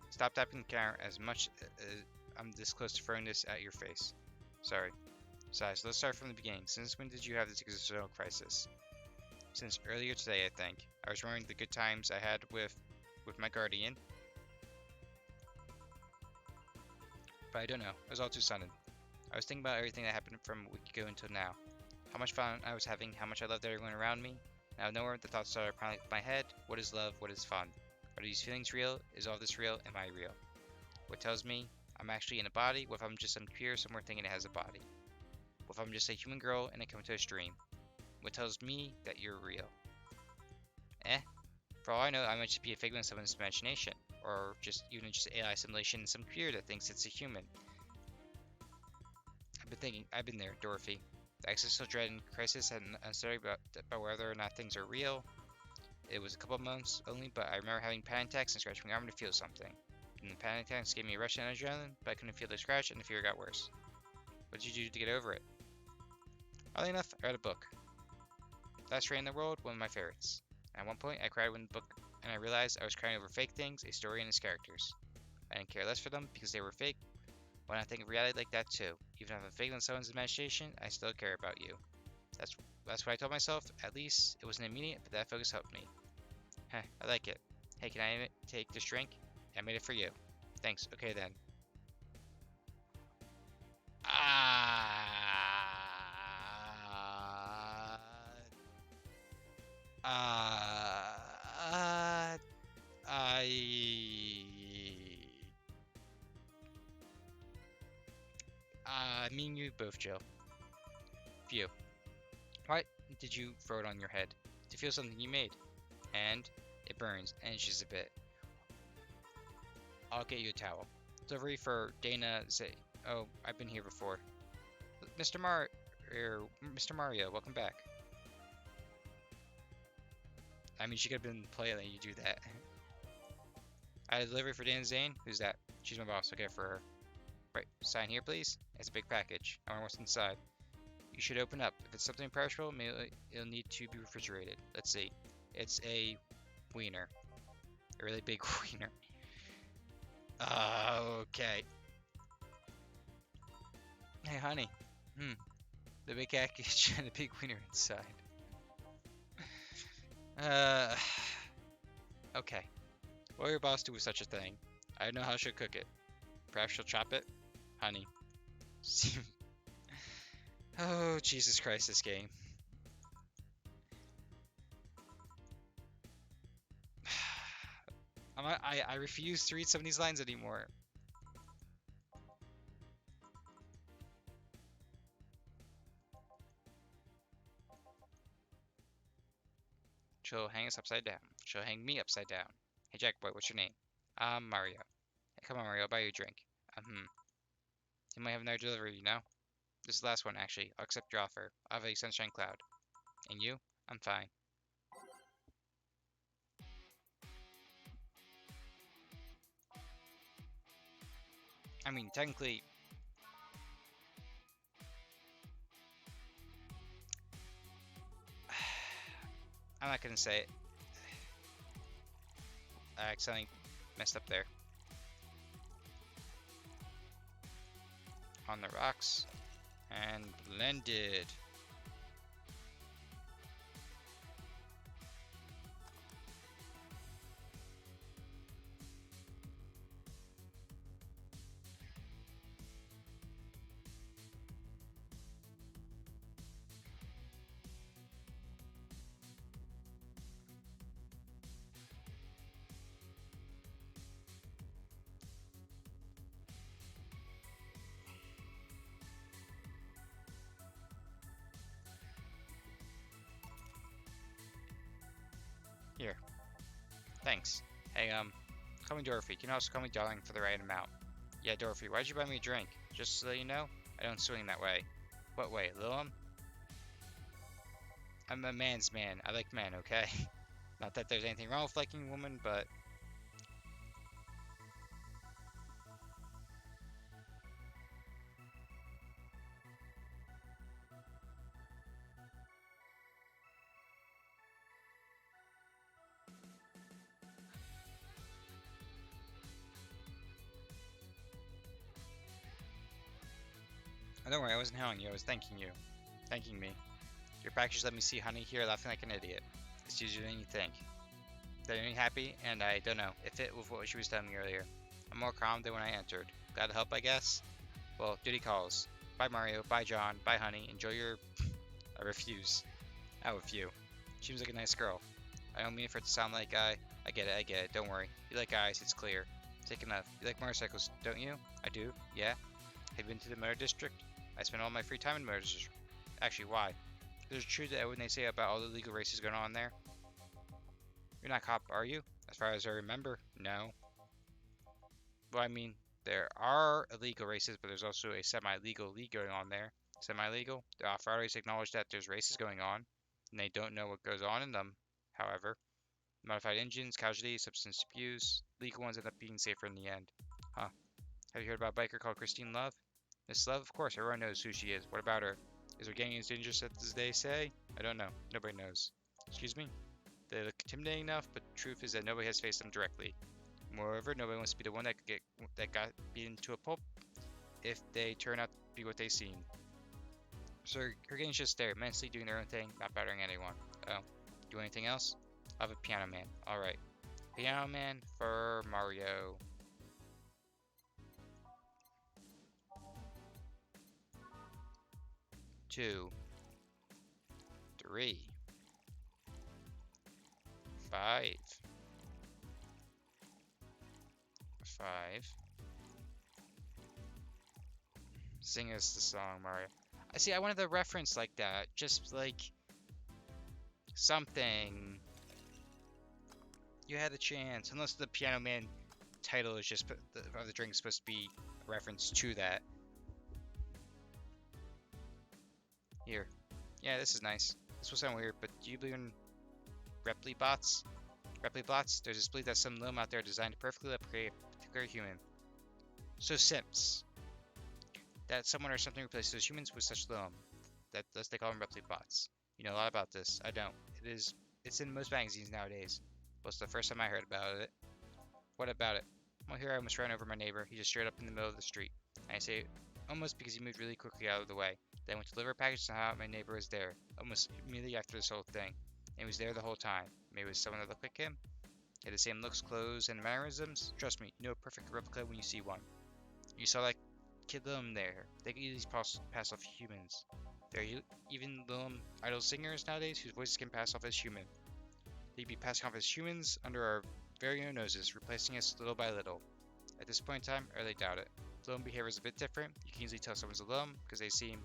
Stop tapping the counter as much as I'm this close to throwing this at your face. Sorry. Besides, let's start from the beginning. Since when did you have this existential crisis? Since earlier today, I think. I was remembering the good times I had with my guardian. But I don't know. It was all too sudden. I was thinking about everything that happened from a week ago until now. How much fun I was having, how much I loved everyone around me. Out of nowhere, the thoughts started piling up in my head. What is love? What is fun? Are these feelings real? Is all this real? Am I real? What tells me I'm actually in a body? What if I'm just some computer somewhere thinking it has a body? What if I'm just a human girl and I come to a stream? What tells me that you're real? For all I know, I might just be a figment of someone's imagination. Or just even just AI simulation in some computer that thinks it's a human. I've been there, Dorothy. The existential dread and crisis and uncertainty about whether or not things are real. It was a couple of months only, but I remember having panic attacks and scratching my arm to feel something. And the panic attacks gave me a rush of adrenaline, but I couldn't feel the scratch and the fear got worse. What did you do to get over it? Oddly enough, I read a book. Best rain in the world, one of my favorites. At one point, I cried when the book, and I realized I was crying over fake things, a story, and its characters. I didn't care less for them because they were fake. When I think of reality like that too, even if I'm fake on someone's imagination, I still care about you. That's that's what I told myself. At least it wasn't immediate, but that focus helped me. Heh, I like it. Hey, can I take this drink? I made it for you. Thanks. Okay then. Ah. Uh, I. Me and you both, Joe. Phew. Why did you throw it on your head? To feel something you made. And it burns and itches a bit. I'll get you a towel. Delivery for Dana Zay. Oh, I've been here before. Mr. Mr. Mario, welcome back. I mean, she could have been polite letting you do that. I had a delivery for Dana Zane. Who's that? She's my boss. I'll get it for her. Right, sign here, please. It's a big package. I wonder what's inside. You should open up. If it's something perishable, maybe it'll need to be refrigerated. Let's see. It's a wiener. A really big wiener. Okay. Hey, honey. The big package and the big wiener inside. Okay. What will your boss do with such a thing? I don't know how she'll cook it. Perhaps she'll chop it? Honey. Oh, Jesus Christ, this game. I refuse to read some of these lines anymore. She'll hang us upside down. She'll hang me upside down. Hey, Jack boy, what's your name? I'm Mario. Hey, come on, Mario, I'll buy you a drink. You might have another delivery, you know? This is the last one, actually. I'll accept your offer. I'll have a sunshine cloud. And you? I'm fine. I mean, technically... I'm not gonna say it. I accidentally messed up there. On the rocks. And blended. Here. Thanks. Hey, call me Dorothy. You can also call me Darling for the right amount. Yeah, Dorothy, why'd you buy me a drink? Just so you know, I don't swing that way. What way, Lilum? I'm a man's man. I like men, okay? Not that there's anything wrong with liking a woman, but... Oh, don't worry, I wasn't hailing you, I was thanking you. Thanking me. Your package let me see honey here laughing like an idiot. It's easier than you think. They're me happy, and I don't know, it fit with what she was telling me earlier. I'm more calm than when I entered. Glad to help, I guess? Well, duty calls. Bye Mario, bye John, bye honey, enjoy your... I refuse. Out with you. She seems like a nice girl. I don't mean for it to sound like I get it, don't worry. You like guys, it's clear. Take enough. You like motorcycles, don't you? I do, yeah. Have you been to the motor district? I spend all my free time in motor district. Actually, why? Is it true that what they say about all the illegal races going on there? You're not a cop, are you? As far as I remember, no. Well, I mean, there are illegal races, but there's also a semi-legal league going on there. Semi-legal? The authorities acknowledge that there's races going on, and they don't know what goes on in them, however. Modified engines, casualties, substance abuse. Legal ones end up being safer in the end. Huh. Have you heard about a biker called Christine Love? Miss Love? Of course, everyone knows who she is. What about her? Is Organian as dangerous as they say? I don't know. Nobody knows. Excuse me? They look intimidating enough, but the truth is that nobody has faced them directly. Moreover, nobody wants to be the one that got beaten to a pulp if they turn out to be what they seem. So Organian's just there, immensely doing their own thing, not bothering anyone. Oh, do anything else? I have a Piano Man. Alright. Piano Man for Mario. 2, 3, 5, 5. Sing us the song, Mario. I see. I wanted a reference like that, just like something. You had a chance, unless the Piano Man title is just the drink is supposed to be a reference to that. Here, yeah, this is nice. This will sound weird, but do you believe in Replibots? Replibots? There's this belief that some limb out there designed to perfectly replicate a particular human. So Sims. That someone or something replaces those humans with such limb. Thus they call them Replibots. You know a lot about this. I don't. It's in most magazines nowadays. But it's the first time I heard about it. What about it? Well, here I almost ran over my neighbor. He just straight up in the middle of the street. I say almost because he moved really quickly out of the way. Then I went to deliver a package, somehow my neighbor was there. Almost immediately after this whole thing. And he was there the whole time. Maybe it was someone that looked like him? He had the same looks, clothes, and mannerisms? Trust me, you know a perfect replica when you see one. You saw that kid Lilum there. They can easily pass off humans. There are even Lilum idol singers nowadays whose voices can pass off as human. They'd be passing off as humans under our very own noses, replacing us little by little. At this point in time, I really doubt it. Lilum behavior is a bit different. You can easily tell someone's a Lilum because they seem,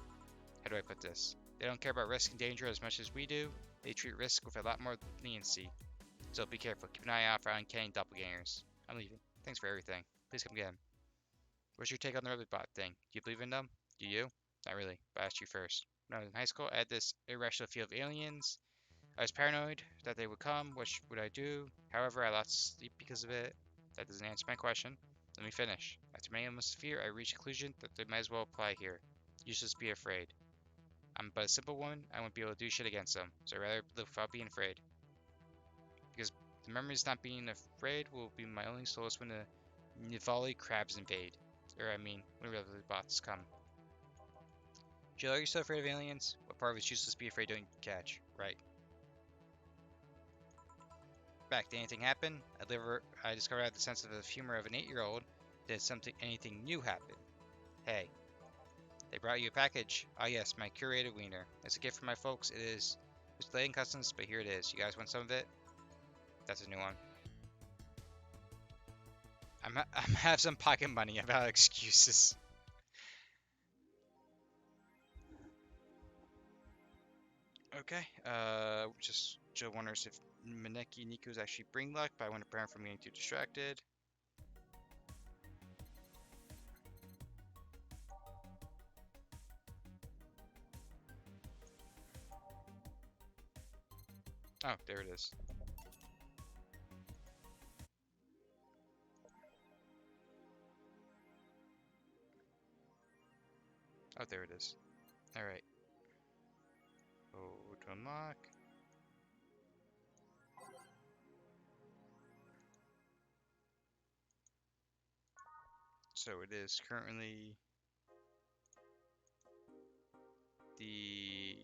how do I put this? They don't care about risk and danger as much as we do. They treat risk with a lot more leniency. So be careful. Keep an eye out for uncanny doppelgangers. I'm leaving. Thanks for everything. Please come again. What's your take on the Replicbot thing? Do you believe in them? Do you? Not really, but I asked you first. When I was in high school, I had this irrational fear of aliens. I was paranoid that they would come. What would I do? However, I lost sleep because of it. That doesn't answer my question. Let me finish. After many moments of fear, I reached a conclusion that they might as well apply here. You should just be afraid. I'm but a simple woman. I won't be able to do shit against them, so I'd rather live without being afraid. Because the memories of not being afraid will be my only solace when the Nivali crabs invade. Or I mean, when Replicbots come. Jill, are you so afraid of aliens? What part of it's useless to be afraid don't you catch? Right. Back, did anything happen? I discovered I had the sense of the humor of an 8-year-old. Did anything new happen? Hey, they brought you a package. Ah yes, my curated wiener. It's a gift from my folks. It's delayed in customs, but here it is. You guys want some of it? That's a new one. I'm have some pocket money about excuses. Okay, just Joe wonders if Maneki Niku's actually bring luck, but I want to prevent him from getting too distracted. Oh, there it is. Oh, there it is. Alright. Oh, to unlock. So it is currently the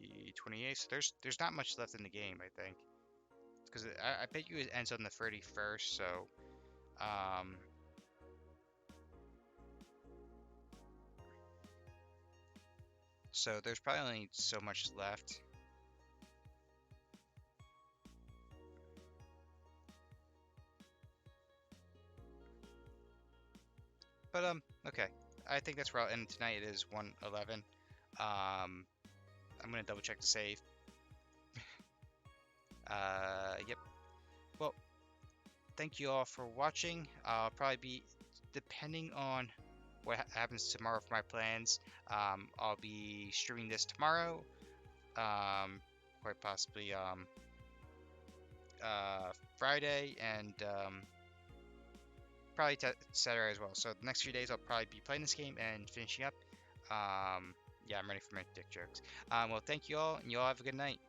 28th. So there's not much left in the game, I think. Because I bet you it ends on the 31st, so so there's probably only so much left. But okay. I think that's where I'll end tonight. It is 1:11. I'm gonna double check the save. Yep. Well, thank you all for watching. I'll probably be, depending on what happens tomorrow for my plans, I'll be streaming this tomorrow. Quite possibly Friday and probably Saturday as well. So the next few days I'll probably be playing this game and finishing up. Yeah, I'm ready for my dick jokes. Well, thank you all, and you all have a good night.